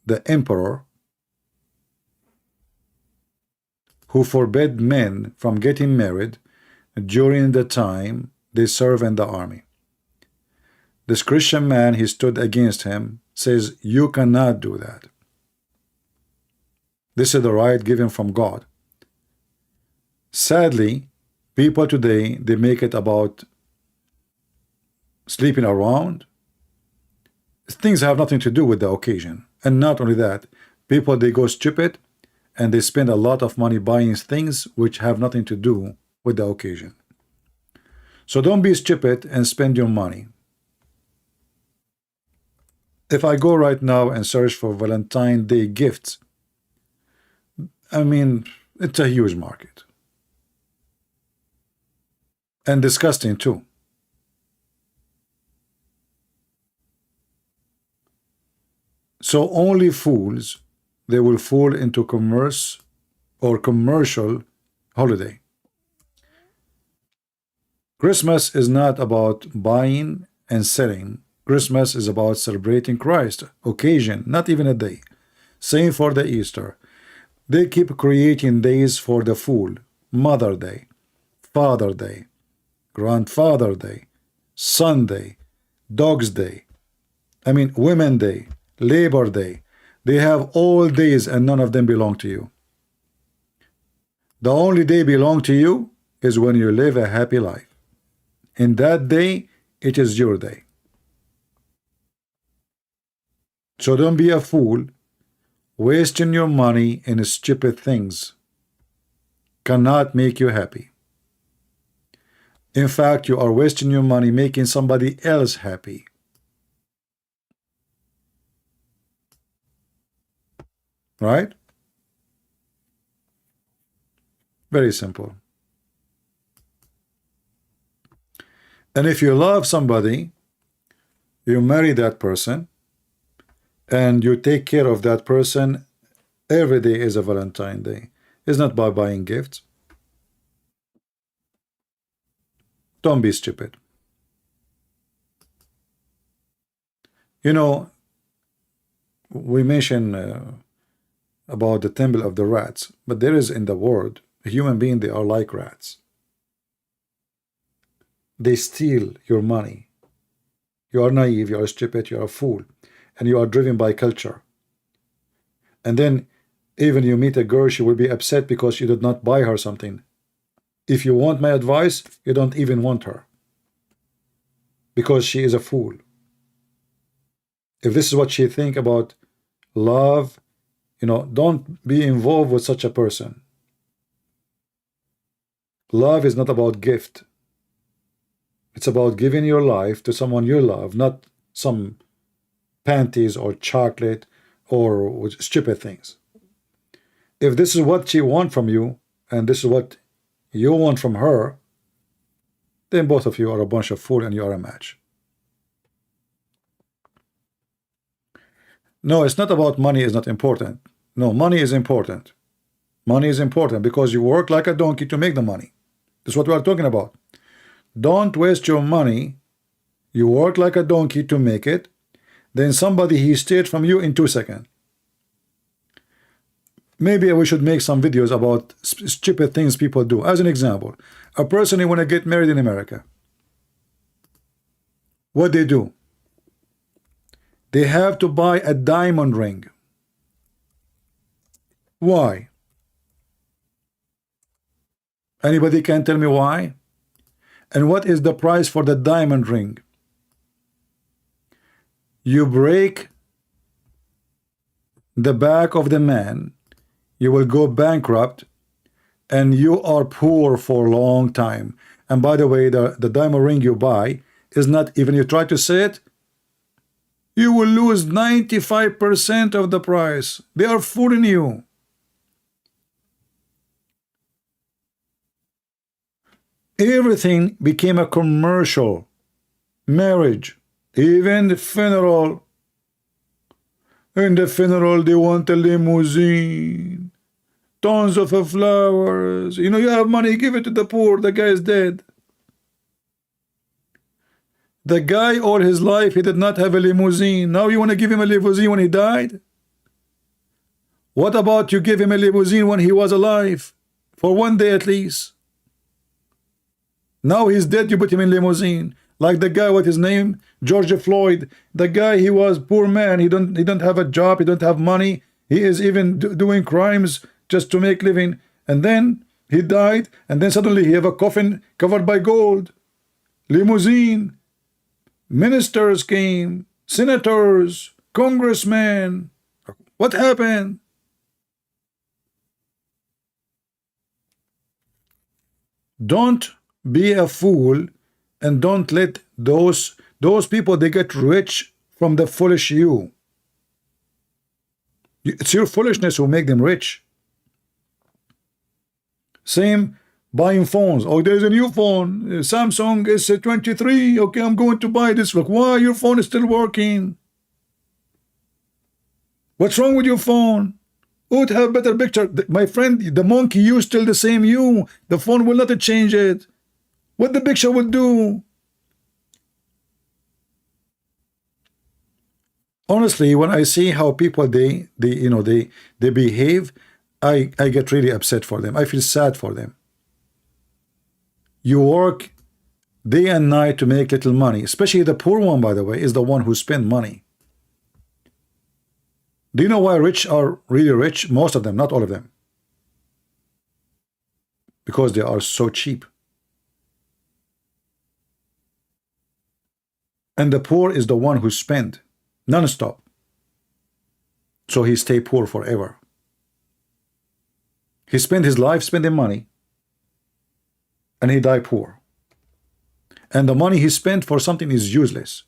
the emperor who forbade men from getting married during the time they serve in the army. This Christian man, he stood against him, says, you cannot do that. This is the right given from God. Sadly, people today, they make it about sleeping around. Things have nothing to do with the occasion. And not only that, people, they go stupid and they spend a lot of money buying things which have nothing to do with the occasion. So don't be stupid and spend your money. If I go right now and search for Valentine's Day gifts, I mean, it's a huge market. And disgusting too. So only fools, they will fall into commerce or commercial holiday. Christmas is not about buying and selling Christmas is about celebrating Christ, occasion, not even a day. Same for the Easter. They keep creating days for the fool. Mother Day, Father Day, Grandfather Day, Sunday, Dog's Day, Women Day, Labor Day. They have all days and none of them belong to you. The only day belong to you is when you live a happy life. In that day, it is your day. So don't be a fool, wasting your money in stupid things. Cannot make you happy. In fact, you are wasting your money making somebody else happy. Right? Very simple. And if you love somebody, you marry that person, and you take care of that person. Every day is a Valentine Day. It's not by buying gifts. Don't be stupid. You know, we mentioned about the temple of the rats, but there is in the world a human being, they are like rats. They steal your money. You are naive, you are stupid, you are a fool, and you are driven by culture. And then even you meet a girl, she will be upset because you did not buy her something. If you want my advice, you don't even want her, because she is a fool. If this is what she think about love, don't be involved with such a person. Love is not about gift. It's about giving your life to someone you love, not some panties or chocolate or stupid things. If this is what she wants from you, and this is what you want from her, then both of you are a bunch of fools and you are a match. No, it's not about money is not important. No, money is important. Money is important because you work like a donkey to make the money. That's what we are talking about. Don't waste your money. You work like a donkey to make it. Then somebody, he steals from you in 2 seconds. Maybe we should make some videos about stupid things people do. As an example, a person who want to get married in America. What they do? They have to buy a diamond ring. Why? Anybody can tell me why? And what is the price for the diamond ring? You break the back of the man, you will go bankrupt, and you are poor for a long time. And by the way, the diamond ring you buy is not, even you try to say it, you will lose 95% of the price. They are fooling you. Everything became a commercial. Marriage, even the funeral. In the funeral, they want a limousine, tons of flowers. You have money, give it to the poor. The guy is dead. The guy all his life, he did not have a limousine. Now you want to give him a limousine when he died? What about you give him a limousine when he was alive? For 1 day at least. Now he's dead, you put him in limousine. Like the guy, what his name? George Floyd. The guy, he was poor man. He don't have a job. He don't have money. He is even doing crimes just to make living. And then he died. And then suddenly he have a coffin covered by gold. Limousine. Ministers came. Senators. Congressmen. What happened? Don't be a fool, and don't let those people, they get rich from the foolish you. It's your foolishness who make them rich. Same buying phones. Oh, there's a new phone, Samsung S23. Okay, I'm going to buy this. Look, why your phone is still working? What's wrong with your phone? Oh, it have better picture. My friend, the monkey, you still the same you. The phone will not change it. What the picture will do? Honestly, when I see how people they behave, I get really upset for them. I feel sad for them. You work day and night to make little money, especially the poor one, by the way, is the one who spend money. Do you know why rich are really rich? Most of them, not all of them. Because they are so cheap. And the poor is the one who spend non-stop. So he stay poor forever. He spent his life spending money, and he die poor. And the money he spent for something is useless.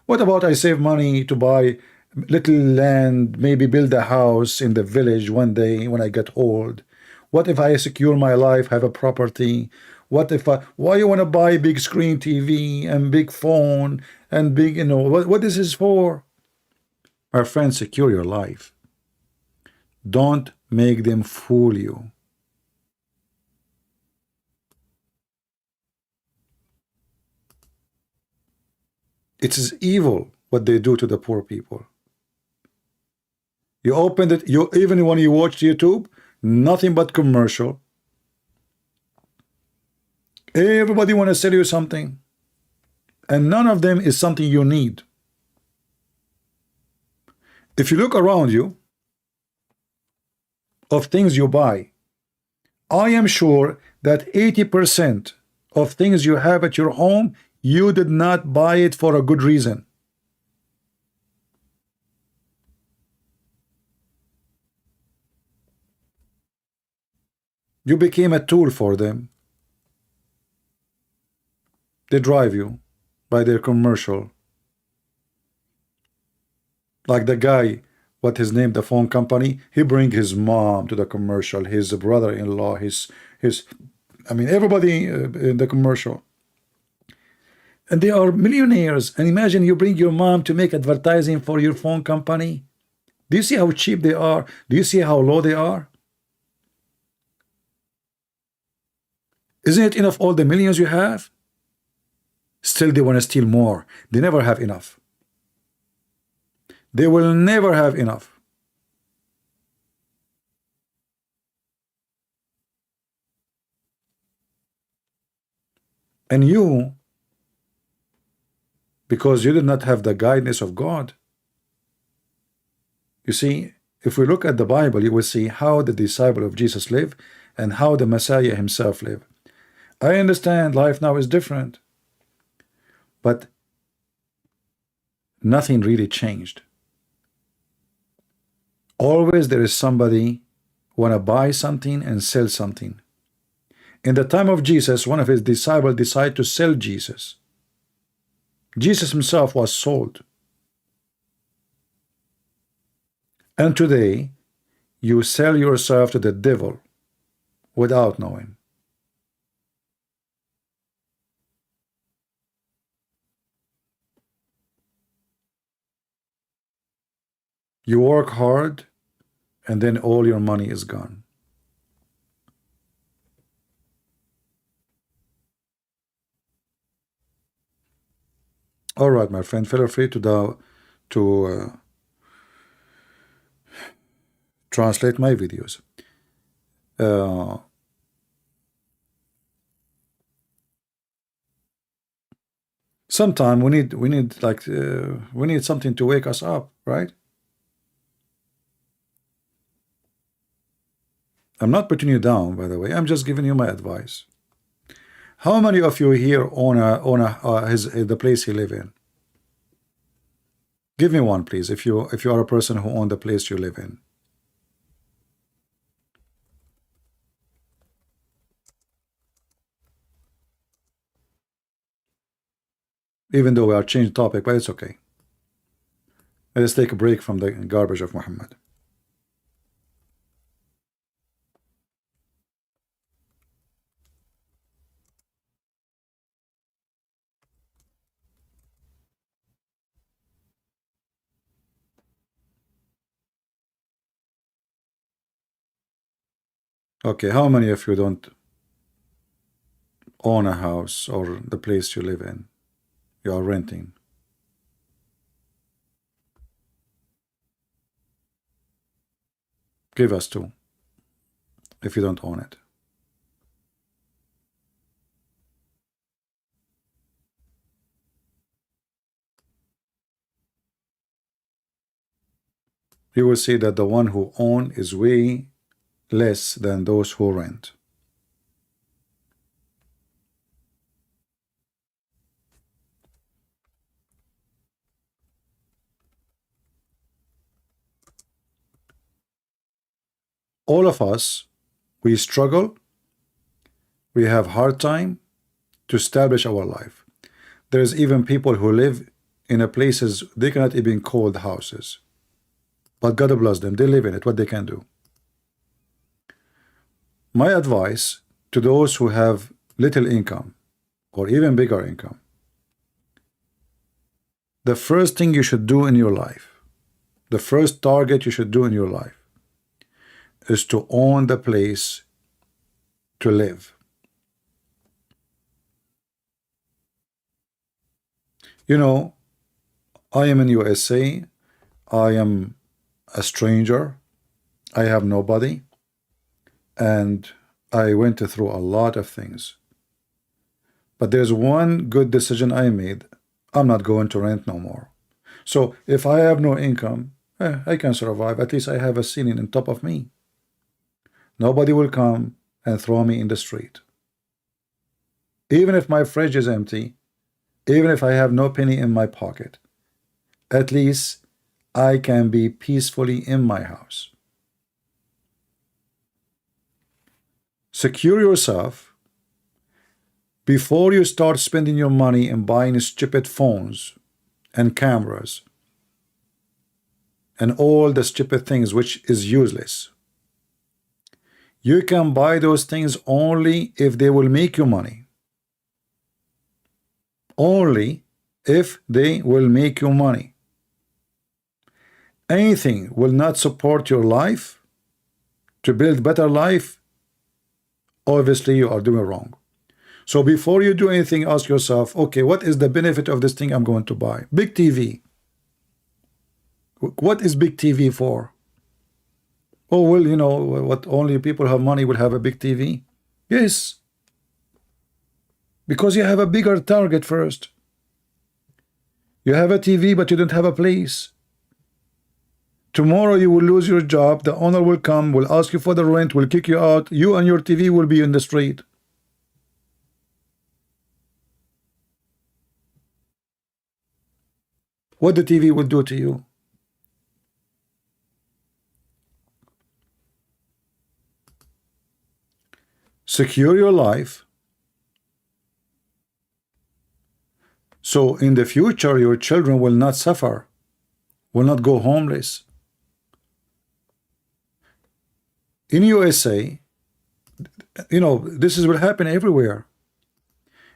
What about I save money to buy little land, maybe build a house in the village one day when I get old? What if I secure my life, have a property? What if why you want to buy big screen TV and big phone and big, what this is for? My friend, secure your life. Don't make them fool you. It is evil what they do to the poor people. You opened it, even when you watch YouTube, nothing but commercial. Everybody want to sell you something, and none of them is something you need. If you look around you of things you buy, I am sure that 80% of things you have at your home, you did not buy it for a good reason. You became a tool for them. They drive you by their commercial. Like the guy, what his name, the phone company, he bring his mom to the commercial, his brother-in-law, I mean, everybody in the commercial. And they are millionaires. And imagine you bring your mom to make advertising for your phone company. Do you see how cheap they are? Do you see how low they are? Isn't it enough all the millions you have? Still they want to steal more. They never have enough. They will never have enough. And you, because you did not have the guidance of God. You see, if we look at the Bible, you will see how the disciple of Jesus lived and how the Messiah himself lived. I understand life now is different, but nothing really changed. Always there is somebody want to buy something and sell something. In the time of Jesus, one of his disciples decided to sell Jesus. Jesus himself was sold. And today, you sell yourself to the devil without knowing. You work hard, and then all your money is gone. All right, my friend, feel free to translate my videos. Sometime we need something to wake us up, right? I'm not putting you down, by the way. I'm just giving you my advice. How many of you here own the place he live in? Give me one, please. If you are a person who own the place you live in. Even though we are changing topic, but it's okay. Let's take a break from the garbage of Muhammad. Okay, how many of you don't own a house or the place you live in? You are renting. Give us two if you don't own it. You will see that the one who own is way less than those who rent. All of us, we struggle, we have hard time to establish our life. There's even people who live in a places they cannot even call the houses. But God bless them, they live in it, what they can do. My advice to those who have little income or even bigger income, the first thing you should do in your life, the first target you should do in your life is to own the place to live. You know, I am in USA, I am a stranger, I have nobody, and I went through a lot of things. But there's one good decision I made. I'm not going to rent no more. So if I have no income, I can survive. At least I have a ceiling on top of me. Nobody will come and throw me in the street. Even if my fridge is empty, even if I have no penny in my pocket, at least I can be peacefully in my house. Secure yourself before you start spending your money and buying stupid phones and cameras and all the stupid things which is useless. You can buy those things only if they will make you money. Only if they will make you money. Anything will not support your life to build better life, obviously you are doing wrong. So before you do anything, ask yourself, okay, what is the benefit of this thing I'm going to buy? Big TV. What is big TV for? Oh, well, you know, what, only people who have money will have a big TV? Yes. Because you have a bigger target first. You have a TV, but you don't have a place. Tomorrow you will lose your job, the owner will come, will ask you for the rent, will kick you out, you and your TV will be in the street. What the TV will do to you? Secure your life so in the future your children will not suffer, will not go homeless. In USA, you know, this will happen everywhere.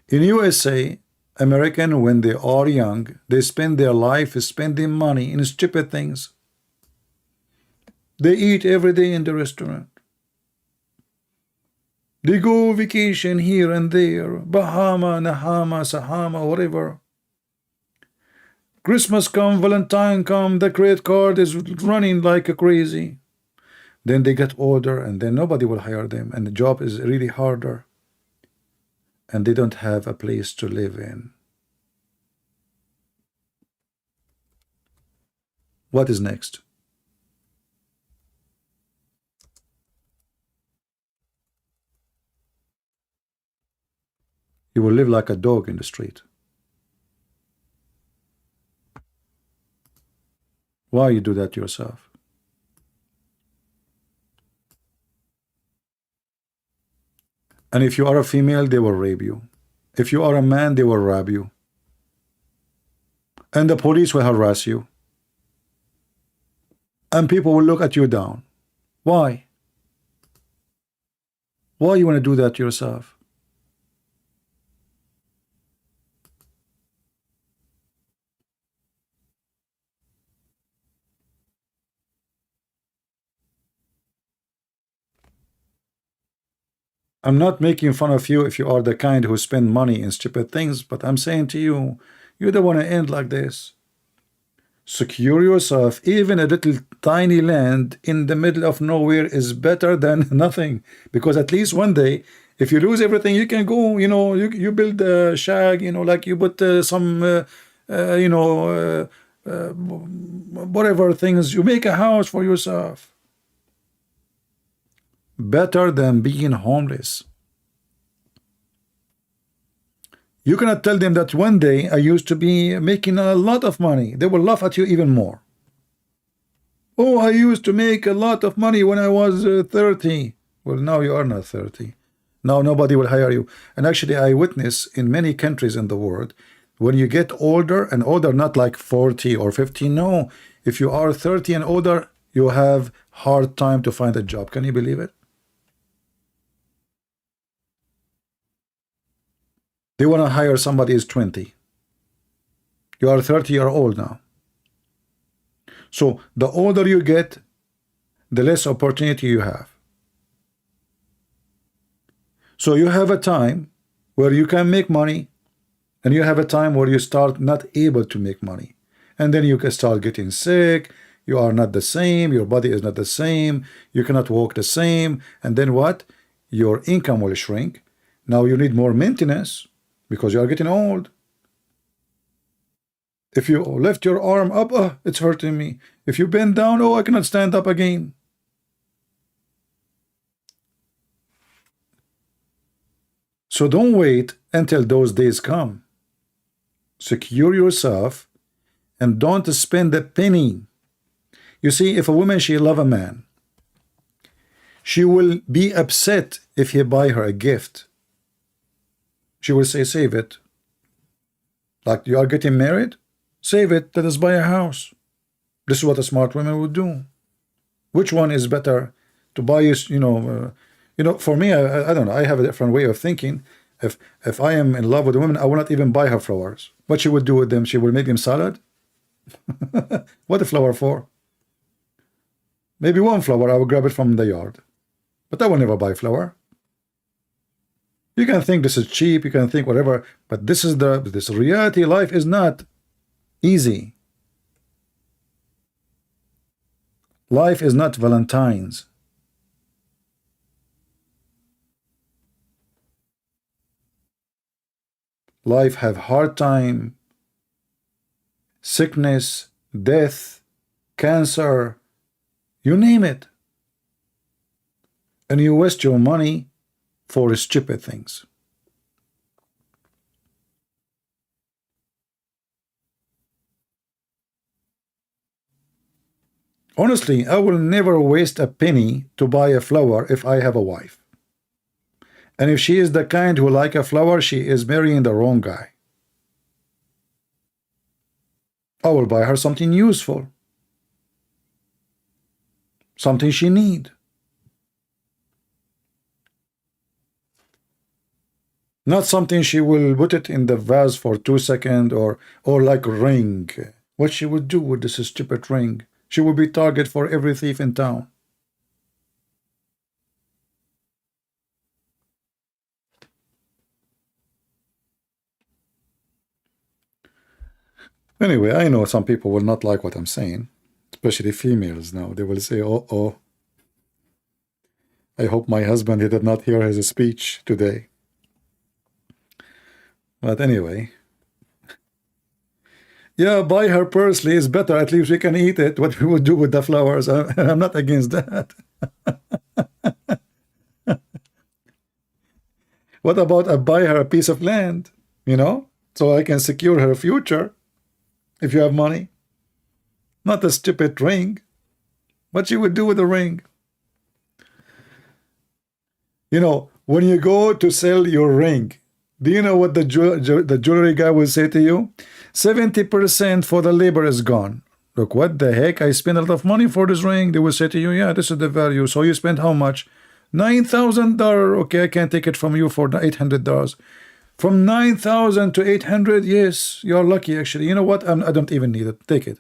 In USA, American, when they are young, they spend their life spending money in stupid things. They eat every day in the restaurant. They go vacation here and there, Bahama, Nahama, Sahama, whatever. Christmas come, Valentine come, the credit card is running like a crazy. Then they get older and then nobody will hire them and the job is really harder. And they don't have a place to live in. What is next? You will live like a dog in the street. Why you do that to yourself? And if you are a female, they will rape you. If you are a man, they will rob you. And the police will harass you. And people will look at you down. Why? Why you want to do that to yourself? I'm not making fun of you if you are the kind who spend money in stupid things, but I'm saying to you, you don't want to end like this. Secure yourself. Even a little tiny land in the middle of nowhere is better than nothing, because at least one day, if you lose everything, you can go, you build a shack, like you put some whatever things, you make a house for yourself. Better than being homeless. You cannot tell them that one day I used to be making a lot of money. They will laugh at you even more. Oh, I used to make a lot of money when I was 30. Well, now you are not 30. Now nobody will hire you. And actually, I witness in many countries in the world, when you get older and older, not like 40 or 50, no. If you are 30 and older, you have hard time to find a job. Can you believe it? They want to hire somebody who's 20. You are 30 years old now. So the older you get, the less opportunity you have. So you have a time where you can make money, and you have a time where you start not able to make money. And then you can start getting sick, you are not the same, your body is not the same, you cannot walk the same, and then what? Your income will shrink. Now you need more maintenance because you are getting old. If you lift your arm up, it's hurting me. If you bend down, I cannot stand up again. So don't wait until those days come. Secure yourself and don't spend a penny. You see, if a woman, she love a man, she will be upset if he buy her a gift. She will say, save it. Like you are getting married, save it, let us buy a house. This is what a smart woman would do. Which one is better to buy you, for me, I don't know, I have a different way of thinking. If I am in love with a woman, I will not even buy her flowers. What she would do with them? She will make them salad. What a flower for? Maybe one flower, I will grab it from the yard, but I will never buy flower. You can think this is cheap, you can think whatever, but this is this reality. Life is not easy. Life is not Valentine's. Life have hard time, sickness, death, cancer, you name it. And you waste your money for stupid things. Honestly, I will never waste a penny to buy a flower if I have a wife. And if she is the kind who like a flower, she is marrying the wrong guy. I will buy her something useful, something she need. Not something she will put it in the vase for 2 seconds or like a ring. What she would do with this stupid ring? She will be target for every thief in town. Anyway, I know some people will not like what I'm saying, especially females now. They will say, oh, I hope my husband, he did not hear his speech today. But anyway, yeah, buy her parsley is better. At least we can eat it. What we would do with the flowers, I'm not against that. What about I buy her a piece of land, so I can secure her future if you have money? Not a stupid ring. What you would do with a ring? When you go to sell your ring, do you know what the jewelry guy will say to you? 70% for the labor is gone. Look, what the heck? I spent a lot of money for this ring. They will say to you, yeah, this is the value. So you spent how much? $9,000. Okay, I can take it from you for $800. From 9,000 to 800, yes, you're lucky actually. You know what? I don't even need it. Take it.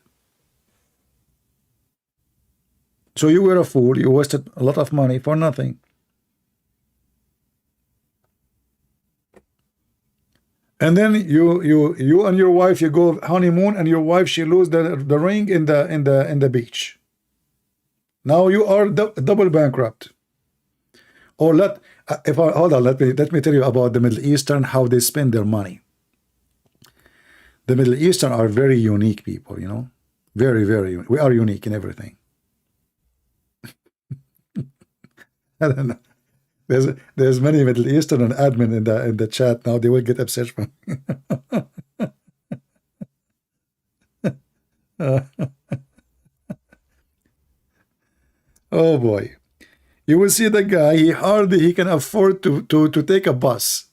So you were a fool. You wasted a lot of money for nothing. And then you and your wife, you go honeymoon, and your wife, she lose the ring in the beach. Now you are double bankrupt. Or if I hold on, let me tell you about the Middle Eastern, how they spend their money. The Middle Eastern are very unique people, you know, very, very. We are unique in everything. I don't know. There's many Middle Eastern and admin in the chat now. They will get upset from me. Oh boy. You will see the guy, he can afford to take a bus.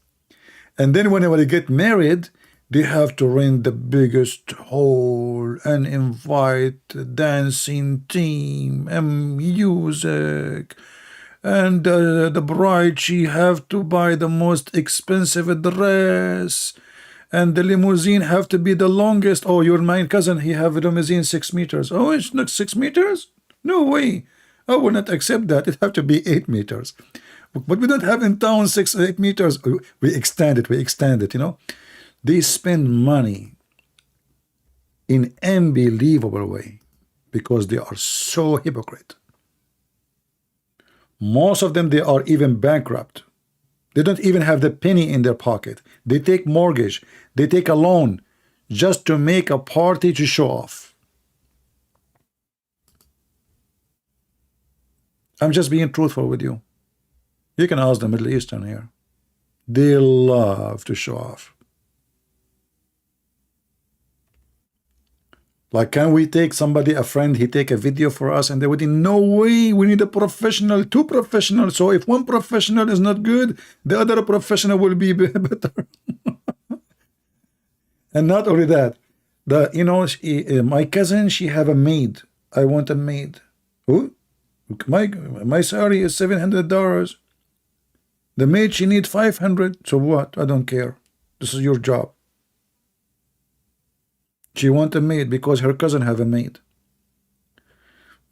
And then when they get married, they have to rent the biggest hall and invite dancing team and music. And the bride, she have to buy the most expensive dress. And the limousine have to be the longest. Oh, my cousin, he have a limousine 6 meters. Oh, it's not 6 meters? No way. I will not accept that. It have to be 8 meters. But we don't have in town 8 meters. We extend it, you know. They spend money in unbelievable way because they are so hypocrite. Most of them, they are even bankrupt. They don't even have the penny in their pocket. They take mortgage. They take a loan just to make a party to show off. I'm just being truthful with you. You can ask the Middle Eastern here. They love to show off. Like, can we take somebody, a friend, he take a video for us and they would, no way, we need a professional, 2 professionals. So if one professional is not good, the other professional will be better. And not only that, my cousin, she have a maid. I want a maid. Who? My salary is $700. The maid, she need 500. So what? I don't care. This is your job. She want a maid because her cousin have a maid.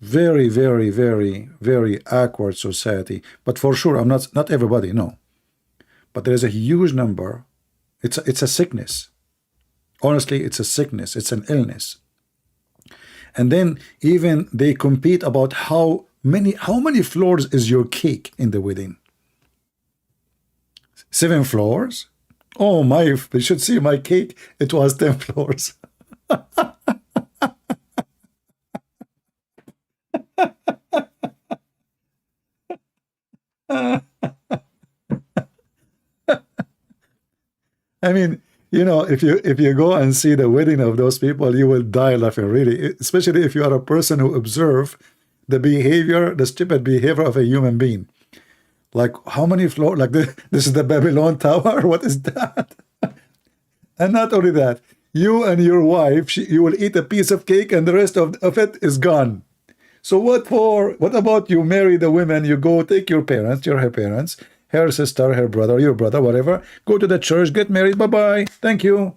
Very, very, very, very awkward society. But for sure, I'm not everybody, no. But there is a huge number. It's a sickness. Honestly, it's a sickness. It's an illness. And then even they compete about how many floors is your cake in the wedding. 7 floors? Oh my! They should see my cake. It was 10 floors. I mean, if you go and see the wedding of those people, you will die laughing, really, especially if you are a person who observe the behavior, the stupid behavior of a human being. Like, how many floors? Like, this is the Babylon Tower? What is that? And not only that, you and your wife, you will eat a piece of cake and the rest of it is gone. So what for? What about you marry the women, you go take her parents, her sister, her brother, your brother, whatever, go to the church, get married, bye-bye, thank you.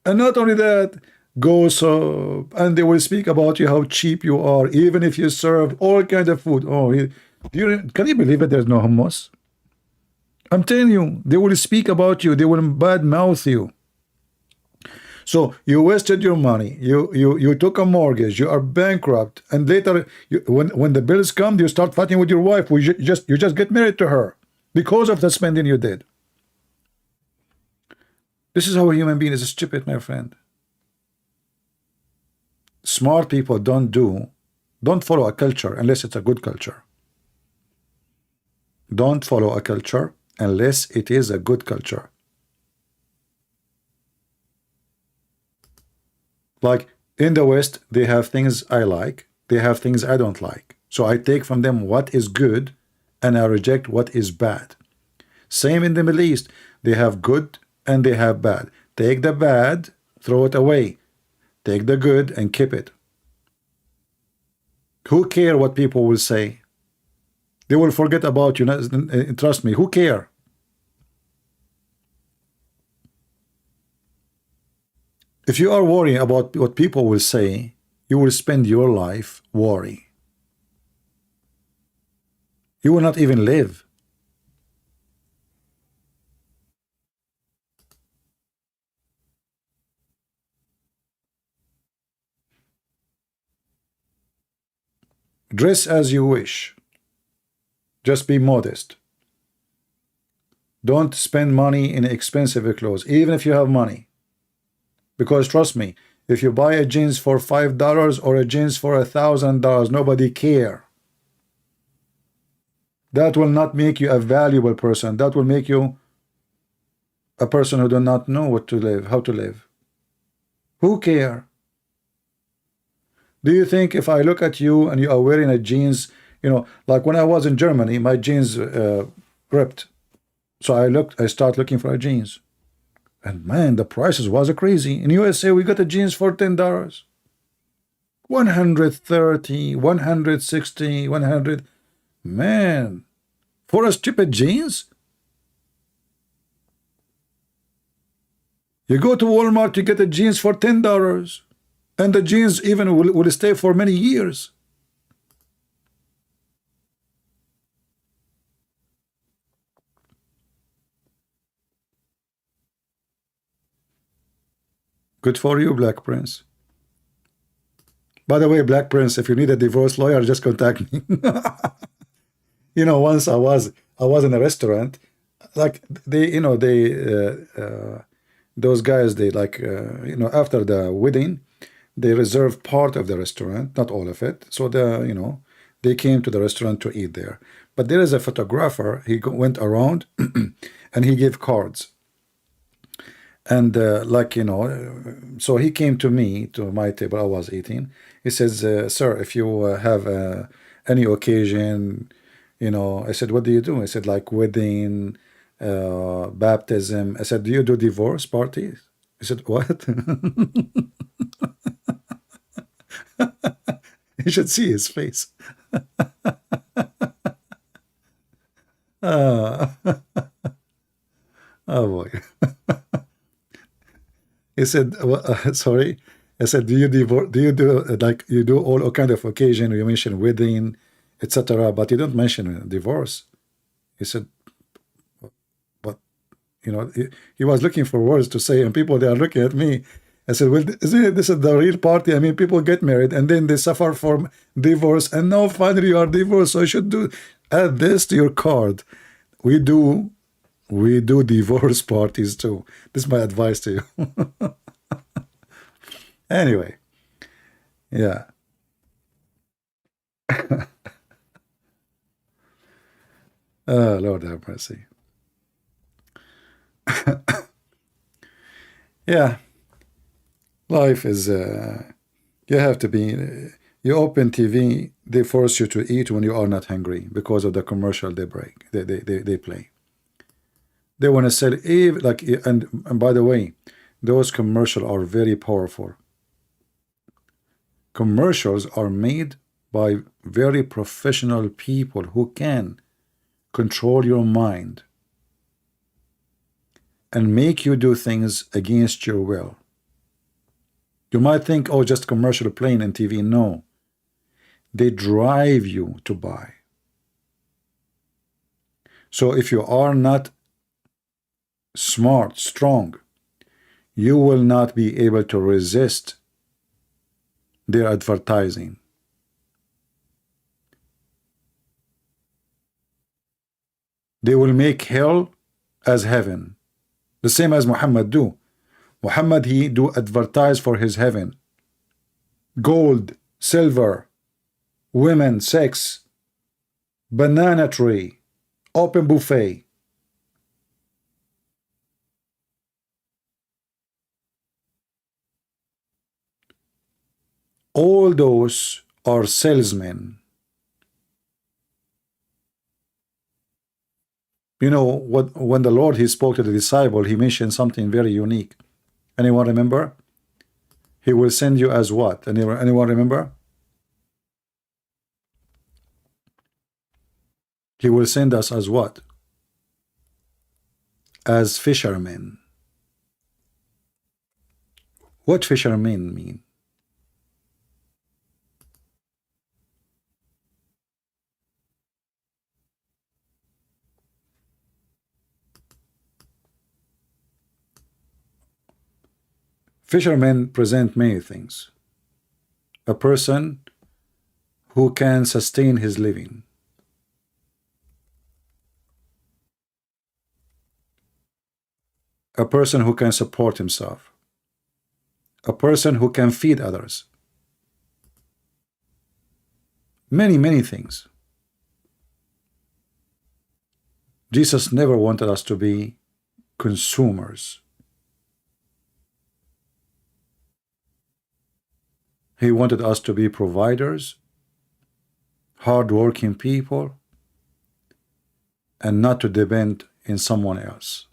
And not only that, and they will speak about you, how cheap you are, even if you serve all kinds of food. Oh, can you believe it? There's no hummus. I'm telling you, they will speak about you, they will badmouth you. So you wasted your money, you took a mortgage, you are bankrupt, and later when the bills come, you start fighting with your wife. You just get married to her because of the spending you did. This is how a human being is stupid, my friend. Smart people don't follow a culture unless it's a good culture. Don't follow a culture unless it is a good culture. Like in the West, they have things I like, they have things I don't like. So I take from them what is good and I reject what is bad. Same in the Middle East, they have good and they have bad. Take the bad, throw it away. Take the good and keep it. Who care what people will say? They will forget about you. Trust me, who care? If you are worrying about what people will say, you will spend your life worrying. You will not even live. Dress as you wish. Just be modest. Don't spend money in expensive clothes, even if you have money. Because trust me, if you buy a jeans for $5 or a jeans for $1,000, nobody care. That will not make you a valuable person. That will make you a person who do not know what to live, how to live. Who care? Do you think if I look at you and you are wearing a jeans, you know, like when I was in Germany, my jeans ripped. So I start looking for a jeans. And man, the prices was crazy. In USA, we got a jeans for $10. 130, 160, 100. Man, for a stupid jeans? You go to Walmart, you get a jeans for $10. And the jeans even will stay for many years. Good for you, Black Prince. By the way, Black Prince, if you need a divorce lawyer, just contact me. You know, once I was in a restaurant, like those guys, they like after the wedding, they reserved part of the restaurant, not all of it. So they came to the restaurant to eat there. But there is a photographer. He went around and he gave cards. And so he came to me, to my table. I was eating. He says, "Sir, if you have any occasion, I said, "What do you do?" I said, "Like wedding, baptism." I said, "Do you do divorce parties?" He said, "What?" You should see his face. Oh boy. He said, sorry. I said, do you divorce? Do you do like you do all kind of occasion? You mention wedding, etc., but you don't mention divorce. He said, but he was looking for words to say, and people they are looking at me. I said, well, isn't this is the real party? I mean, people get married and then they suffer from divorce, and now finally you are divorced. So you should add this to your card. We do divorce parties too. This is my advice to you. Anyway, yeah. Oh, Lord have mercy. Yeah, life is, you have to be, you open TV, they force you to eat when you are not hungry because of the commercial they play. They want to sell, like, and by the way, those commercials are very powerful. Commercials are made by very professional people who can control your mind and make you do things against your will. You might think, oh, just commercial playing in TV. No. They drive you to buy. So if you are not smart, strong, you will not be able to resist their advertising. They will make hell as heaven. The same as Muhammad do. Muhammad, he do advertise for his heaven. Gold, silver, women, sex, banana tree, open buffet. All those are salesmen. You know what? When the Lord he spoke to the disciple, he mentioned something very unique. Anyone remember? He will send you as what? Anyone remember? He will send us as what? As fishermen. What fishermen mean? Fishermen present many things. A person who can sustain his living. A person who can support himself. A person who can feed others. Many, many things. Jesus never wanted us to be consumers. He wanted us to be providers, hardworking people, and not to depend in someone else.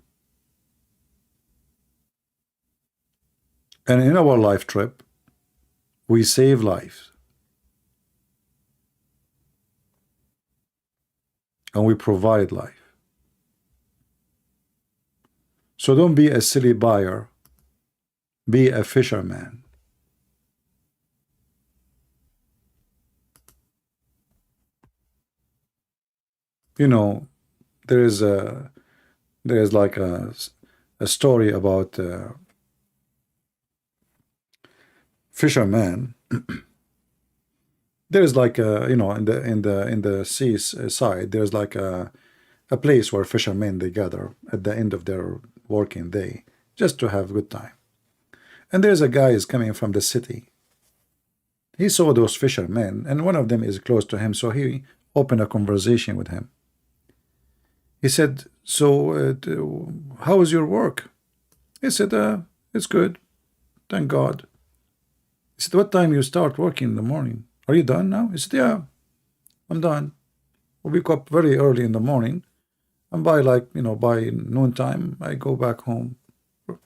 And in our life trip, we save lives. And we provide life. So don't be a silly buyer. Be a fisherman. You know, there is like a story about fisherman. There's like a, in the seaside, there's like a place where fishermen they gather at the end of their working day just to have a good time. And there's a guy is coming from the city. He saw those fishermen, and one of them is close to him, so he opened a conversation with him. He said, so how is your work? He said, it's good, thank God. He said, what time you start working in the morning? Are you done now? He said, yeah, I'm done. We wake up very early in the morning, and by by noontime, I go back home,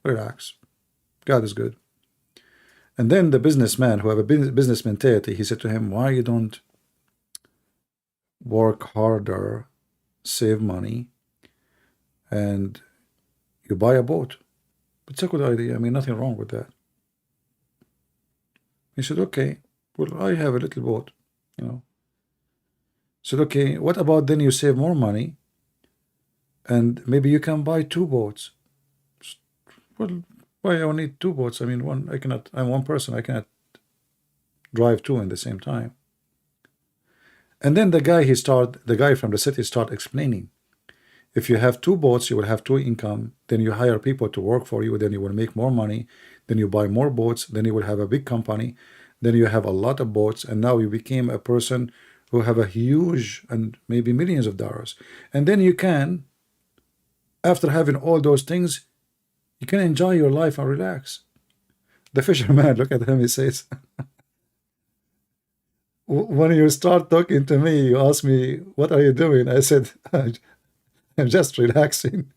relax. God is good. And then the businessman who have a business mentality, he said to him, why you don't work harder, save money, and you buy a boat? It's a good idea. I mean, nothing wrong with that. He said, okay, well, I have a little boat, Said, okay, what about then you save more money and maybe you can buy 2 boats? Well, why I need 2 boats? I mean, I'm one person, I cannot drive 2 in the same time. And then the guy from the city start explaining. If you have 2 boats, you will have 2 income. Then you hire people to work for you. Then you will make more money. Then you buy more boats. Then you will have a big company. Then you have a lot of boats. And now you became a person who have a huge and maybe millions of dollars. And then you can, after having all those things, you can enjoy your life and relax. The fisherman, look at him, he says, when you start talking to me, you ask me, what are you doing? I said, I'm just relaxing.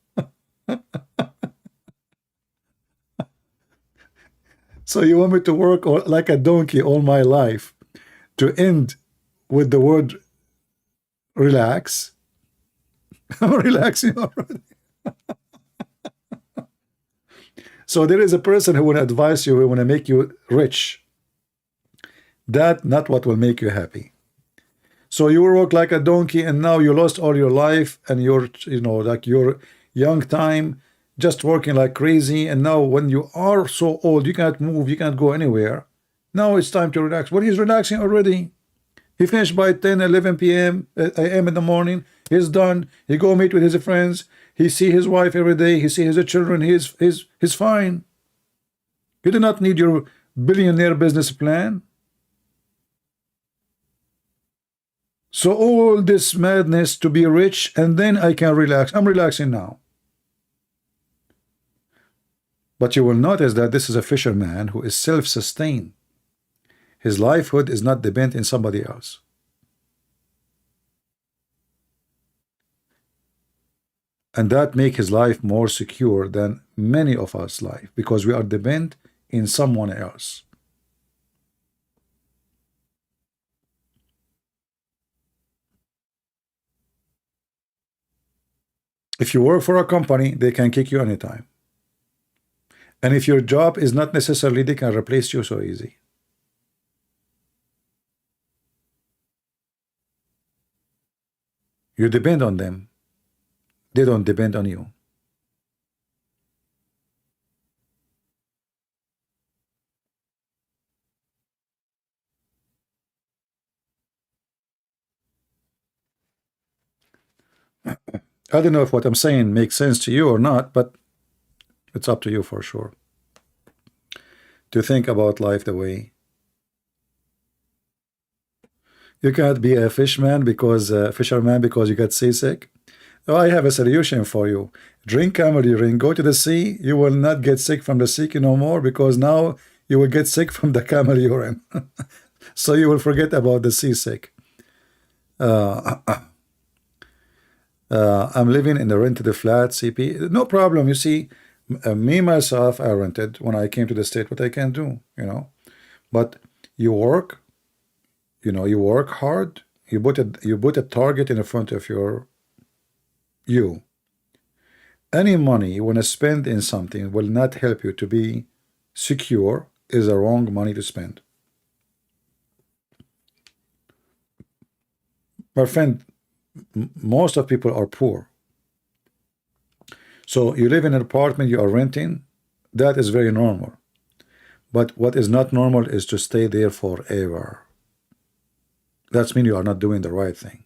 So you want me to work like a donkey all my life to end with the word relax? I'm relaxing already. So there is a person who will advise you, who want to make you rich. That not what will make you happy. So you work like a donkey and now you lost all your life and you're, like your young time just working like crazy. And now when you are so old, you can't move, you can't go anywhere. Now it's time to relax. Well, he's relaxing already. He finished by 10, 11 p.m. a.m. in the morning. He's done. He go meet with his friends. He see his wife every day. He see his children. He's fine. You do not need your billionaire business plan. So all this madness to be rich and then I can relax. I'm relaxing now. But you will notice that this is a fisherman who is self-sustained. His livelihood is not dependent in somebody else. And that make his life more secure than many of us life, because we are dependent in someone else. If you work for a company, they can kick you anytime. And if your job is not necessarily, they can replace you so easy. You depend on them. They don't depend on you. I don't know if what I'm saying makes sense to you or not, but it's up to you for sure to think about life the way. You can't be a fisherman because you got seasick. Oh, I have a solution for you. Drink camel urine, go to the sea. You will not get sick from the sea no more, because now you will get sick from the camel urine. So you will forget about the seasick. I'm living in the rented flat, CP. No problem. You see, me myself, I rented when I came to the state. What I can do, But you work, you work hard. You put a target in front of you. Any money you want to spend in something will not help you to be secure. Is the wrong money to spend. My friend, most of people are poor. So you live in an apartment, you are renting. That is very normal. But what is not normal is to stay there forever. That means you are not doing the right thing.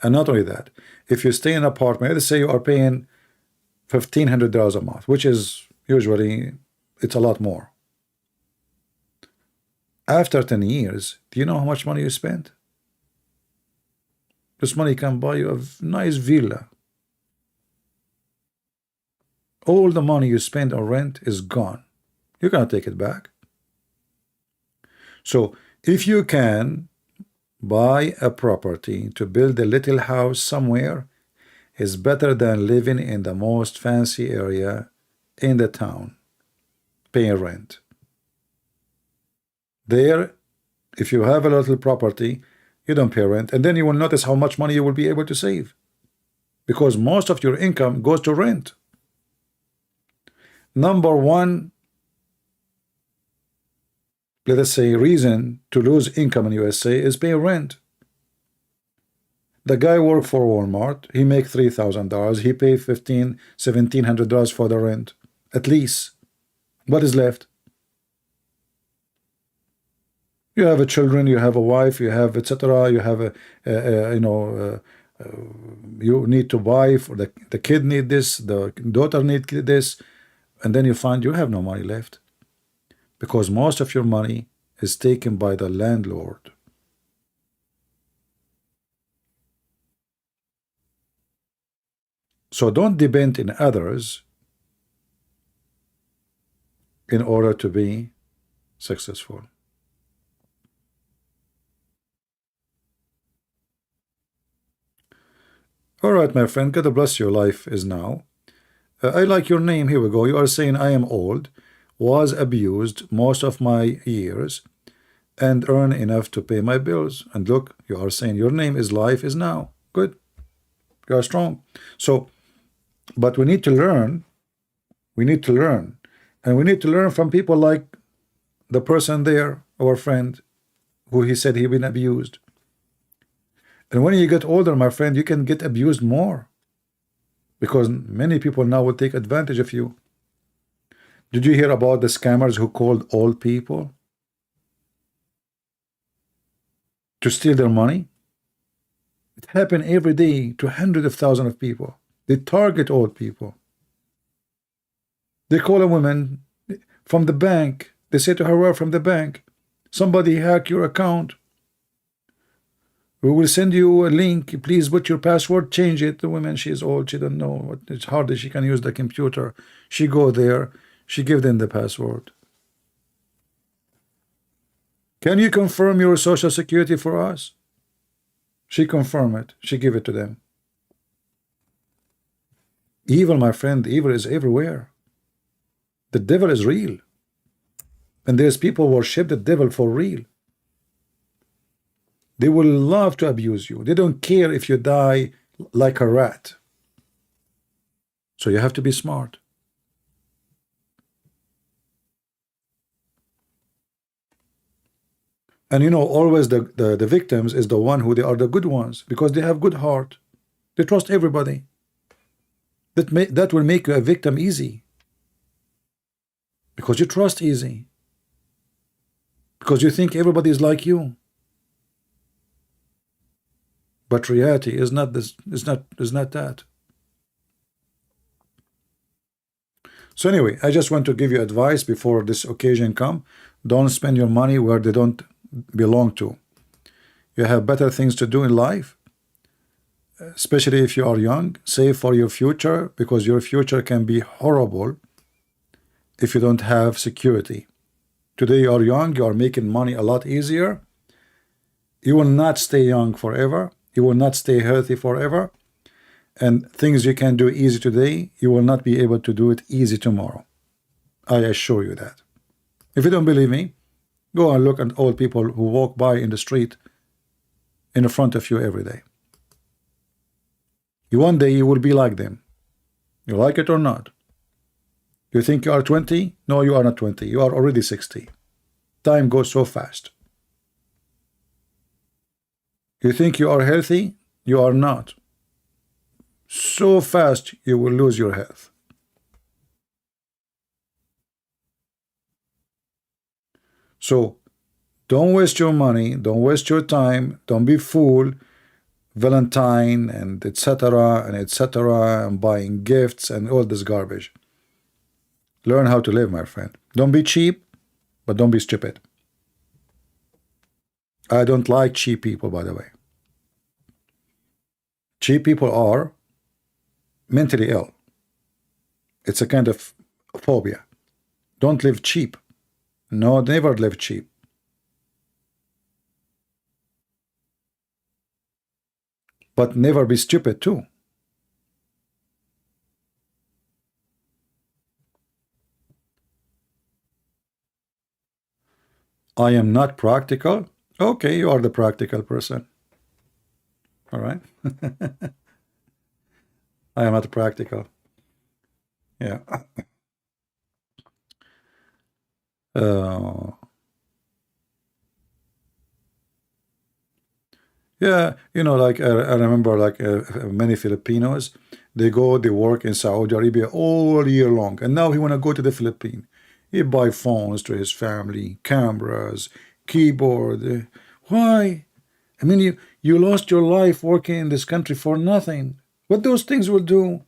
And not only that, if you stay in an apartment, let's say you are paying $1,500 a month, which is usually, it's a lot more. After 10 years, do you know how much money you spent? This money can buy you a nice villa. All the money you spend on rent is gone. You cannot take it back. So if you can buy a property to build a little house somewhere, is better than living in the most fancy area in the town, paying rent. There, if you have a little property, you don't pay rent, and then you will notice how much money you will be able to save, because most of your income goes to rent. Number one, let us say, reason to lose income in USA is paying rent. The guy worked for Walmart, he make $3,000, he pay $1,700 for the rent, at least. What is left? You have a children, you have a wife, you have etc. You have you need to buy for the kid need this, the daughter need this, and then you find you have no money left, because most of your money is taken by the landlord. So don't depend on others in order to be successful. All right, my friend, God bless your life is now. I like your name. Here we go. You are saying I am old, was abused most of my years, and earn enough to pay my bills. And look, you are saying your name is life is now. Good. You are strong. So, but we need to learn. We need to learn. And we need to learn from people like the person there, our friend, who he said he been abused. And when you get older, my friend, you can get abused more, because many people now will take advantage of you. Did you hear about the scammers who called old people to steal their money? It happened every day to hundreds of thousands of people. They target old people. They call a woman from the bank. They say to her, we're from the bank. Somebody hacked your account. We will send you a link. Please put your password, change it. The woman, she is old. She don't know. It's hardly she can use the computer. She go there. She give them the password. Can you confirm your social security for us? She confirm it. She give it to them. Evil, my friend, evil is everywhere. The devil is real. And there's people who worship the devil for real. They will love to abuse you. They don't care if you die like a rat. So you have to be smart. And always the victims is the one who they are the good ones, because they have good heart. They trust everybody. That will make you a victim easy. Because you trust easy. Because you think everybody is like you. But reality is not this, is not that. So anyway, I just want to give you advice before this occasion come. Don't spend your money where they don't belong to. You have better things to do in life, especially if you are young. Save for your future, because your future can be horrible if you don't have security. Today you are young, you are making money a lot easier. You will not stay young forever. You will not stay healthy forever. And things you can do easy today, you will not be able to do it easy tomorrow. I assure you that. If you don't believe me, go and look at old people who walk by in the street in front of you every day. One day you will be like them. You like it or not. You think you are 20? No, you are not 20. You are already 60. Time goes so fast. You think you are healthy? You are not. So fast you will lose your health. So don't waste your money, don't waste your time, don't be fool, Valentine and etc. and buying gifts and all this garbage. Learn how to live, my friend. Don't be cheap, but don't be stupid. I don't like cheap people, by the way. Cheap people are mentally ill. It's a kind of phobia. Don't live cheap. No, never live cheap. But never be stupid too. I am not practical. Okay, you are the practical person. All right. I am not practical. Yeah. Uh, yeah, you know, like I remember, like many Filipinos, they work in Saudi Arabia all year long, and now he want to go to the Philippines. He buy phones to his family, cameras, keyboard. Why? I mean, you lost your life working in this country for nothing. What those things will do?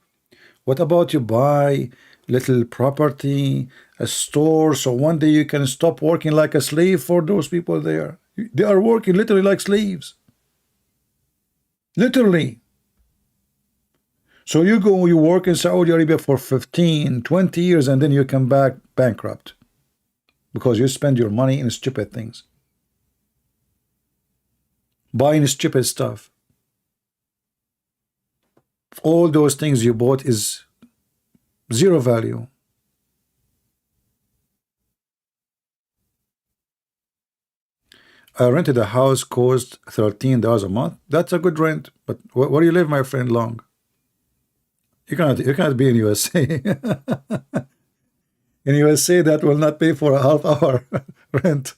What about you buy little property, a store, so one day you can stop working like a slave for those people there? They are working literally like slaves. Literally. So you work in Saudi Arabia for 15, 20 years, and then you come back bankrupt because you spend your money in stupid things. Buying stupid stuff. All those things you bought is zero value. I rented a house, cost $13 a month. That's a good rent. But where do you live, my friend, long? You cannot be in USA. In USA, that will not pay for a half hour rent.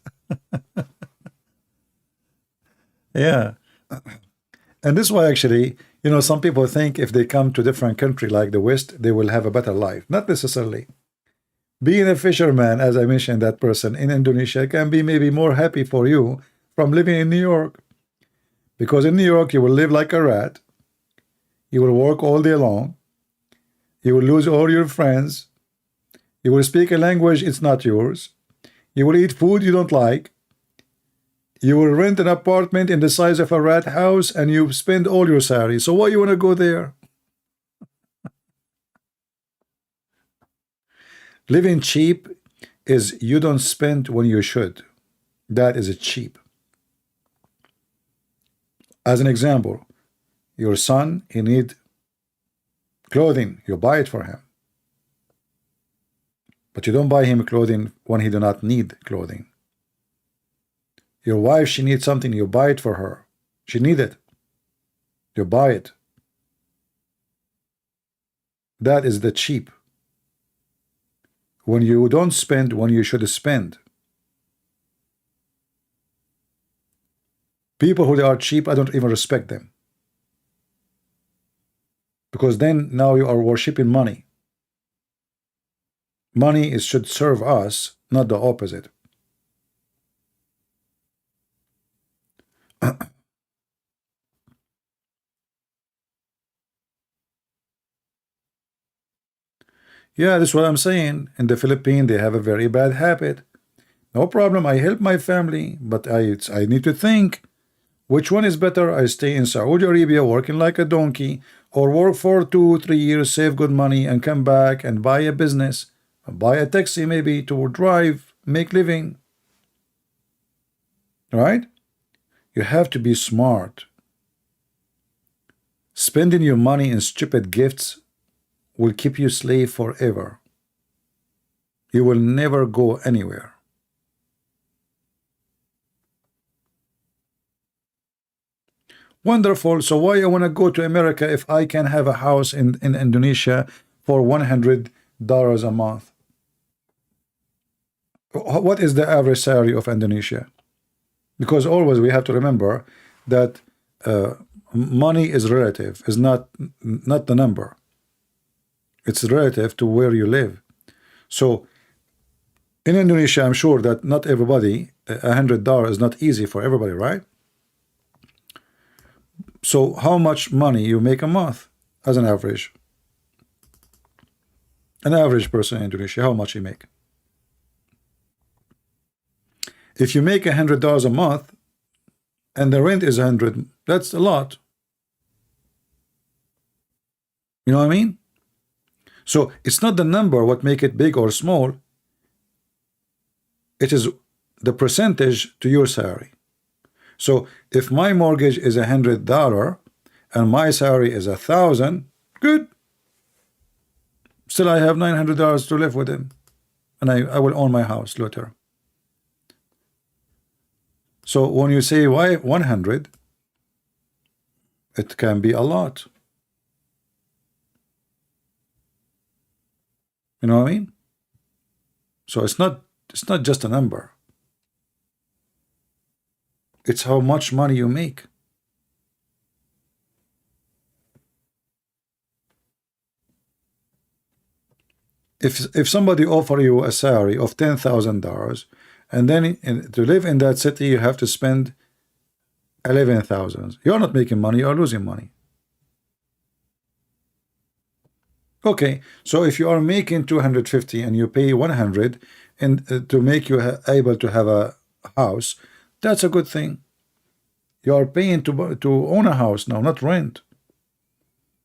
Yeah. And this is why actually, you know, some people think if they come to a different country like the West, they will have a better life. Not necessarily. Being a fisherman, as I mentioned, that person in Indonesia can be maybe more happy for you from living in New York. Because in New York, you will live like a rat. You will work all day long. You will lose all your friends. You will speak a language it's not yours. You will eat food you don't like. You will rent an apartment in the size of a rat house and you spend all your salary. So why you want to go there? Living cheap is you don't spend when you should. That is cheap. As an example, your son, he need clothing. You buy it for him. But you don't buy him clothing when he do not need clothing. Your wife, she needs something, you buy it for her. She need it. You buy it. That is the cheap. When you don't spend when you should spend. People who are cheap, I don't even respect them. Because then now you are worshiping money. Money should serve us, not the opposite. Yeah, that's what I'm saying. In the Philippines, they have a very bad habit. No problem, I help my family, but I need to think which one is better. I stay in Saudi Arabia working like a donkey, or work for 2 3 years, save good money, and come back and buy a business, buy a taxi maybe to drive, make living. Right? You have to be smart. Spending your money in stupid gifts will keep you slave forever. You will never go anywhere. Wonderful. So why I want to go to America if I can have a house in Indonesia for $100 a month? What is the average salary of Indonesia? Because always we have to remember that money is relative, is not the number. It's relative to where you live. So in Indonesia, I'm sure that not everybody, $100 is not easy for everybody, right? So how much money you make a month as an average? An average person in Indonesia, how much you make? If you make $100 a month and the rent is 100, that's a lot. You know what I mean? So it's not the number what make it big or small. It is the percentage to your salary. So if my mortgage is $100 and my salary is 1,000, good. Still I have $900 to live with him, and I will own my house later. So when you say why 100, it can be a lot. You know what I mean? So it's not just a number. It's how much money you make. If somebody offer you a salary of $10,000, and then to live in that city you have to spend 11,000, you're not making money, you're losing money. Okay, so if you are making 250 and you pay 100 and to make you able to have a house, that's a good thing. You are paying to own a house now, not rent.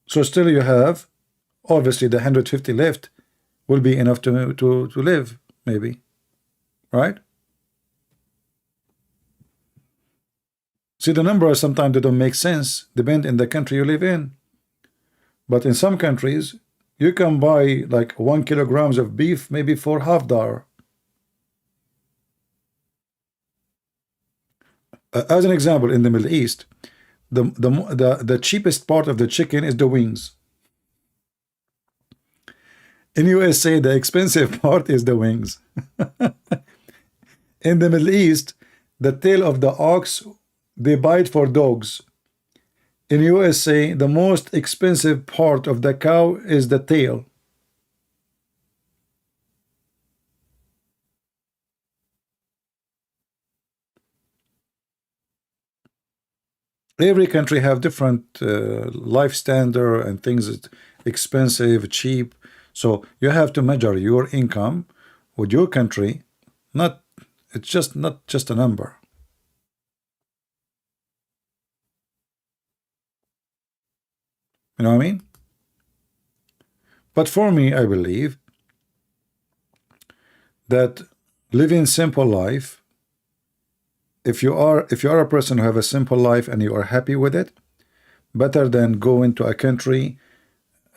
So still you have, obviously the 150 left will be enough to live, maybe, right? See, the numbers sometimes they don't make sense, depend in the country you live in. But in some countries, you can buy like 1 kilograms of beef maybe for $50. As an example, in the Middle East, the cheapest part of the chicken is the wings. In USA, the expensive part is the wings. In the Middle East, the tail of the ox, they buy it for dogs. In USA, the most expensive part of the cow is the tail. Every country have different life standard and things that expensive, cheap. So you have to measure your income with your country. It's just not just a number. You know what I mean? But for me, I believe that living simple life, if you are a person who have a simple life and you are happy with it, better than go into a country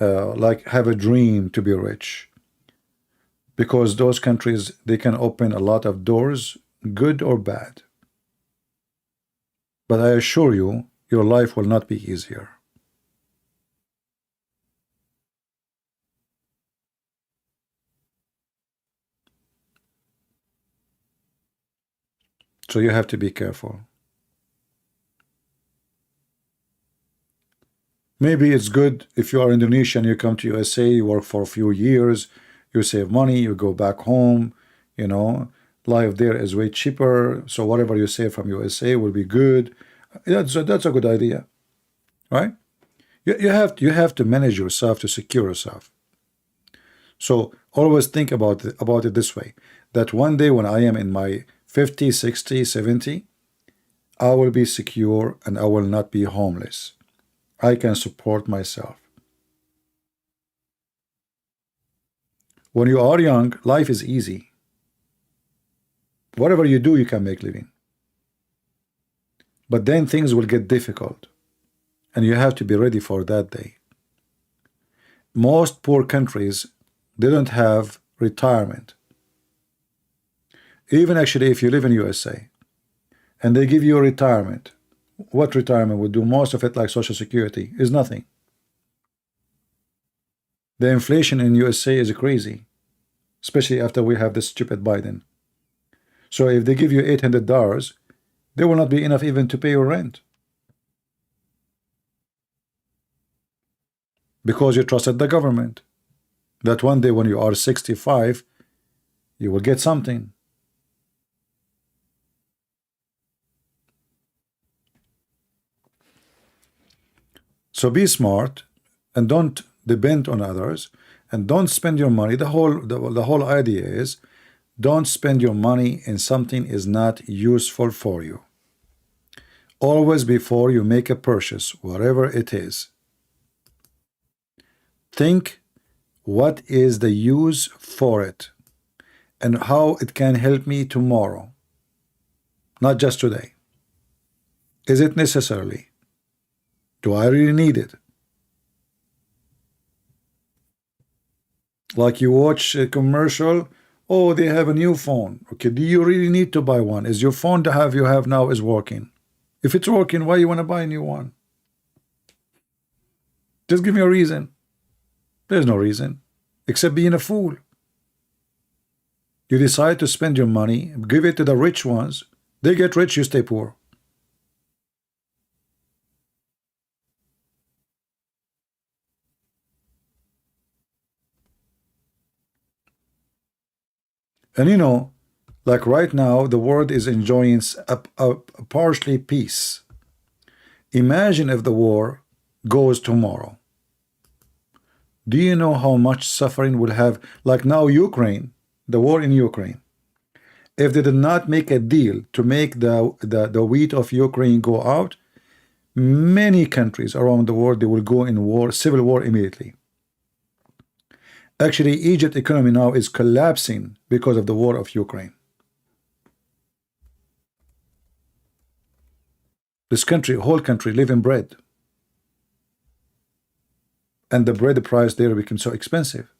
like have a dream to be rich, because those countries, they can open a lot of doors, good or bad. But I assure you, your life will not be easier. So you have to be careful. Maybe it's good if you are Indonesian, you come to USA, you work for a few years, you save money, you go back home, you know, life there is way cheaper, so whatever you save from USA will be good. That's a good idea, right? You have to manage yourself to secure yourself. So always think about it this way, that one day when I am in my 50, 60, 70, I will be secure and I will not be homeless. I can support myself. When you are young, life is easy. Whatever you do, you can make living. But then things will get difficult, and you have to be ready for that day. Most poor countries, they don't have retirement. Even actually, if you live in USA and they give you a retirement, what retirement would do? Most of it, like Social Security, is nothing. The inflation in USA is crazy, especially after we have this stupid Biden. So if they give you $800, there will not be enough even to pay your rent, because you trusted the government that one day when you are 65, you will get something. So be smart and don't depend on others, and don't spend your money. The whole idea is, don't spend your money in something is not useful for you. Always, before you make a purchase, whatever it is, think what is the use for it and how it can help me tomorrow, not just today. Is it necessarily? Do I really need it? Like you watch a commercial, oh, they have a new phone. Okay, do you really need to buy one? Is your phone to have you have now is working? If it's working, why you want to buy a new one? Just give me a reason. There's no reason, except being a fool. You decide to spend your money, give it to the rich ones. They get rich, you stay poor. And you know, like right now, the world is enjoying a partially peace. Imagine if the war goes tomorrow. Do you know how much suffering will have? Like now, Ukraine, the war in Ukraine. If they did not make a deal to make the wheat of Ukraine go out, many countries around the world, they will go in war, civil war immediately. Actually, Egypt economy now is collapsing because of the war of Ukraine. This country, whole country, live in bread. And the bread price there becomes so expensive.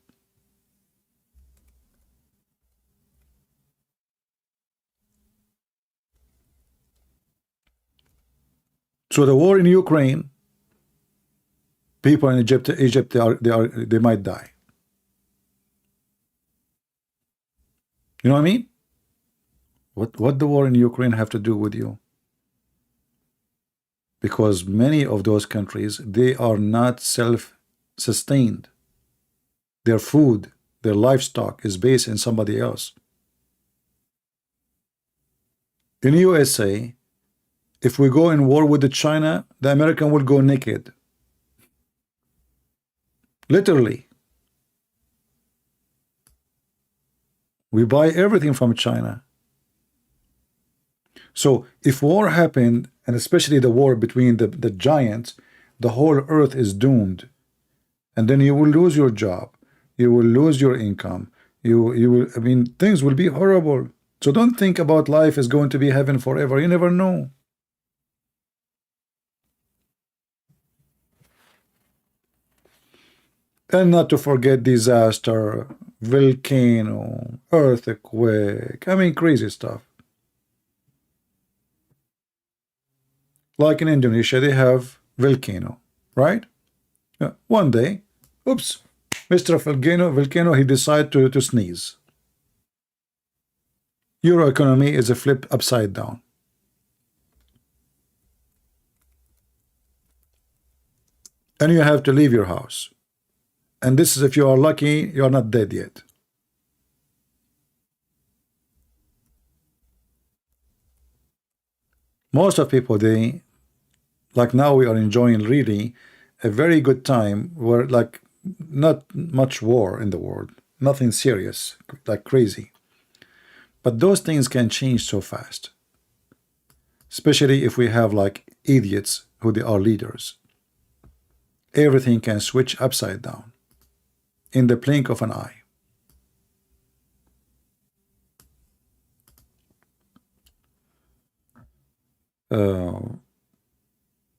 So the war in Ukraine, people in Egypt, they might die. You know what I mean? What the war in Ukraine have to do with you? Because many of those countries, they are not self-sustained. Their food, their livestock is based in somebody else. In USA, if we go in war with China, the American will go naked. Literally. We buy everything from China. So if war happened, and especially the war between the giants, the whole earth is doomed. And then you will lose your job. You will lose your income. You will, I mean, things will be horrible. So don't think about life is going to be heaven forever. You never know. And not to forget disaster, volcano, earthquake, I mean crazy stuff. Like in Indonesia, they have volcano, right? One day, oops, Mr. Volcano, he decided to sneeze. Your economy is a flip upside down. And you have to leave your house. And this is if you are lucky, you are not dead yet. Most of people, they, like now we are enjoying really a very good time where like not much war in the world. nothing serious, like crazy. But those things can change so fast, especially if we have like idiots who they are leaders. Everything can switch upside down in the blink of an eye.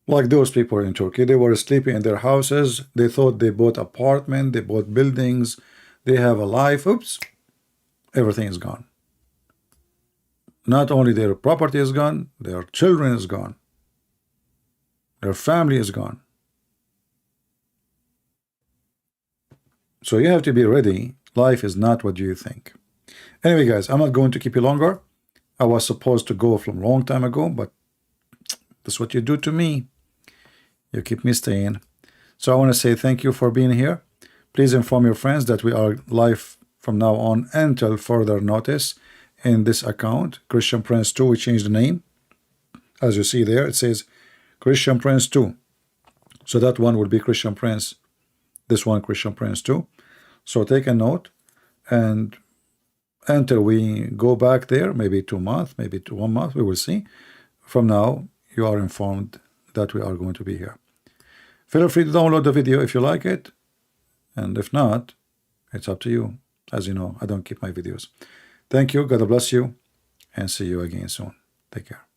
Like those people in Turkey, they were sleeping in their houses. They thought they bought apartment, they bought buildings, they have a life. Oops, everything is gone. Not only their property is gone, their children is gone, their family is gone. So you have to be ready. Life is not what you think. Anyway, guys, I'm not going to keep you longer. I was supposed to go from a long time ago, but that's what you do to me. You keep me staying. So I want to say thank you for being here. Please inform your friends that we are live from now on until further notice in this account, Christian Prince 2. We changed the name. As you see there, it says Christian Prince 2. So that one will be Christian Prince. This one, Christian Prince 2. So take a note, and until we go back there, maybe 2 months, maybe 1 month, we will see. From now, you are informed that we are going to be here. Feel free to download the video if you like it, and if not, it's up to you. As you know, I don't keep my videos. Thank you, God bless you, and see you again soon. Take care.